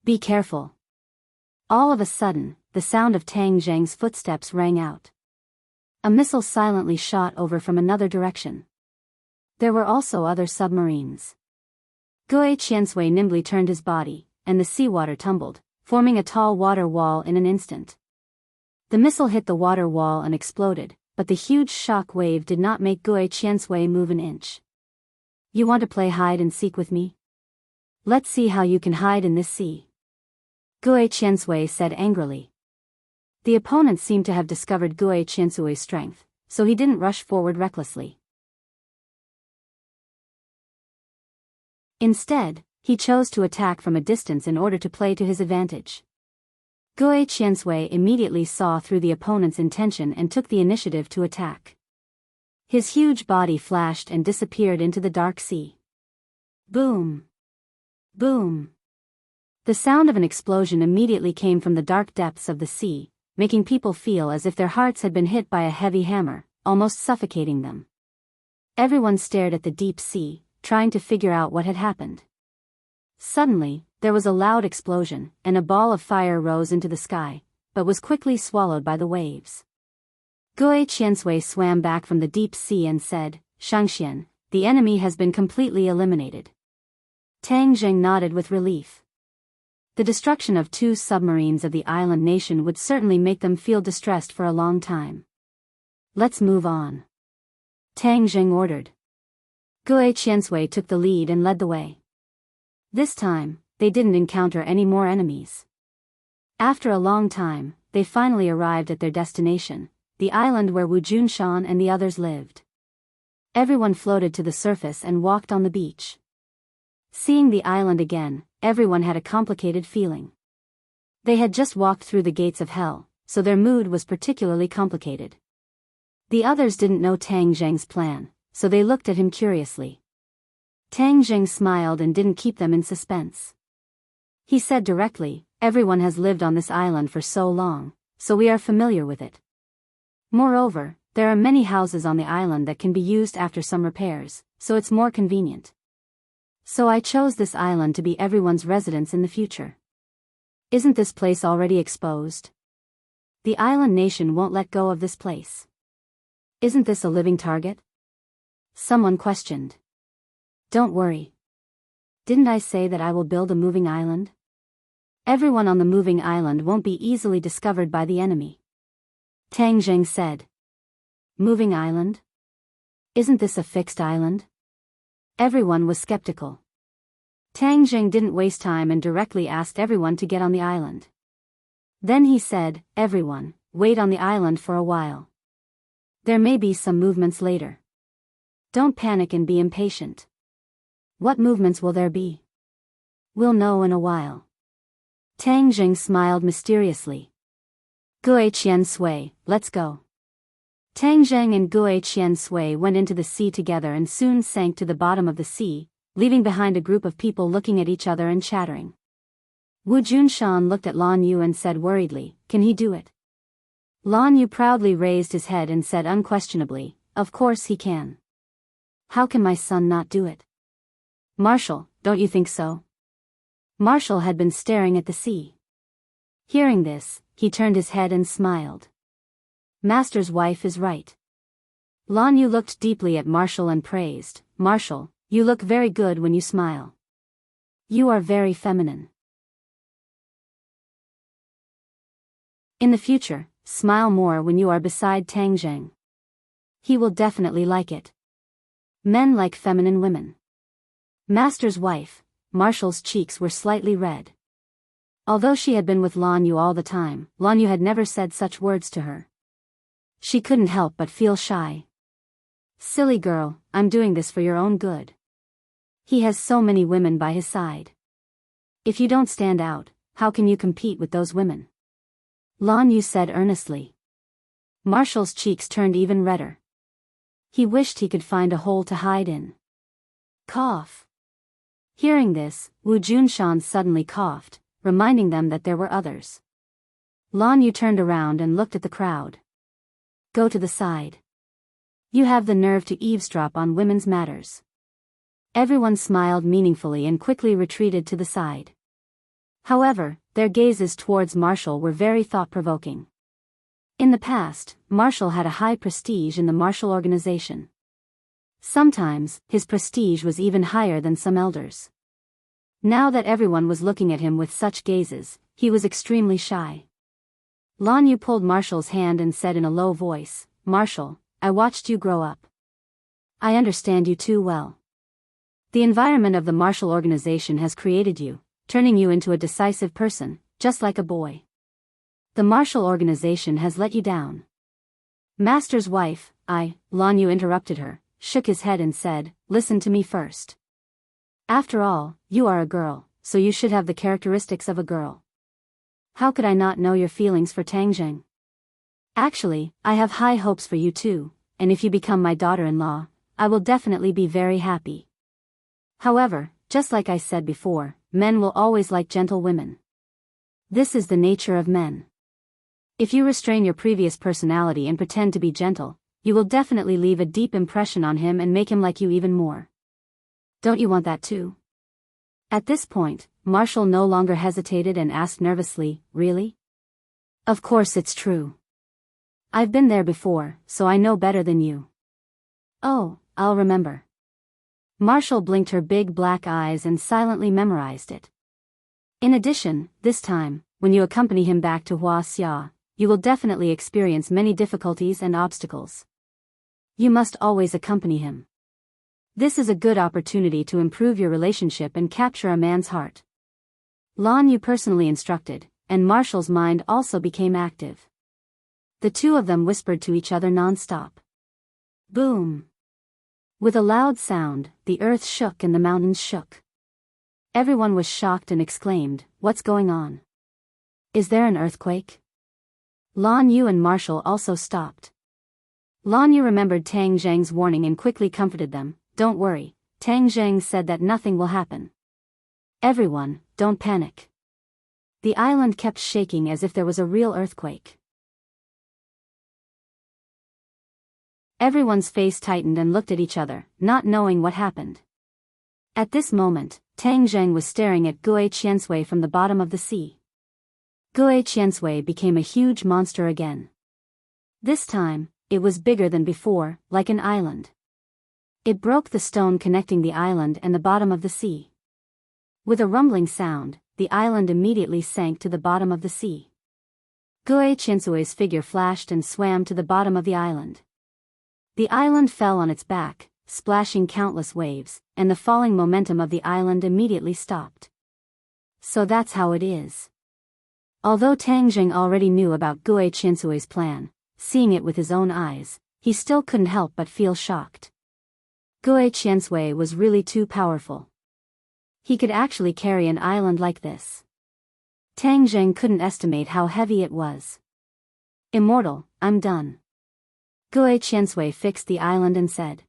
"Be careful." All of a sudden, the sound of Tang Zheng's footsteps rang out. A missile silently shot over from another direction. There were also other submarines. Gui Qiansui nimbly turned his body, and the seawater tumbled, forming a tall water wall in an instant. The missile hit the water wall and exploded, but the huge shock wave did not make Gui Qiansui move an inch. "You want to play hide and seek with me? Let's see how you can hide in this sea," Gui Qiansui said angrily. The opponent seemed to have discovered Gui Qiansui's strength, so he didn't rush forward recklessly. Instead, he chose to attack from a distance in order to play to his advantage. Gui Qiansui immediately saw through the opponent's intention and took the initiative to attack. His huge body flashed and disappeared into the dark sea. Boom! Boom! The sound of an explosion immediately came from the dark depths of the sea, making people feel as if their hearts had been hit by a heavy hammer, almost suffocating them. Everyone stared at the deep sea, trying to figure out what had happened. Suddenly, there was a loud explosion, and a ball of fire rose into the sky, but was quickly swallowed by the waves. Gui Qiansui swam back from the deep sea and said, "Shangxian, the enemy has been completely eliminated. Tang Jing nodded with relief. The destruction of 2 submarines of the island nation would certainly make them feel distressed for a long time. Let's move on, Tang Jing ordered. Gue Qiansui took the lead and led the way. This time, they didn't encounter any more enemies. After a long time, they finally arrived at their destination, the island where Wu Junshan and the others lived. Everyone floated to the surface and walked on the beach. Seeing the island again, everyone had a complicated feeling. They had just walked through the gates of hell, so their mood was particularly complicated. The others didn't know Tang Zheng's plan, so they looked at him curiously. Tang Zheng smiled and didn't keep them in suspense. He said directly, everyone has lived on this island for so long, so we are familiar with it. Moreover, there are many houses on the island that can be used after some repairs, so it's more convenient. So I chose this island to be everyone's residence in the future. Isn't this place already exposed? The island nation won't let go of this place. Isn't this a living target? Someone questioned. Don't worry. Didn't I say that I will build a moving island? Everyone on the moving island won't be easily discovered by the enemy. Tang Zheng said. Moving island? Isn't this a fixed island? Everyone was skeptical. Tang Zheng didn't waste time and directly asked everyone to get on the island. Then he said, everyone, wait on the island for a while. There may be some movements later. Don't panic and be impatient. What movements will there be? We'll know in a while. Tang Zheng smiled mysteriously. Gue Qiansui, let's go. Tang Zheng and Gue Qiansui went into the sea together and soon sank to the bottom of the sea, leaving behind a group of people looking at each other and chattering. Wu Junshan looked at Lan Yu and said worriedly, can he do it? Lan Yu proudly raised his head and said unquestionably, of course he can. How can my son not do it? Marshall, don't you think so? Marshall had been staring at the sea. Hearing this, he turned his head and smiled. Master's wife is right. Lan Yu looked deeply at Marshall and praised, Marshall, you look very good when you smile. You are very feminine. In the future, smile more when you are beside Tang Zheng. He will definitely like it. Men like feminine women. Master's wife, Marshall's cheeks were slightly red. Although she had been with Lan Yu all the time, Lan Yu had never said such words to her. She couldn't help but feel shy. Silly girl, I'm doing this for your own good. He has so many women by his side. If you don't stand out, how can you compete with those women? Lan Yu said earnestly. Marshall's cheeks turned even redder. He wished he could find a hole to hide in. Cough. Hearing this, Wu Junshan suddenly coughed, reminding them that there were others. Lan Yu turned around and looked at the crowd. Go to the side. You have the nerve to eavesdrop on women's matters. Everyone smiled meaningfully and quickly retreated to the side. However, their gazes towards Marshall were very thought-provoking. In the past, Marshall had a high prestige in the Marshall organization. Sometimes, his prestige was even higher than some elders. Now that everyone was looking at him with such gazes, he was extremely shy. Lan Yu pulled Marshall's hand and said in a low voice, Marshall, I watched you grow up. I understand you too well. The environment of the Marshall organization has created you, turning you into a decisive person, just like a boy. The Marshall organization has let you down. Master's wife, Lan Yu interrupted her, shook his head and said, listen to me first. After all, you are a girl, so you should have the characteristics of a girl. How could I not know your feelings for Tang Zheng? Actually, I have high hopes for you too, and if you become my daughter-in-law, I will definitely be very happy. However, just like I said before, men will always like gentle women. This is the nature of men. If you restrain your previous personality and pretend to be gentle, you will definitely leave a deep impression on him and make him like you even more. Don't you want that too? At this point, Marshall no longer hesitated and asked nervously, really? Of course it's true. I've been there before, so I know better than you. Oh, I'll remember. Marshall blinked her big black eyes and silently memorized it. In addition, this time, when you accompany him back to Huaxia, you will definitely experience many difficulties and obstacles. You must always accompany him. This is a good opportunity to improve your relationship and capture a man's heart. Lan Yu personally instructed, and Marshall's mind also became active. The two of them whispered to each other non-stop. Boom! With a loud sound, the earth shook and the mountains shook. Everyone was shocked and exclaimed, "What's going on? Is there an earthquake?" Lan Yu and Marshall also stopped. Lan Yu remembered Tang Zheng's warning and quickly comforted them. "Don't worry, Tang Zheng said that nothing will happen. Everyone, don't panic." The island kept shaking as if there was a real earthquake. Everyone's face tightened and looked at each other, not knowing what happened. At this moment, Tang Zheng was staring at Gue Qiansui from the bottom of the sea. Gue Qiansui became a huge monster again. This time, it was bigger than before, like an island. It broke the stone connecting the island and the bottom of the sea. With a rumbling sound, the island immediately sank to the bottom of the sea. Gue Qiansui's figure flashed and swam to the bottom of the island. The island fell on its back, splashing countless waves, and the falling momentum of the island immediately stopped. So that's how it is. Although Tang Zheng already knew about Gue Qiansui's plan, seeing it with his own eyes, he still couldn't help but feel shocked. Gue Qiansui was really too powerful. He could actually carry an island like this. Tang Zheng couldn't estimate how heavy it was. "Immortal, I'm done." Gue Qiansui fixed the island and said.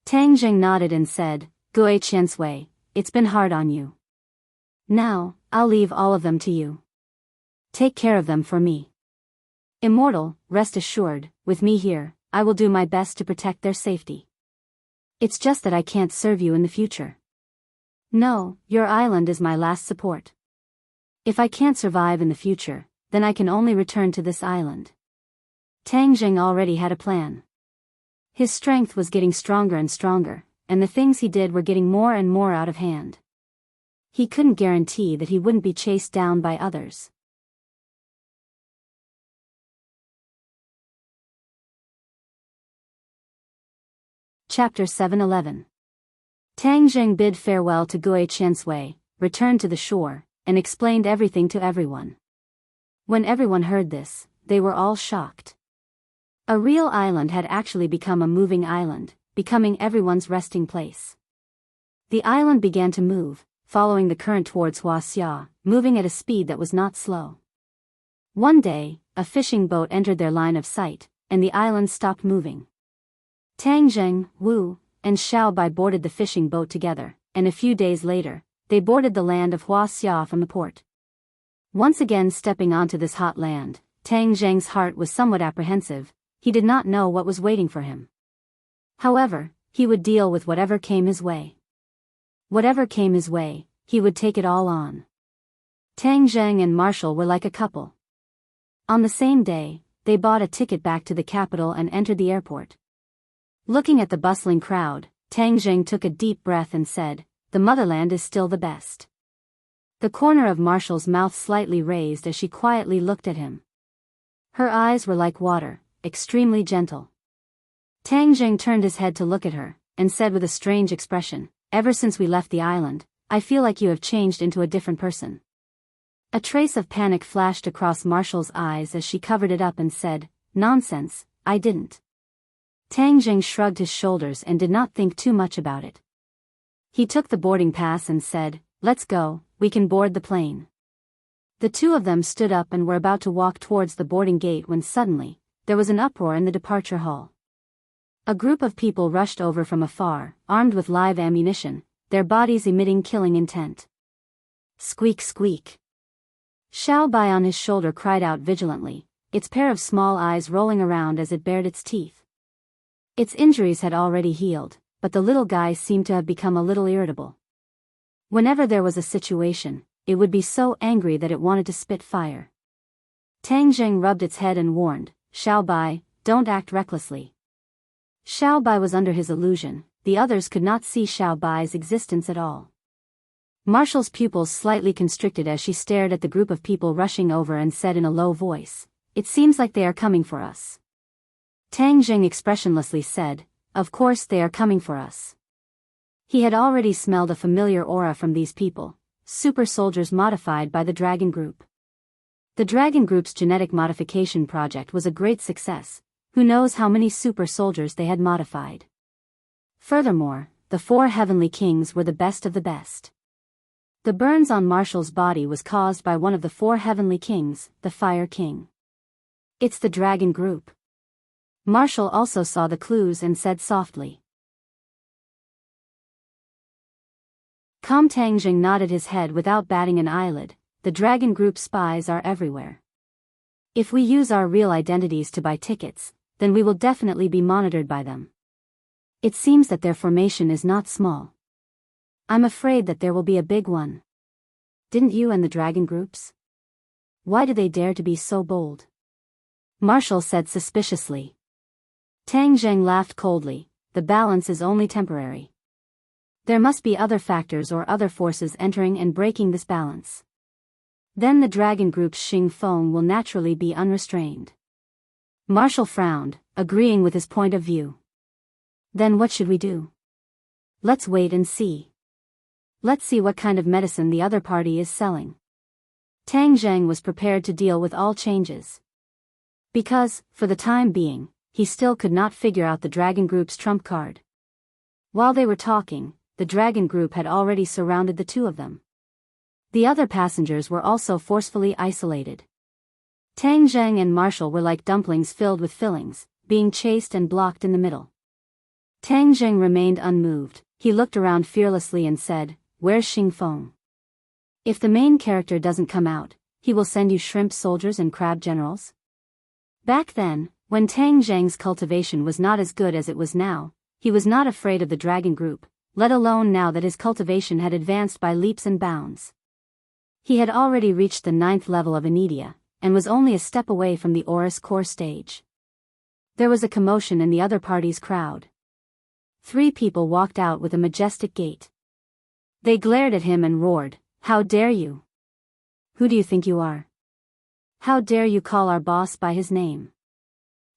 Tang Zheng nodded and said, "Gue Qiansui, it's been hard on you. Now, I'll leave all of them to you. Take care of them for me. Immortal, rest assured, with me here, I will do my best to protect their safety. It's just that I can't serve you in the future. No, your island is my last support. If I can't survive in the future, then I can only return to this island." Tang Zheng already had a plan. His strength was getting stronger and stronger, and the things he did were getting more and more out of hand. He couldn't guarantee that he wouldn't be chased down by others. Chapter 711. Tang Zheng bid farewell to Gue Qiansui, returned to the shore, and explained everything to everyone. When everyone heard this, they were all shocked. A real island had actually become a moving island, becoming everyone's resting place. The island began to move, following the current towards Huaxia, moving at a speed that was not slow. One day, a fishing boat entered their line of sight, and the island stopped moving. Tang Zheng, Wu, and Xiao Bai boarded the fishing boat together, and a few days later, they boarded the land of Huaxia from the port. Once again stepping onto this hot land, Tang Zheng's heart was somewhat apprehensive. He did not know what was waiting for him. However, he would deal with whatever came his way. Whatever came his way, he would take it all on. Tang Zheng and Marshall were like a couple. On the same day, they bought a ticket back to the capital and entered the airport. Looking at the bustling crowd, Tang Zheng took a deep breath and said, "The motherland is still the best." The corner of Marshall's mouth slightly raised as she quietly looked at him. Her eyes were like water, extremely gentle. Tang Zheng turned his head to look at her, and said with a strange expression, "Ever since we left the island, I feel like you have changed into a different person." A trace of panic flashed across Marshall's eyes as she covered it up and said, "Nonsense, I didn't." Tang Zheng shrugged his shoulders and did not think too much about it. He took the boarding pass and said, "Let's go, we can board the plane." The two of them stood up and were about to walk towards the boarding gate when suddenly, there was an uproar in the departure hall. A group of people rushed over from afar, armed with live ammunition, their bodies emitting killing intent. Squeak squeak. Xiao Bai on his shoulder cried out vigilantly, its pair of small eyes rolling around as it bared its teeth. Its injuries had already healed, but the little guy seemed to have become a little irritable. Whenever there was a situation, it would be so angry that it wanted to spit fire. Tang Zheng rubbed its head and warned, "Xiao Bai, don't act recklessly." Xiao Bai was under his illusion, the others could not see Xiao Bai's existence at all. Marshall's pupils slightly constricted as she stared at the group of people rushing over and said in a low voice, "It seems like they are coming for us." Tang Jing expressionlessly said, "Of course they are coming for us." He had already smelled a familiar aura from these people, super soldiers modified by the Dragon Group. The Dragon Group's genetic modification project was a great success. Who knows how many super soldiers they had modified. Furthermore, the 4 heavenly kings were the best of the best. The burns on Marshall's body was caused by one of the 4 heavenly kings, the Fire King. "It's the Dragon Group." Marshall also saw the clues and said softly. Tang Jing nodded his head without batting an eyelid. The Dragon Group spies are everywhere. If we use our real identities to buy tickets, then we will definitely be monitored by them. It seems that their formation is not small. I'm afraid that there will be a big one. Didn't you and the Dragon Groups? Why do they dare to be so bold? Marshall said suspiciously. Tang Zheng laughed coldly. The balance is only temporary. There must be other factors or other forces entering and breaking this balance. Then the Dragon Group's Xing Feng will naturally be unrestrained. Marshall frowned, agreeing with his point of view. Then what should we do? Let's wait and see. Let's see what kind of medicine the other party is selling. Tang Zheng was prepared to deal with all changes. Because, for the time being, he still could not figure out the Dragon Group's trump card. While they were talking, the Dragon Group had already surrounded the 2 of them. The other passengers were also forcefully isolated. Tang Zheng and Marshall were like dumplings filled with fillings, being chased and blocked in the middle. Tang Zheng remained unmoved. He looked around fearlessly and said, "Where's Xing Feng? If the main character doesn't come out, he will send you shrimp soldiers and crab generals?" Back then, when Tang Zheng's cultivation was not as good as it was now, he was not afraid of the Dragon Group, let alone now that his cultivation had advanced by leaps and bounds. He had already reached the 9th level of Anidia, and was only a step away from the Aurus core stage. There was a commotion in the other party's crowd. 3 people walked out with a majestic gait. They glared at him and roared, "How dare you? Who do you think you are? How dare you call our boss by his name?"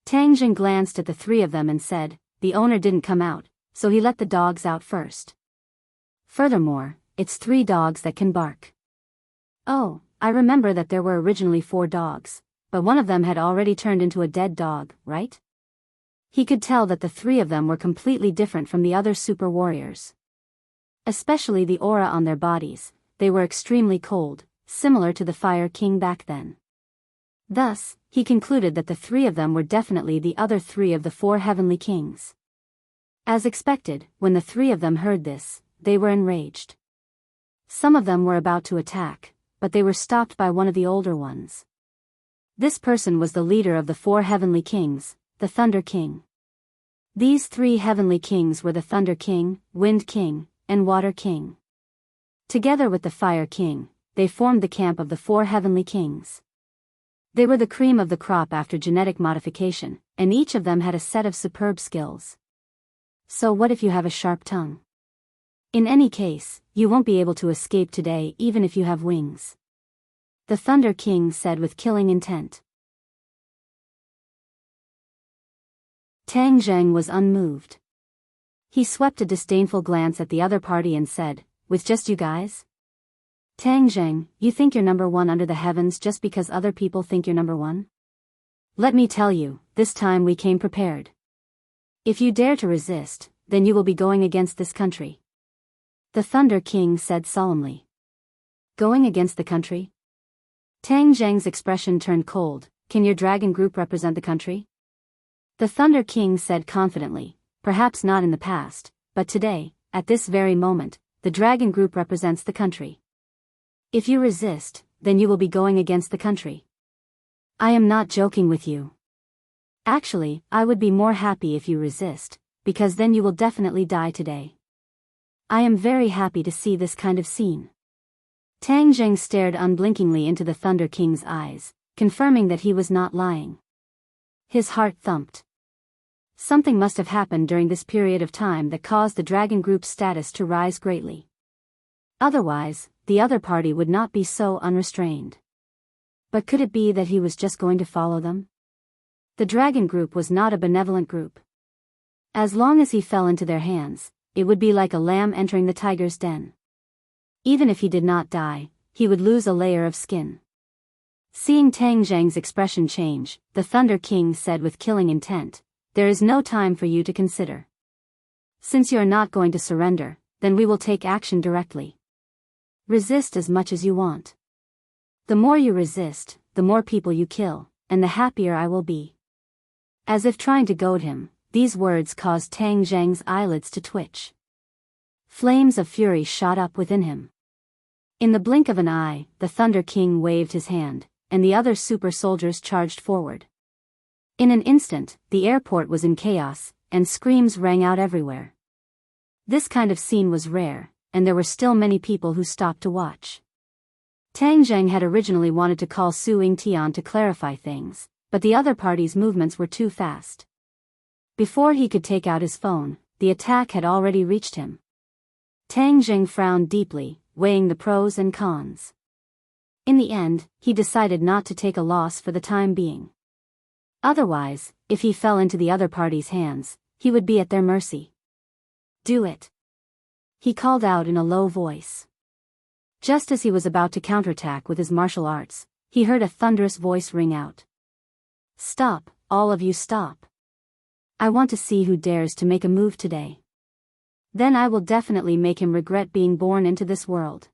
Tang Jing glanced at the 3 of them and said, "The owner didn't come out, so he let the dogs out first. Furthermore, it's 3 dogs that can bark." "Oh, I remember that there were originally 4 dogs, but one of them had already turned into a dead dog, right?" He could tell that the 3 of them were completely different from the other super warriors. Especially the aura on their bodies, they were extremely cold, similar to the Fire King back then. Thus, he concluded that the 3 of them were definitely the other 3 of the 4 heavenly kings. As expected, when the 3 of them heard this, they were enraged. Some of them were about to attack, but they were stopped by one of the older ones. This person was the leader of the 4 heavenly kings, the Thunder King. These 3 heavenly kings were the Thunder King, Wind King, and Water King. Together with the Fire King, they formed the camp of the 4 heavenly kings. They were the cream of the crop after genetic modification, and each of them had a set of superb skills. So what if you have a sharp tongue? In any case, you won't be able to escape today even if you have wings. The Thunder King said with killing intent. Tang Zheng was unmoved. He swept a disdainful glance at the other party and said, "With just you guys? Tang Zheng, you think you're number 1 under the heavens just because other people think you're number 1? Let me tell you, this time we came prepared. If you dare to resist, then you will be going against this country." The Thunder King said solemnly. "Going against the country?" Tang Zheng's expression turned cold. "Can your Dragon Group represent the country?" The Thunder King said confidently, "Perhaps not in the past, but today, at this very moment, the Dragon Group represents the country. If you resist, then you will be going against the country. I am not joking with you. Actually, I would be more happy if you resist, because then you will definitely die today. I am very happy to see this kind of scene." Tang Zheng stared unblinkingly into the Thunder King's eyes, confirming that he was not lying. His heart thumped. Something must have happened during this period of time that caused the dragon group's status to rise greatly. Otherwise, the other party would not be so unrestrained. But could it be that he was just going to follow them? The dragon group was not a benevolent group. As long as he fell into their hands, it would be like a lamb entering the tiger's den. Even if he did not die, he would lose a layer of skin. Seeing Tang Zheng's expression change, the Thunder King said with killing intent, "There is no time for you to consider. Since you are not going to surrender, then we will take action directly. Resist as much as you want. The more you resist, the more people you kill, and the happier I will be." As if trying to goad him, these words caused Tang Zheng's eyelids to twitch. Flames of fury shot up within him. In the blink of an eye, the Thunder King waved his hand, and the other super soldiers charged forward. In an instant, the airport was in chaos, and screams rang out everywhere. This kind of scene was rare, and there were still many people who stopped to watch. Tang Zheng had originally wanted to call Su Yingtian to clarify things, but the other party's movements were too fast. Before he could take out his phone, the attack had already reached him. Tang Zheng frowned deeply, weighing the pros and cons. In the end, he decided not to take a loss for the time being. Otherwise, if he fell into the other party's hands, he would be at their mercy. "Do it," he called out in a low voice. Just as he was about to counterattack with his martial arts, he heard a thunderous voice ring out. "Stop, all of you stop. I want to see who dares to make a move today. Then I will definitely make him regret being born into this world."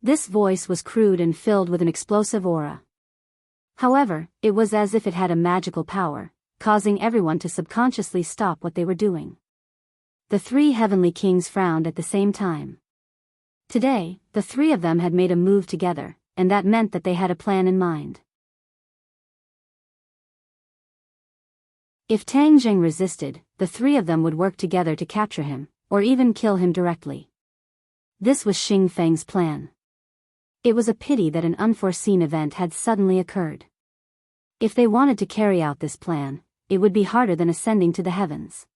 This voice was crude and filled with an explosive aura. However, it was as if it had a magical power, causing everyone to subconsciously stop what they were doing. The three heavenly kings frowned at the same time. Today, the three of them had made a move together, and that meant that they had a plan in mind. If Tang Zheng resisted, the three of them would work together to capture him, or even kill him directly. This was Xing Feng's plan. It was a pity that an unforeseen event had suddenly occurred. If they wanted to carry out this plan, it would be harder than ascending to the heavens.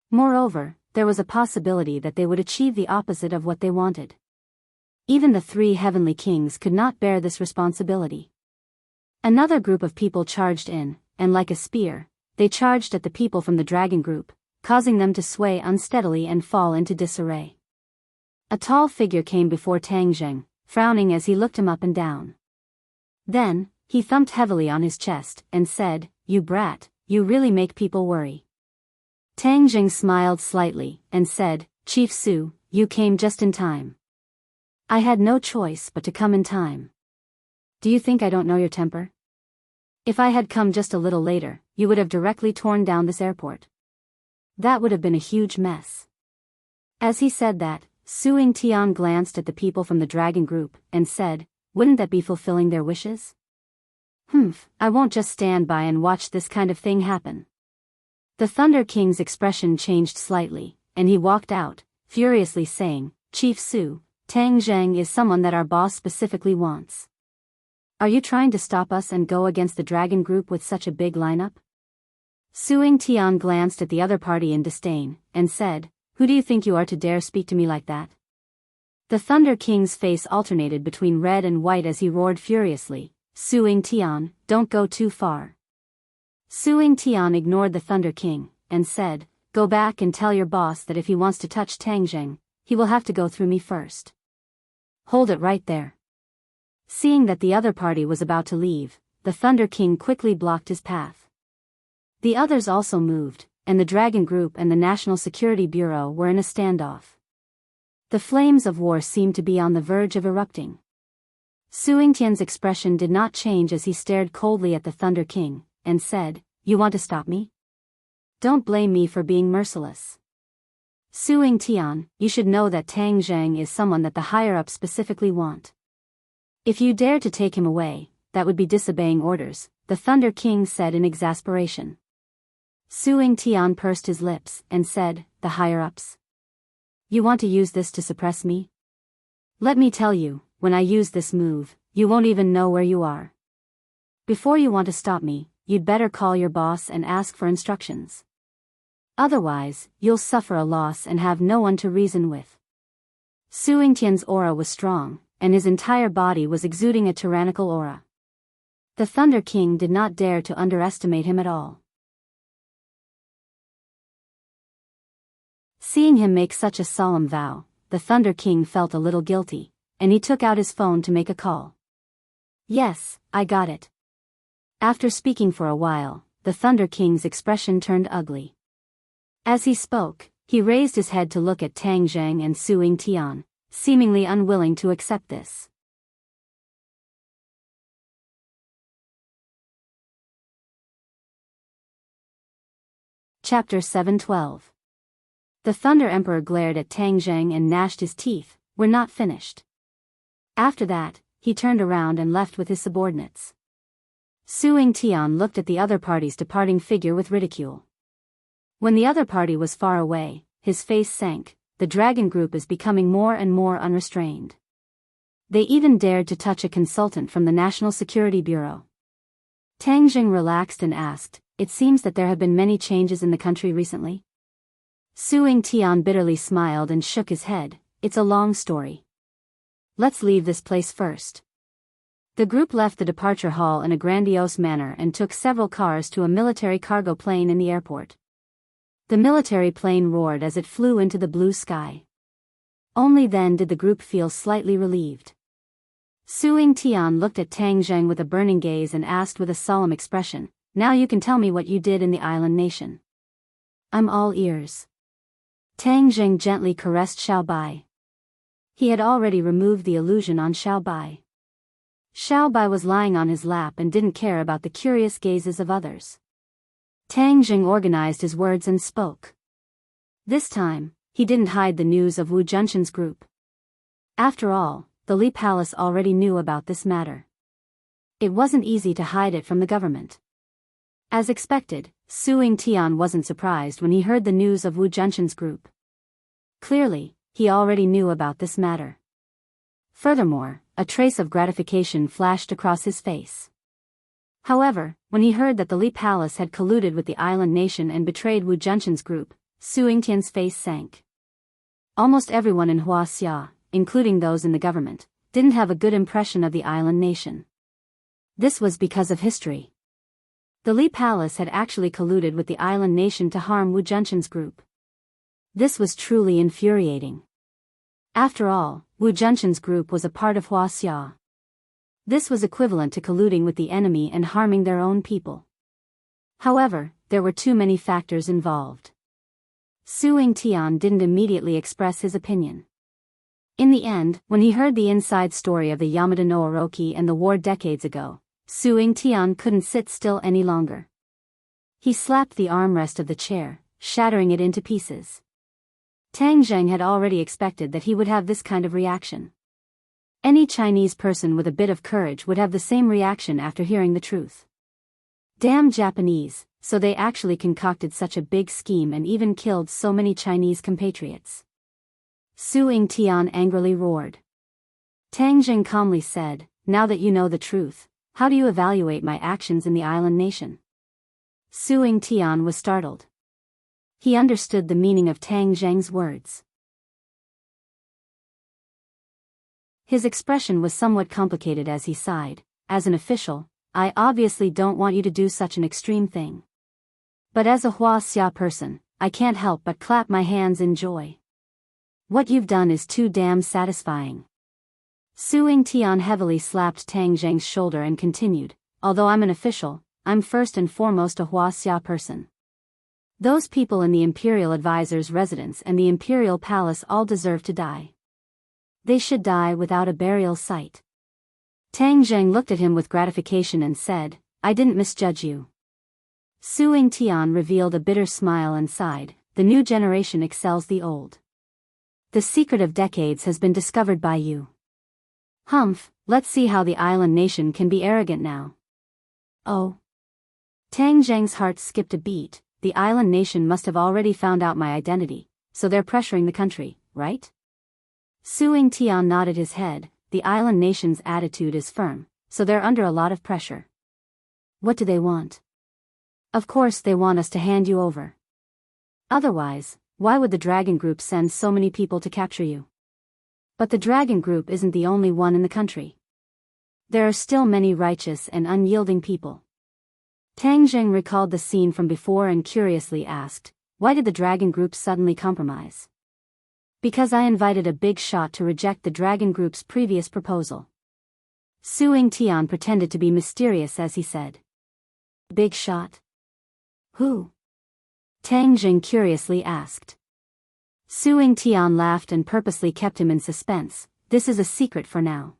Moreover, there was a possibility that they would achieve the opposite of what they wanted. Even the three heavenly kings could not bear this responsibility. Another group of people charged in, and like a spear, they charged at the people from the dragon group, causing them to sway unsteadily and fall into disarray. A tall figure came before Tang Zheng, frowning as he looked him up and down. Then, he thumped heavily on his chest, and said, "You brat, you really make people worry." Tang Zheng smiled slightly, and said, "Chief Su, you came just in time. I had no choice but to come in time. Do you think I don't know your temper? If I had come just a little later, you would have directly torn down this airport. That would have been a huge mess." As he said that, Su Yingtian glanced at the people from the dragon group, and said, "Wouldn't that be fulfilling their wishes? I won't just stand by and watch this kind of thing happen." The Thunder King's expression changed slightly, and he walked out, furiously saying, "Chief Su, Tang Zheng is someone that our boss specifically wants. Are you trying to stop us and go against the dragon group with such a big lineup?" Su Yingtian glanced at the other party in disdain, and said, "Who do you think you are to dare speak to me like that?" The Thunder King's face alternated between red and white as he roared furiously, "Su Yingtian, don't go too far." Su Yingtian ignored the Thunder King, and said, "Go back and tell your boss that if he wants to touch Tang Zheng, he will have to go through me first. Hold it right there." Seeing that the other party was about to leave, the Thunder King quickly blocked his path. The others also moved, and the Dragon Group and the National Security Bureau were in a standoff. The flames of war seemed to be on the verge of erupting. Su Yingtian's expression did not change as he stared coldly at the Thunder King, and said, "You want to stop me? Don't blame me for being merciless. Su Yingtian, you should know that Tang Zheng is someone that the higher-ups specifically want. If you dare to take him away, that would be disobeying orders," the Thunder King said in exasperation. Su Yingtian pursed his lips, and said, "The higher-ups? You want to use this to suppress me? Let me tell you, when I use this move, you won't even know where you are. Before you want to stop me, you'd better call your boss and ask for instructions." Otherwise, you'll suffer a loss and have no one to reason with. Su Yingtian's aura was strong, and his entire body was exuding a tyrannical aura. The Thunder King did not dare to underestimate him at all. Seeing him make such a solemn vow, the Thunder King felt a little guilty, and he took out his phone to make a call. Yes, I got it. After speaking for a while, the Thunder King's expression turned ugly. As he spoke, he raised his head to look at Tang Zheng and Su Yingtian, seemingly unwilling to accept this. Chapter 712. The Thunder Emperor glared at Tang Zheng and gnashed his teeth. We're not finished. After that, he turned around and left with his subordinates. Su Yingtian looked at the other party's departing figure with ridicule. When the other party was far away, his face sank. The dragon group is becoming more and more unrestrained. They even dared to touch a consultant from the National Security Bureau. Tang Zheng relaxed and asked, "It seems that there have been many changes in the country recently?" Su Yingtian bitterly smiled and shook his head. "It's a long story. Let's leave this place first." The group left the departure hall in a grandiose manner and took several cars to a military cargo plane in the airport. The military plane roared as it flew into the blue sky. Only then did the group feel slightly relieved. Su Yingtian looked at Tang Zheng with a burning gaze and asked with a solemn expression, "Now you can tell me what you did in the island nation." "I'm all ears." Tang Zheng gently caressed Xiao Bai. He had already removed the illusion on Xiao Bai. Xiao Bai was lying on his lap and didn't care about the curious gazes of others. Tang Zheng organized his words and spoke. This time, he didn't hide the news of Wu Junshan's group. After all, the Li Palace already knew about this matter. It wasn't easy to hide it from the government. As expected, Su Yingtian wasn't surprised when he heard the news of Wu Junshan's group. Clearly, he already knew about this matter. Furthermore, a trace of gratification flashed across his face. However, when he heard that the Li Palace had colluded with the island nation and betrayed Wu Junshan's group, Su Yingtian's face sank. Almost everyone in Huaxia, including those in the government, didn't have a good impression of the island nation. This was because of history. The Li Palace had actually colluded with the island nation to harm Wu Junshan's group. This was truly infuriating. After all, Wu Junshan's group was a part of Huaxia. This was equivalent to colluding with the enemy and harming their own people. However, there were too many factors involved. Su Yingtian didn't immediately express his opinion. In the end, when he heard the inside story of the Yamada no Orochi and the war decades ago, Su Yingtian couldn't sit still any longer. He slapped the armrest of the chair, shattering it into pieces. Tang Zheng had already expected that he would have this kind of reaction. Any Chinese person with a bit of courage would have the same reaction after hearing the truth. Damn Japanese, so they actually concocted such a big scheme and even killed so many Chinese compatriots. Su Yingtian angrily roared. Tang Zheng calmly said, "Now that you know the truth, how do you evaluate my actions in the island nation?" Su Yingtian was startled. He understood the meaning of Tang Zheng's words. His expression was somewhat complicated as he sighed. "As an official, I obviously don't want you to do such an extreme thing. But as a Huaxia person, I can't help but clap my hands in joy. What you've done is too damn satisfying." Su Yingtian heavily slapped Tang Zheng's shoulder and continued, "Although I'm an official, I'm first and foremost a Huaxia person. Those people in the Imperial Advisor's residence and the Imperial Palace all deserve to die. They should die without a burial site." Tang Zheng looked at him with gratification and said, "I didn't misjudge you." Su Yingtian revealed a bitter smile and sighed, "The new generation excels the old. The secret of decades has been discovered by you. Humph, let's see how the island nation can be arrogant now." "Oh." Tang Zheng's heart skipped a beat. The island nation must have already found out my identity, so they're pressuring the country, right? Su Yingtian nodded his head. The island nation's attitude is firm, so they're under a lot of pressure. "What do they want?" "Of course they want us to hand you over." Otherwise, why would the dragon group send so many people to capture you? But the dragon group isn't the only one in the country. There are still many righteous and unyielding people. Tang Zheng recalled the scene from before and curiously asked, why did the dragon group suddenly compromise? Because I invited a big shot to reject the dragon group's previous proposal. Su Yingtian pretended to be mysterious as he said. Big shot? Who? Tang Jing curiously asked. Su Yingtian laughed and purposely kept him in suspense. This is a secret for now.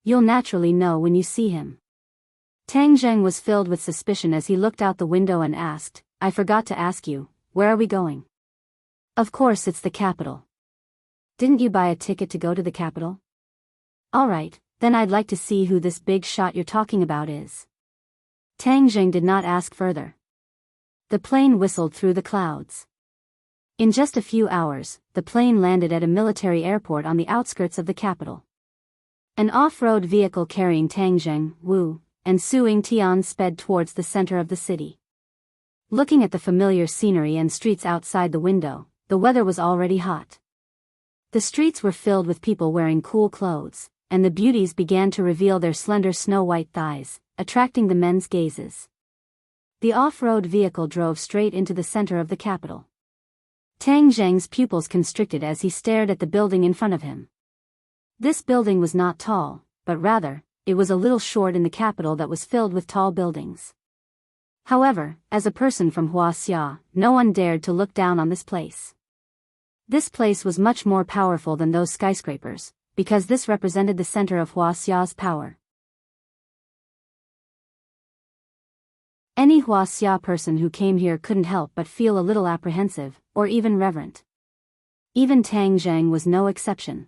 You'll naturally know when you see him. Tang Zheng was filled with suspicion as he looked out the window and asked, I forgot to ask you, where are we going? Of course it's the capital. Didn't you buy a ticket to go to the capital? Alright, then I'd like to see who this big shot you're talking about is. Tang Zheng did not ask further. The plane whistled through the clouds. In just a few hours, the plane landed at a military airport on the outskirts of the capital. An off-road vehicle carrying Tang Zheng, Wu, and Su Yingtian sped towards the center of the city. Looking at the familiar scenery and streets outside the window, the weather was already hot. The streets were filled with people wearing cool clothes, and the beauties began to reveal their slender snow-white thighs, attracting the men's gazes. The off-road vehicle drove straight into the center of the capital. Tang Zheng's pupils constricted as he stared at the building in front of him. This building was not tall, but rather, it was a little short in the capital that was filled with tall buildings. However, as a person from Huaxia, no one dared to look down on this place. This place was much more powerful than those skyscrapers, because this represented the center of Huaxia's power. Any Huaxia person who came here couldn't help but feel a little apprehensive, or even reverent. Even Tang Zheng was no exception.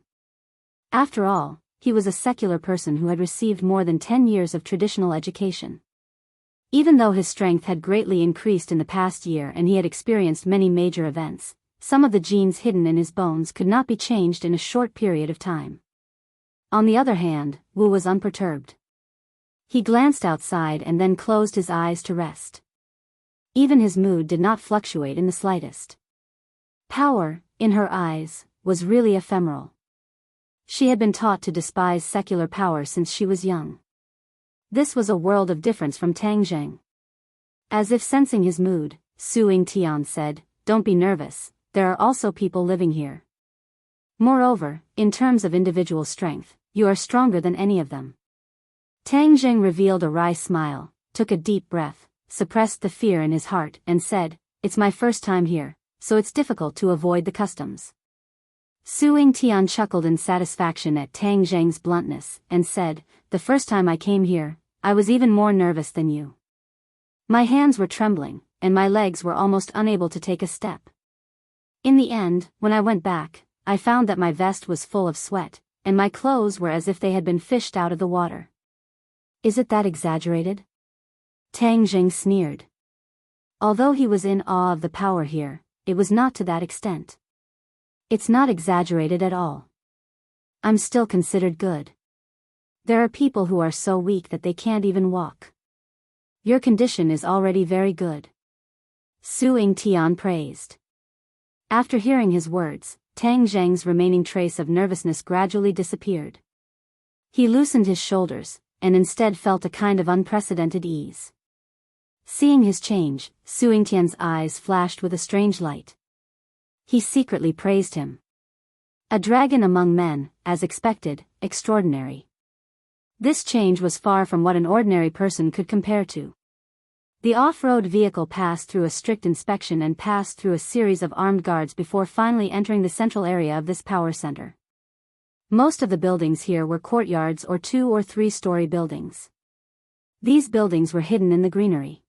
After all, he was a secular person who had received more than 10 years of traditional education. Even though his strength had greatly increased in the past year and he had experienced many major events, some of the genes hidden in his bones could not be changed in a short period of time. On the other hand, Wu was unperturbed. He glanced outside and then closed his eyes to rest. Even his mood did not fluctuate in the slightest. Power, in her eyes, was really ephemeral. She had been taught to despise secular power since she was young. This was a world of difference from Tang Zheng. As if sensing his mood, Su Yingtian said, Don't be nervous, there are also people living here. Moreover, in terms of individual strength, you are stronger than any of them. Tang Zheng revealed a wry smile, took a deep breath, suppressed the fear in his heart, and said, It's my first time here, so it's difficult to avoid the customs. Su Yingtian chuckled in satisfaction at Tang Zheng's bluntness, and said, The first time I came here, I was even more nervous than you. My hands were trembling, and my legs were almost unable to take a step. In the end, when I went back, I found that my vest was full of sweat, and my clothes were as if they had been fished out of the water. Is it that exaggerated? Tang Zheng sneered. Although he was in awe of the power here, it was not to that extent. It's not exaggerated at all. I'm still considered good. There are people who are so weak that they can't even walk. Your condition is already very good. Su Yingtian praised. After hearing his words, Tang Zheng's remaining trace of nervousness gradually disappeared. He loosened his shoulders, and instead felt a kind of unprecedented ease. Seeing his change, Su Yingtian's eyes flashed with a strange light. He secretly praised him. A dragon among men, as expected, extraordinary. This change was far from what an ordinary person could compare to. The off-road vehicle passed through a strict inspection and passed through a series of armed guards before finally entering the central area of this power center. Most of the buildings here were courtyards or 2- or 3-story buildings. These buildings were hidden in the greenery.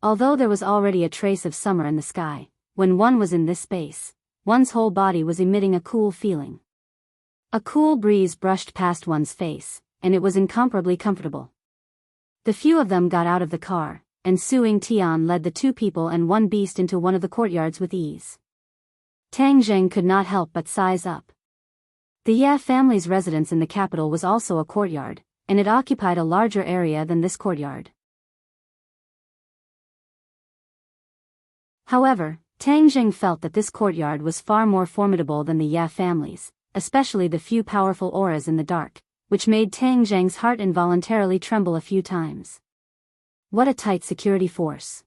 Although there was already a trace of summer in the sky, when one was in this space, one's whole body was emitting a cool feeling. A cool breeze brushed past one's face, and it was incomparably comfortable. The few of them got out of the car, and Su Yingtian led the 2 people and 1 beast into one of the courtyards with ease. Tang Zheng could not help but size up. The Ye family's residence in the capital was also a courtyard, and it occupied a larger area than this courtyard. However, Tang Jing felt that this courtyard was far more formidable than the Ya families, especially the few powerful auras in the dark, which made Tang Jing's heart involuntarily tremble a few times. What a tight security force.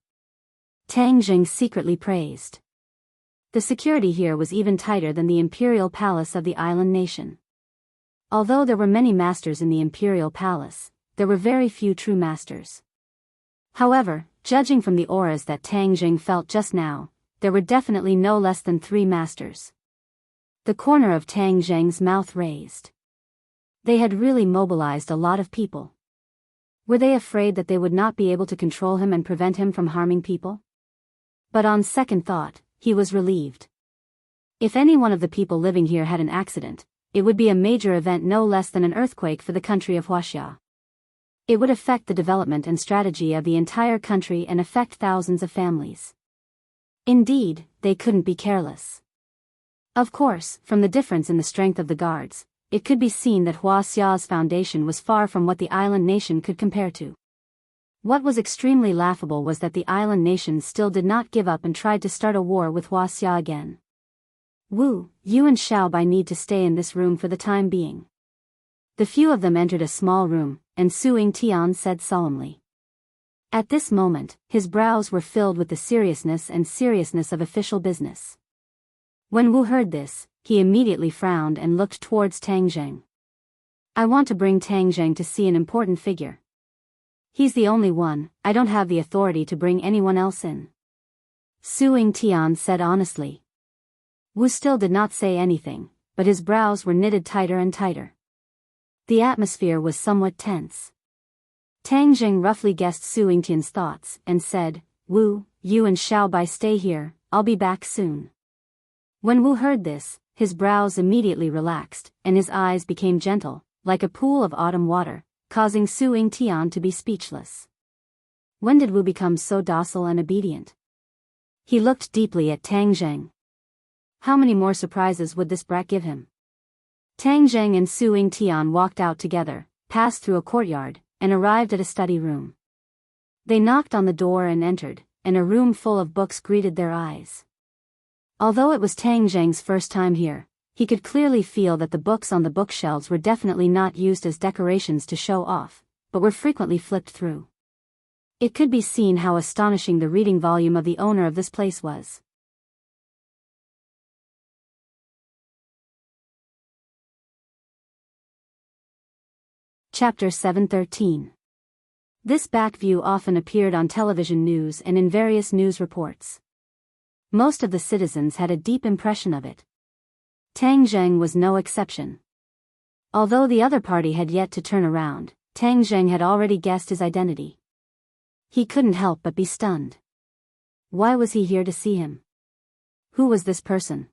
Tang Jing secretly praised. The security here was even tighter than the imperial palace of the island nation. Although there were many masters in the imperial palace, there were very few true masters. However, judging from the auras that Tang Jing felt just now, there were definitely no less than 3 masters. The corner of Tang Jing's mouth raised. They had really mobilized a lot of people. Were they afraid that they would not be able to control him and prevent him from harming people? But on second thought, he was relieved. If any one of the people living here had an accident, it would be a major event no less than an earthquake for the country of Huaxia. It would affect the development and strategy of the entire country and affect thousands of families. Indeed, they couldn't be careless. Of course, from the difference in the strength of the guards, it could be seen that Huaxia's foundation was far from what the island nation could compare to. What was extremely laughable was that the island nation still did not give up and tried to start a war with Huaxia again. Wu, you and Xiaobai need to stay in this room for the time being. The few of them entered a small room, and Suing Tian said solemnly. At this moment, his brows were filled with the seriousness of official business. When Wu heard this, he immediately frowned and looked towards Tang Jing. I want to bring Tang Jing to see an important figure. He's the only one, I don't have the authority to bring anyone else in. Suing Tian said honestly. Wu still did not say anything, but his brows were knitted tighter and tighter. The atmosphere was somewhat tense. Tang Jing roughly guessed Suing Tian's thoughts and said, Wu, you and Xiaobai stay here, I'll be back soon. When Wu heard this, his brows immediately relaxed, and his eyes became gentle, like a pool of autumn water, causing Suing Tian to be speechless. When did Wu become so docile and obedient? He looked deeply at Tang Jing. How many more surprises would this brat give him? Tang Jing and Suing Tian walked out together, passed through a courtyard, and arrived at a study room. They knocked on the door and entered, and a room full of books greeted their eyes. Although it was Tang Jing's first time here, he could clearly feel that the books on the bookshelves were definitely not used as decorations to show off, but were frequently flipped through. It could be seen how astonishing the reading volume of the owner of this place was. Chapter 713. This back view often appeared on television news and in various news reports. Most of the citizens had a deep impression of it. Tang Jing was no exception. Although the other party had yet to turn around, Tang Jing had already guessed his identity. He couldn't help but be stunned. Why was he here to see him? Who was this person?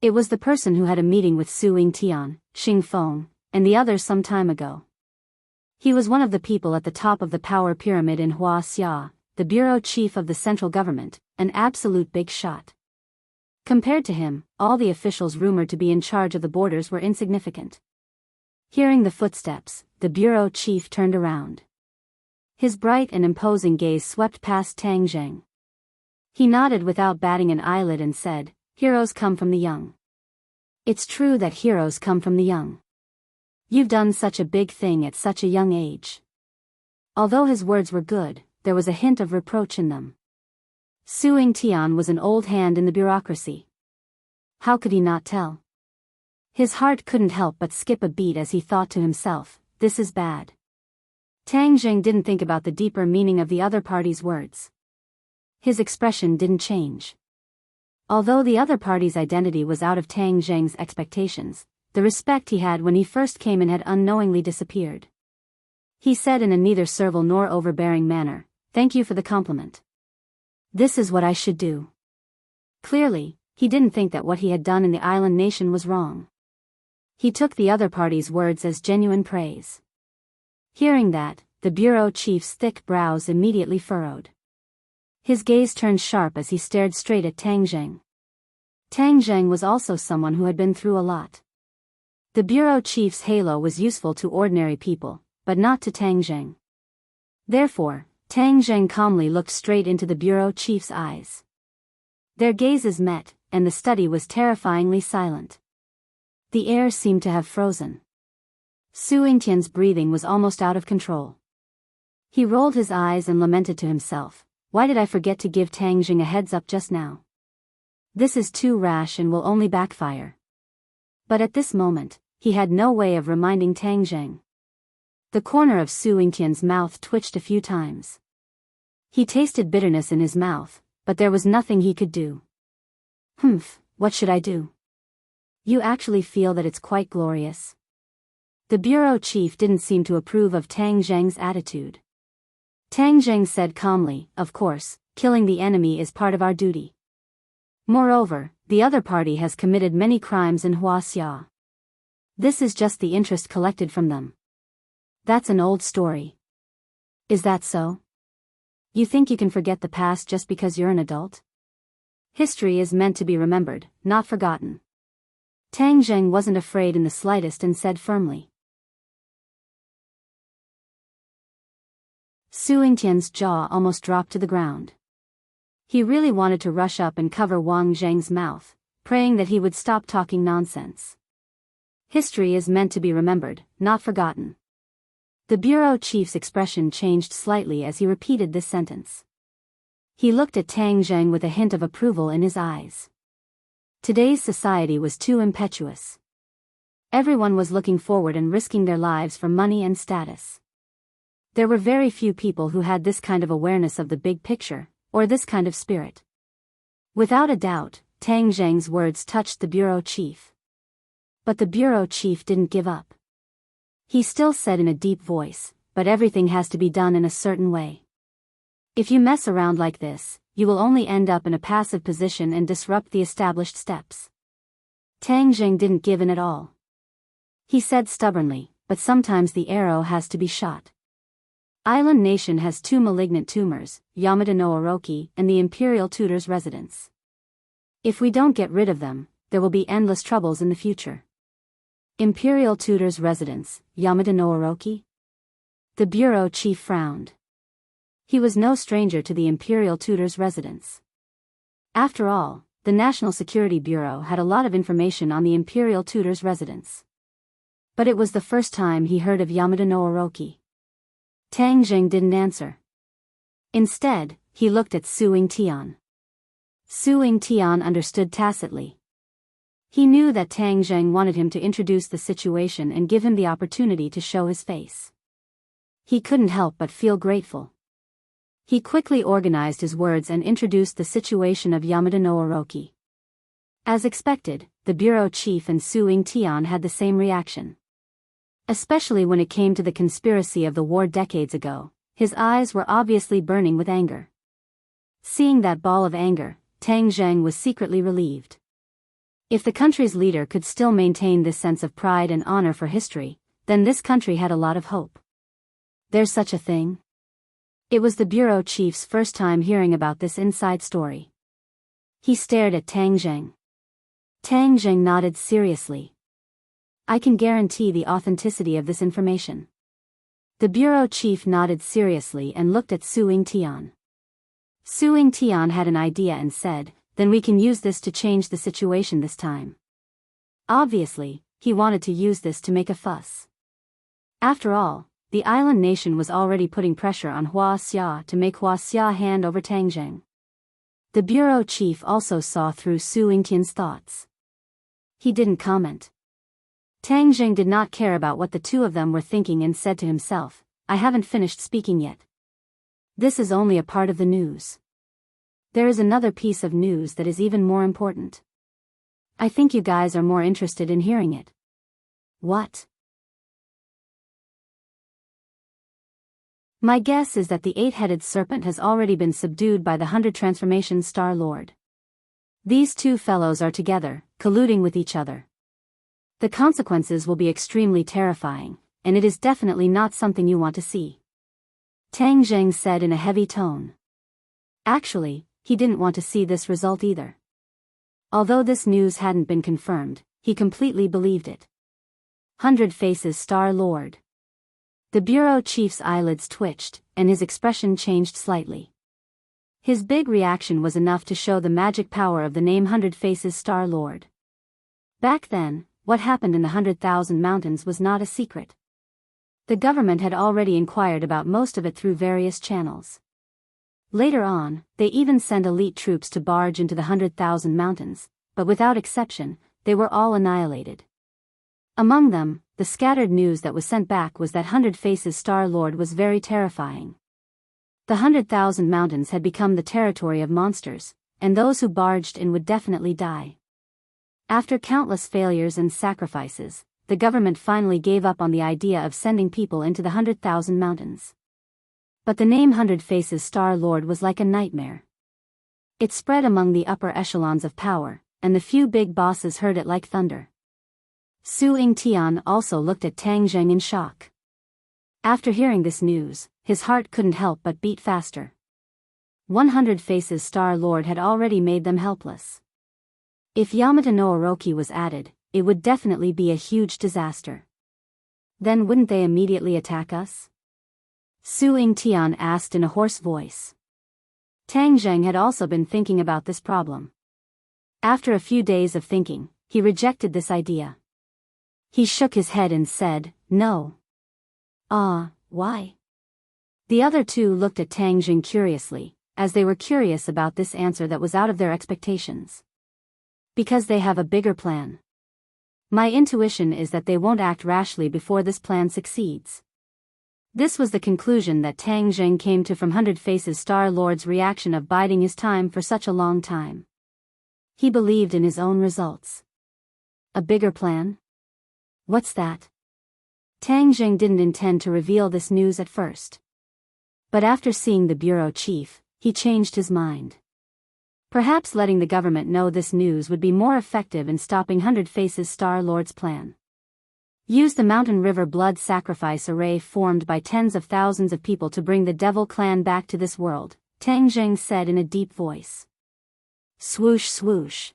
It was the person who had a meeting with Suing Tian, Xing Feng, and the others some time ago. He was one of the people at the top of the power pyramid in Huaxia, the bureau chief of the central government, an absolute big shot. Compared to him, all the officials rumored to be in charge of the borders were insignificant. Hearing the footsteps, the bureau chief turned around. His bright and imposing gaze swept past Tang Jing. He nodded without batting an eyelid and said, "Heroes come from the young." It's true that heroes come from the young. You've done such a big thing at such a young age. Although his words were good, there was a hint of reproach in them. Suing Tian was an old hand in the bureaucracy. How could he not tell? His heart couldn't help but skip a beat as he thought to himself, this is bad. Tang Jing didn't think about the deeper meaning of the other party's words. His expression didn't change. Although the other party's identity was out of Tang Jing's expectations, the respect he had when he first came in had unknowingly disappeared. He said in a neither servile nor overbearing manner, "Thank you for the compliment. This is what I should do." Clearly, he didn't think that what he had done in the island nation was wrong. He took the other party's words as genuine praise. Hearing that, the bureau chief's thick brows immediately furrowed. His gaze turned sharp as he stared straight at Tang Jing. Tang Jing was also someone who had been through a lot. The bureau chief's halo was useful to ordinary people, but not to Tang Jing. Therefore, Tang Jing calmly looked straight into the bureau chief's eyes. Their gazes met, and the study was terrifyingly silent. The air seemed to have frozen. Su Yingtian's breathing was almost out of control. He rolled his eyes and lamented to himself, "Why did I forget to give Tang Jing a heads up just now? This is too rash and will only backfire." But at this moment, he had no way of reminding Tang Jing. The corner of Su Yingtian's mouth twitched a few times. He tasted bitterness in his mouth, but there was nothing he could do. What should I do? You actually feel that it's quite glorious? The bureau chief didn't seem to approve of Tang Zheng's attitude. Tang Zheng said calmly, "Of course, killing the enemy is part of our duty. Moreover, the other party has committed many crimes in Huaxia. This is just the interest collected from them. That's an old story." "Is that so? You think you can forget the past just because you're an adult? History is meant to be remembered, not forgotten." Tang Zheng wasn't afraid in the slightest and said firmly. Su Yingtian's jaw almost dropped to the ground. He really wanted to rush up and cover Wang Zheng's mouth, praying that he would stop talking nonsense. History is meant to be remembered, not forgotten. The bureau chief's expression changed slightly as he repeated this sentence. He looked at Tang Zheng with a hint of approval in his eyes. Today's society was too impetuous. Everyone was looking forward and risking their lives for money and status. There were very few people who had this kind of awareness of the big picture, or this kind of spirit. Without a doubt, Tang Zheng's words touched the bureau chief. But the bureau chief didn't give up. He still said in a deep voice, "But everything has to be done in a certain way. If you mess around like this, you will only end up in a passive position and disrupt the established steps." Tang Zheng didn't give in at all. He said stubbornly, "But sometimes the arrow has to be shot. Island Nation has 2 malignant tumors, Yamada no Orochi and the Imperial Tutor's residence. If we don't get rid of them, there will be endless troubles in the future." Imperial Tutor's residence, Yamada no Orochi? The bureau chief frowned. He was no stranger to the Imperial Tutor's residence. After all, the National Security Bureau had a lot of information on the Imperial Tutor's residence. But it was the first time he heard of Yamada no Orochi. Tang Zheng didn't answer. Instead, he looked at Su Yingtian. Su Yingtian understood tacitly. He knew that Tang Zheng wanted him to introduce the situation and give him the opportunity to show his face. He couldn't help but feel grateful. He quickly organized his words and introduced the situation of Yamada no Orochi. As expected, the bureau chief and Su Yingtian had the same reaction. Especially when it came to the conspiracy of the war decades ago, his eyes were obviously burning with anger. Seeing that ball of anger, Tang Zheng was secretly relieved. If the country's leader could still maintain this sense of pride and honor for history, then this country had a lot of hope. There's such a thing? It was the bureau chief's first time hearing about this inside story. He stared at Tang Zheng. Tang Zheng nodded seriously. "I can guarantee the authenticity of this information." The bureau chief nodded seriously and looked at Su Yingtian. Su Yingtian had an idea and said, "Then we can use this to change the situation this time." Obviously, he wanted to use this to make a fuss. After all, the island nation was already putting pressure on Huaxia to make Huaxia hand over Tang Zheng. The bureau chief also saw through Su Yingtian's thoughts. He didn't comment. Tang Zheng did not care about what the two of them were thinking and said to himself, "I haven't finished speaking yet. This is only a part of the news. There is another piece of news that is even more important. I think you guys are more interested in hearing it." "What?" "My guess is that the 8-headed serpent has already been subdued by the 100 transformation Star Lord. These two fellows are together, colluding with each other. The consequences will be extremely terrifying, and it is definitely not something you want to see," Tang Zheng said in a heavy tone. Actually, he didn't want to see this result either. Although this news hadn't been confirmed, he completely believed it. 100 Faces Star Lord. The bureau chief's eyelids twitched, and his expression changed slightly. His big reaction was enough to show the magic power of the name 100 Faces Star-Lord. Back then, what happened in the 100,000 Mountains was not a secret. The government had already inquired about most of it through various channels. Later on, they even sent elite troops to barge into the 100,000 Mountains, but without exception, they were all annihilated. Among them, the scattered news that was sent back was that 100 Faces Star-Lord was very terrifying. The 100,000 Mountains had become the territory of monsters, and those who barged in would definitely die. After countless failures and sacrifices, the government finally gave up on the idea of sending people into the 100,000 Mountains. But the name 100 Faces Star-Lord was like a nightmare. It spread among the upper echelons of power, and the few big bosses heard it like thunder. Su Ying-tian also looked at Tang Zheng in shock. After hearing this news, his heart couldn't help but beat faster. 100 Faces Star-Lord had already made them helpless. If Yamata no Orochi was added, it would definitely be a huge disaster. Then wouldn't they immediately attack us? Su Ying-tian asked in a hoarse voice. Tang Zheng had also been thinking about this problem. After a few days of thinking, he rejected this idea. He shook his head and said, "No." Why? The other two looked at Tang Zheng curiously, as they were curious about this answer that was out of their expectations. Because they have a bigger plan. My intuition is that they won't act rashly before this plan succeeds. This was the conclusion that Tang Zheng came to from 100 Faces Star-Lord's reaction of biding his time for such a long time. He believed in his own results. A bigger plan? What's that? Tang Zheng didn't intend to reveal this news at first. But after seeing the bureau chief, he changed his mind. Perhaps letting the government know this news would be more effective in stopping 100 Faces Star-Lord's plan. Use the Mountain River blood sacrifice array formed by tens of thousands of people to bring the Devil Clan back to this world, Tang Zheng said in a deep voice. Swoosh swoosh.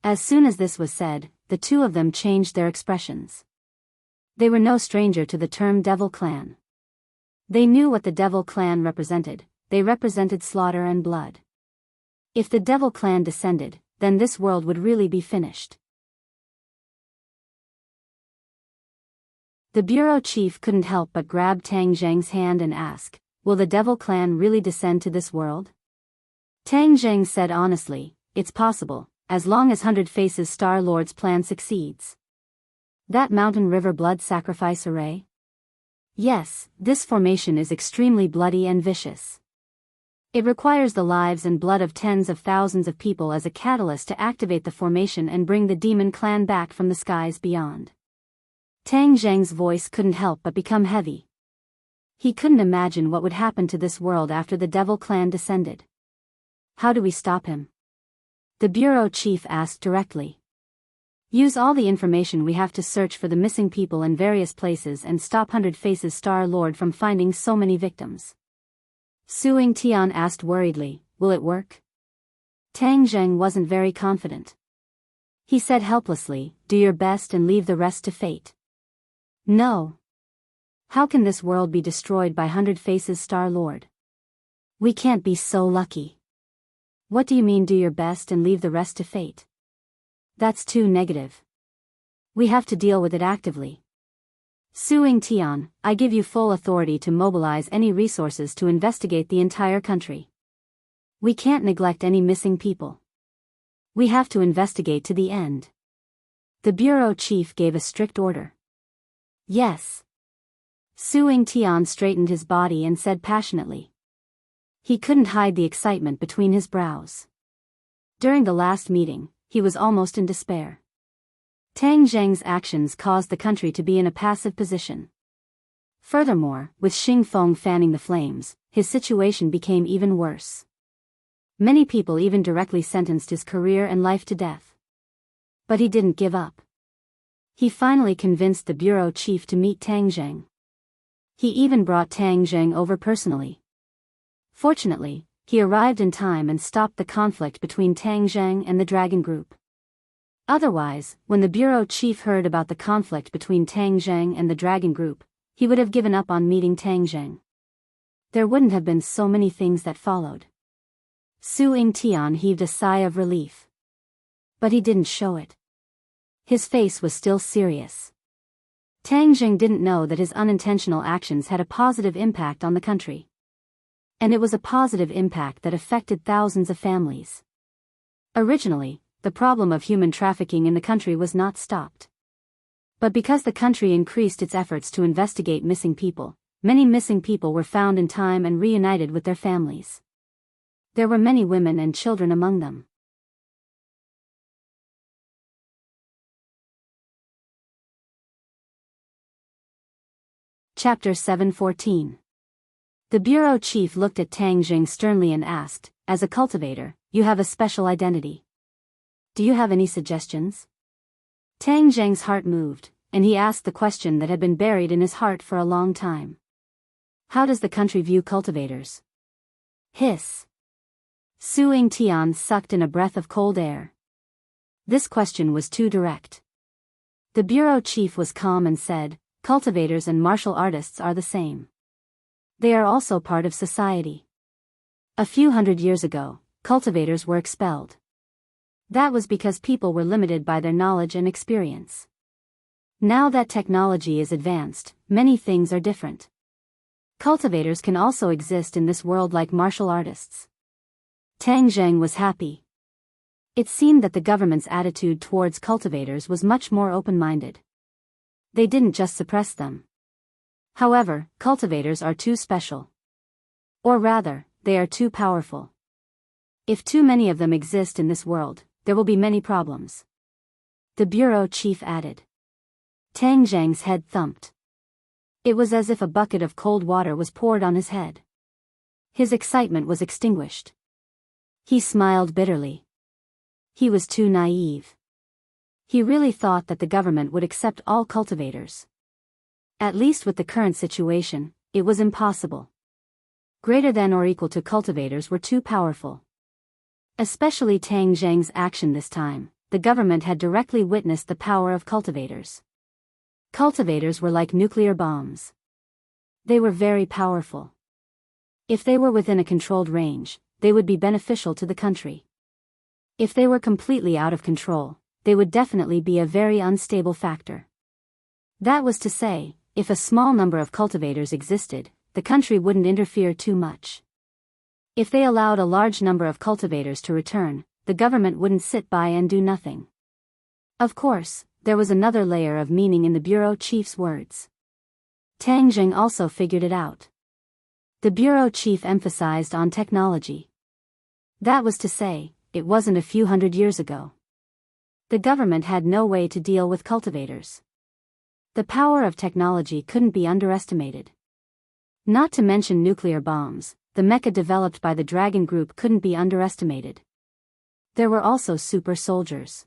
As soon as this was said, the two of them changed their expressions. They were no stranger to the term Devil Clan. They knew what the Devil Clan represented. They represented slaughter and blood. If the Devil Clan descended, then this world would really be finished. The bureau chief couldn't help but grab Tang Zheng's hand and ask, "Will the Devil Clan really descend to this world?" Tang Zheng said honestly, "It's possible, as long as 100 Faces Star-Lord's plan succeeds." That Mountain River blood sacrifice array? Yes, this formation is extremely bloody and vicious. It requires the lives and blood of tens of thousands of people as a catalyst to activate the formation and bring the demon clan back from the skies beyond. Tang Zheng's voice couldn't help but become heavy. He couldn't imagine what would happen to this world after the Devil Clan descended. How do we stop him? The bureau chief asked directly. Use all the information we have to search for the missing people in various places and stop 100 Faces Star-Lord from finding so many victims. Su Ying-tian asked worriedly, "Will it work?" Tang Zheng wasn't very confident. He said helplessly, "Do your best and leave the rest to fate." No. How can this world be destroyed by 100 Faces Star-Lord? We can't be so lucky. What do you mean do your best and leave the rest to fate? That's too negative. We have to deal with it actively. Su Ying-tian, I give you full authority to mobilize any resources to investigate the entire country. We can't neglect any missing people. We have to investigate to the end. The bureau chief gave a strict order. Yes. Su Ying-tian straightened his body and said passionately. He couldn't hide the excitement between his brows. During the last meeting, he was almost in despair. Tang Zheng's actions caused the country to be in a passive position. Furthermore, with Xing Feng fanning the flames, his situation became even worse. Many people even directly sentenced his career and life to death. But he didn't give up. He finally convinced the bureau chief to meet Tang Zheng. He even brought Tang Zheng over personally. Fortunately, he arrived in time and stopped the conflict between Tang Zheng and the Dragon Group. Otherwise, when the bureau chief heard about the conflict between Tang Zheng and the Dragon Group, he would have given up on meeting Tang Zheng. There wouldn't have been so many things that followed. Su Yingtian heaved a sigh of relief. But he didn't show it. His face was still serious. Tang Jing didn't know that his unintentional actions had a positive impact on the country. And it was a positive impact that affected thousands of families. Originally, the problem of human trafficking in the country was not stopped. But because the country increased its efforts to investigate missing people, many missing people were found in time and reunited with their families. There were many women and children among them. Chapter 7:14. The bureau chief looked at Tang Jing sternly and asked, "As a cultivator, you have a special identity. Do you have any suggestions?" Tang Jing's heart moved, and he asked the question that had been buried in his heart for a long time. How does the country view cultivators? Hiss. Su Yingtian sucked in a breath of cold air. This question was too direct. The bureau chief was calm and said, "Cultivators and martial artists are the same. They are also part of society. A few hundred years ago, cultivators were expelled. That was because people were limited by their knowledge and experience. Now that technology is advanced, many things are different. Cultivators can also exist in this world like martial artists." Tang Jing was happy. It seemed that the government's attitude towards cultivators was much more open-minded. They didn't just suppress them. However, cultivators are too special. Or rather, they are too powerful. If too many of them exist in this world, there will be many problems. The bureau chief added. Tang Jing's head thumped. It was as if a bucket of cold water was poured on his head. His excitement was extinguished. He smiled bitterly. He was too naive. He really thought that the government would accept all cultivators. At least with the current situation, it was impossible. Greater than or equal to cultivators were too powerful. Especially Tang Jing's action this time, the government had directly witnessed the power of cultivators. Cultivators were like nuclear bombs. They were very powerful. If they were within a controlled range, they would be beneficial to the country. If they were completely out of control, they would definitely be a very unstable factor. That was to say, if a small number of cultivators existed, the country wouldn't interfere too much. If they allowed a large number of cultivators to return, the government wouldn't sit by and do nothing. Of course, there was another layer of meaning in the bureau chief's words. Tang Jing also figured it out. The bureau chief emphasized on technology. That was to say, it wasn't a few hundred years ago. The government had no way to deal with cultivators. The power of technology couldn't be underestimated. Not to mention nuclear bombs, the mecha developed by the Dragon Group couldn't be underestimated. There were also super soldiers.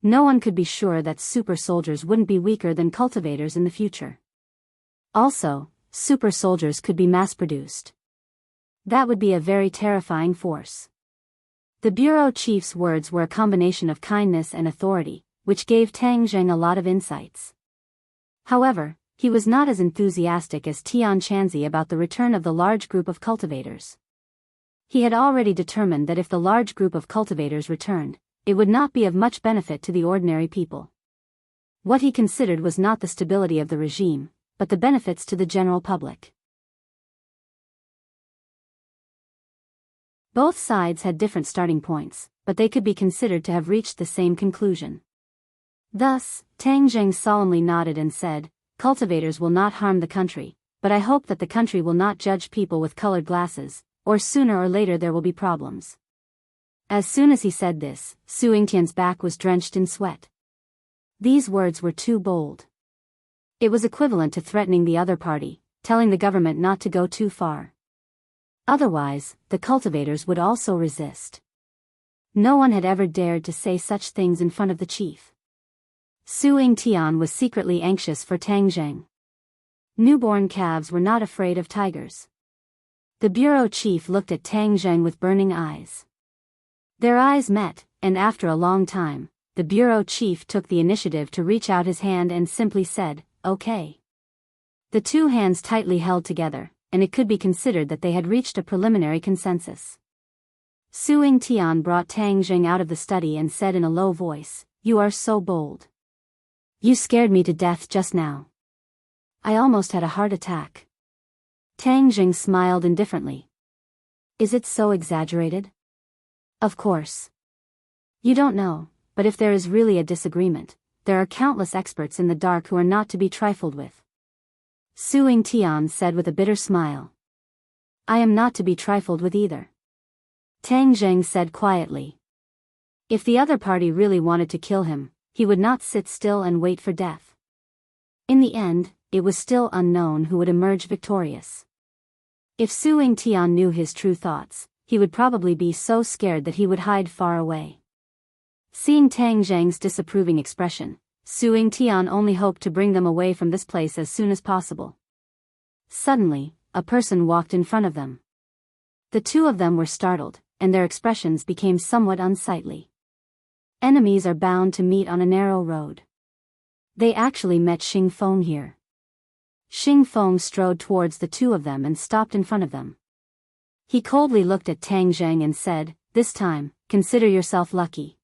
No one could be sure that super soldiers wouldn't be weaker than cultivators in the future. Also, super soldiers could be mass-produced. That would be a very terrifying force. The bureau chief's words were a combination of kindness and authority, which gave Tang Jing a lot of insights. However, he was not as enthusiastic as Tian Chanzi about the return of the large group of cultivators. He had already determined that if the large group of cultivators returned, it would not be of much benefit to the ordinary people. What he considered was not the stability of the regime, but the benefits to the general public. Both sides had different starting points, but they could be considered to have reached the same conclusion. Thus, Tang Jing solemnly nodded and said, "Cultivators will not harm the country, but I hope that the country will not judge people with colored glasses, or sooner or later there will be problems." As soon as he said this, Su Yingtian's back was drenched in sweat. These words were too bold. It was equivalent to threatening the other party, telling the government not to go too far. Otherwise, the cultivators would also resist. No one had ever dared to say such things in front of the chief. Su Yingtian was secretly anxious for Tang Jing. Newborn calves were not afraid of tigers. The bureau chief looked at Tang Jing with burning eyes. Their eyes met, and after a long time, the bureau chief took the initiative to reach out his hand and simply said, "Okay." The two hands tightly held together, and it could be considered that they had reached a preliminary consensus. Su Yingtian brought Tang Jing out of the study and said in a low voice, "You are so bold. You scared me to death just now. I almost had a heart attack." Tang Jing smiled indifferently. "Is it so exaggerated?" "Of course. You don't know, but if there is really a disagreement, there are countless experts in the dark who are not to be trifled with." Su Yingtian said with a bitter smile. "I am not to be trifled with either." Tang Jing said quietly. If the other party really wanted to kill him, he would not sit still and wait for death. In the end, it was still unknown who would emerge victorious. If Su Yingtian knew his true thoughts, he would probably be so scared that he would hide far away. Seeing Tang Jing's disapproving expression, Su Yingtian only hoped to bring them away from this place as soon as possible. Suddenly, a person walked in front of them. The two of them were startled, and their expressions became somewhat unsightly. Enemies are bound to meet on a narrow road. They actually met Xing Feng here. Xing Feng strode towards the two of them and stopped in front of them. He coldly looked at Tang Jing and said, "This time, consider yourself lucky.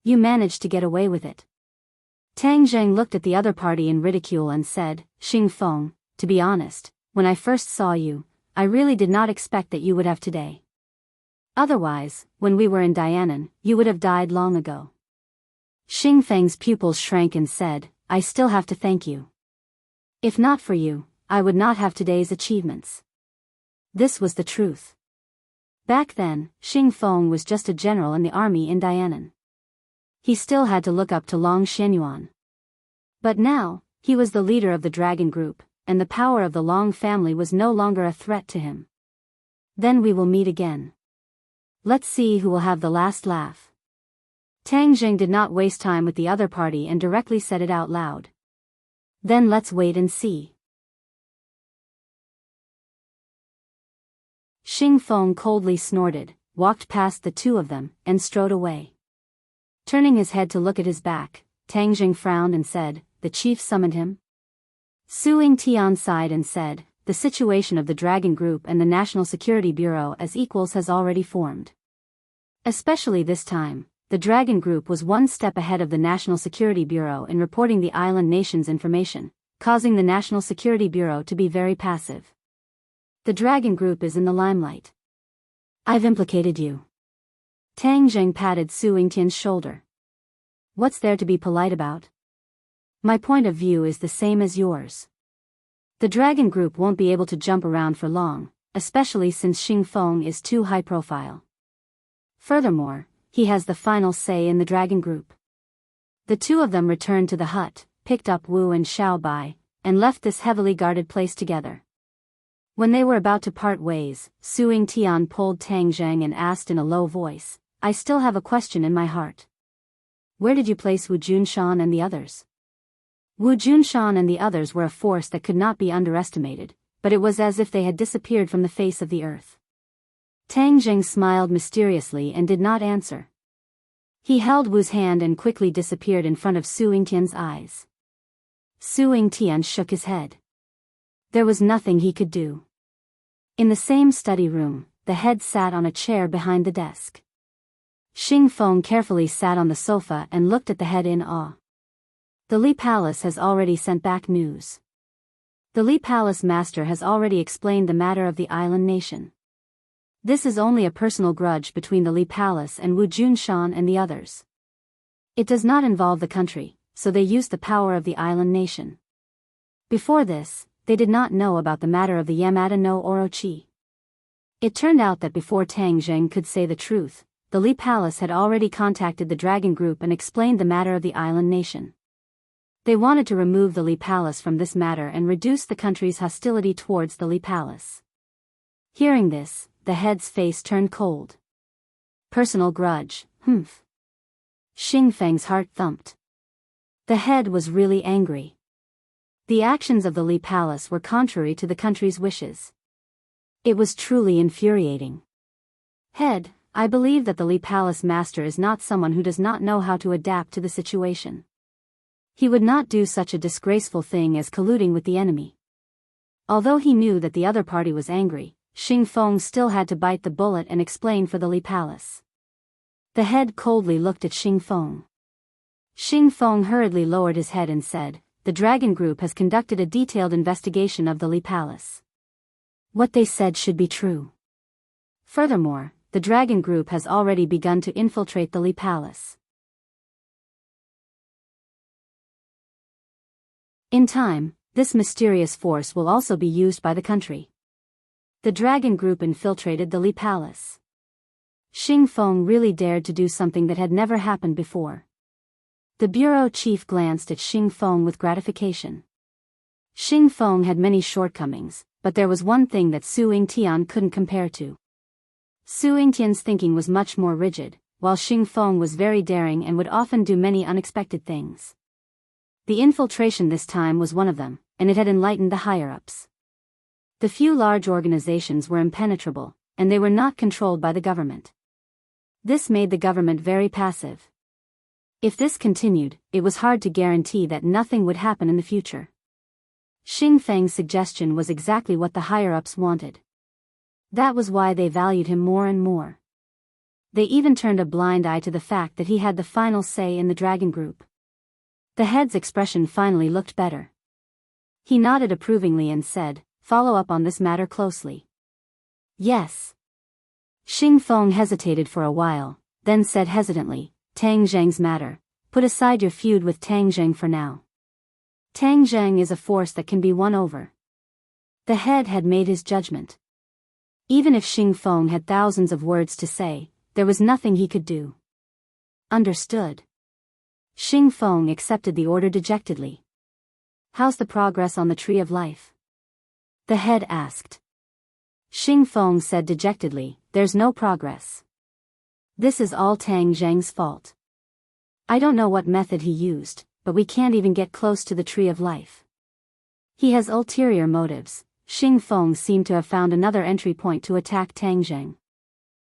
You managed to get away with it." Tang Jing looked at the other party in ridicule and said, "Xing Feng, to be honest, when I first saw you, I really did not expect that you would have today. Otherwise, when we were in Dianan, you would have died long ago." Xing Feng's pupils shrank and said, "I still have to thank you. If not for you, I would not have today's achievements." This was the truth. Back then, Xing Feng was just a general in the army in Dianan. He still had to look up to Long Shenyuan. But now, he was the leader of the dragon group, and the power of the Long family was no longer a threat to him. "Then we will meet again. Let's see who will have the last laugh." Tang Jing did not waste time with the other party and directly said it out loud. "Then let's wait and see." Xing Feng coldly snorted, walked past the two of them, and strode away. Turning his head to look at his back, Tang Jing frowned and said, "The chief summoned him?" Su Yingtian sighed and said, "The situation of the Dragon Group and the National Security Bureau as equals has already formed. Especially this time, the Dragon Group was one step ahead of the National Security Bureau in reporting the island nation's information, causing the National Security Bureau to be very passive. The Dragon Group is in the limelight. I've implicated you." Tang Jing patted Su Yingtian's shoulder. "What's there to be polite about? My point of view is the same as yours. The Dragon Group won't be able to jump around for long, especially since Xing Feng is too high profile. Furthermore, he has the final say in the Dragon Group." The two of them returned to the hut, picked up Wu and Xiao Bai, and left this heavily guarded place together. When they were about to part ways, Su Yingtian pulled Tang Jing and asked in a low voice, "I still have a question in my heart. Where did you place Wu Junshan and the others?" Wu Junshan and the others were a force that could not be underestimated, but it was as if they had disappeared from the face of the earth. Tang Jing smiled mysteriously and did not answer. He held Wu's hand and quickly disappeared in front of Su Yingtian's eyes. Su Yingtian shook his head. There was nothing he could do. In the same study room, the head sat on a chair behind the desk. Xing Feng carefully sat on the sofa and looked at the head in awe. The Li Palace has already sent back news. The Li Palace master has already explained the matter of the island nation. This is only a personal grudge between the Li Palace and Wu Junshan and the others. It does not involve the country, so they use the power of the island nation. Before this, they did not know about the matter of the Yamada no Orochi. It turned out that before Tang Jing could say the truth, the Li Palace had already contacted the Dragon Group and explained the matter of the island nation. They wanted to remove the Li Palace from this matter and reduce the country's hostility towards the Li Palace. Hearing this, the head's face turned cold. Personal grudge, humph. Xing Feng's heart thumped. The head was really angry. The actions of the Li Palace were contrary to the country's wishes. It was truly infuriating. "Head, I believe that the Li Palace master is not someone who does not know how to adapt to the situation. He would not do such a disgraceful thing as colluding with the enemy." Although he knew that the other party was angry, Xing Feng still had to bite the bullet and explain for the Li Palace. The head coldly looked at Xing Feng. Xing Feng hurriedly lowered his head and said, "The Dragon Group has conducted a detailed investigation of the Li Palace. What they said should be true. Furthermore, the Dragon Group has already begun to infiltrate the Li Palace. In time, this mysterious force will also be used by the country." The Dragon Group infiltrated the Li Palace. Xing Feng really dared to do something that had never happened before. The bureau chief glanced at Xing Feng with gratification. Xing Feng had many shortcomings, but there was one thing that Su Yingtian couldn't compare to. Su Yingtian's thinking was much more rigid, while Xing Feng was very daring and would often do many unexpected things. The infiltration this time was one of them, and it had enlightened the higher-ups. The few large organizations were impenetrable, and they were not controlled by the government. This made the government very passive. If this continued, it was hard to guarantee that nothing would happen in the future. Xing Feng's suggestion was exactly what the higher-ups wanted. That was why they valued him more and more. They even turned a blind eye to the fact that he had the final say in the Dragon Group. The head's expression finally looked better. He nodded approvingly and said, "Follow up on this matter closely." "Yes." Xing Feng hesitated for a while, then said hesitantly, "Tang Zheng's matter, put aside your feud with Tang Zheng for now. Tang Zheng is a force that can be won over." The head had made his judgment. Even if Xing Feng had thousands of words to say, there was nothing he could do. Understood. Xing Feng accepted the order dejectedly. "How's the progress on the Tree of Life?" the head asked. Xing Feng said dejectedly, "There's no progress. This is all Tang Zheng's fault. I don't know what method he used, but we can't even get close to the Tree of Life. He has ulterior motives." Xing Feng seemed to have found another entry point to attack Tang Zheng.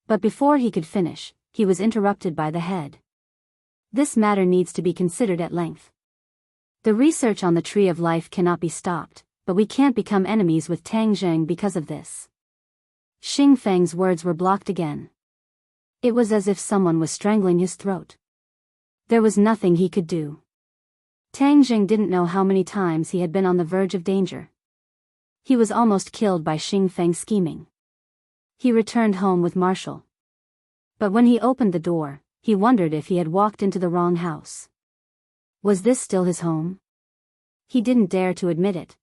But before he could finish, he was interrupted by the head. "This matter needs to be considered at length. The research on the Tree of Life cannot be stopped, but we can't become enemies with Tang Zheng because of this." Xing Feng's words were blocked again. It was as if someone was strangling his throat. There was nothing he could do. Tang Zheng didn't know how many times he had been on the verge of danger. He was almost killed by Xing Feng's scheming. He returned home with Marshall. But when he opened the door, he wondered if he had walked into the wrong house. Was this still his home? He didn't dare to admit it.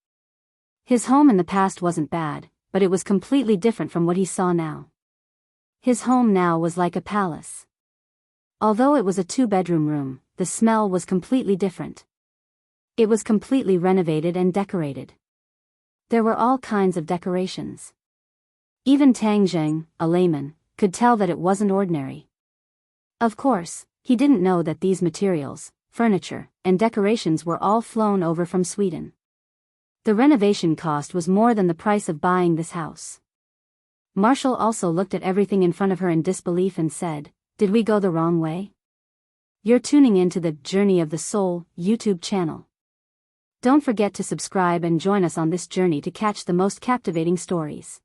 His home in the past wasn't bad, but it was completely different from what he saw now. His home now was like a palace. Although it was a two-bedroom room, the smell was completely different. It was completely renovated and decorated. There were all kinds of decorations. Even Tang Zheng, a layman, could tell that it wasn't ordinary. Of course, he didn't know that these materials, furniture, and decorations were all flown over from Sweden. The renovation cost was more than the price of buying this house. Marshall also looked at everything in front of her in disbelief and said, "Did we go the wrong way?" You're tuning into the Journey of the Soul YouTube channel. Don't forget to subscribe and join us on this journey to catch the most captivating stories.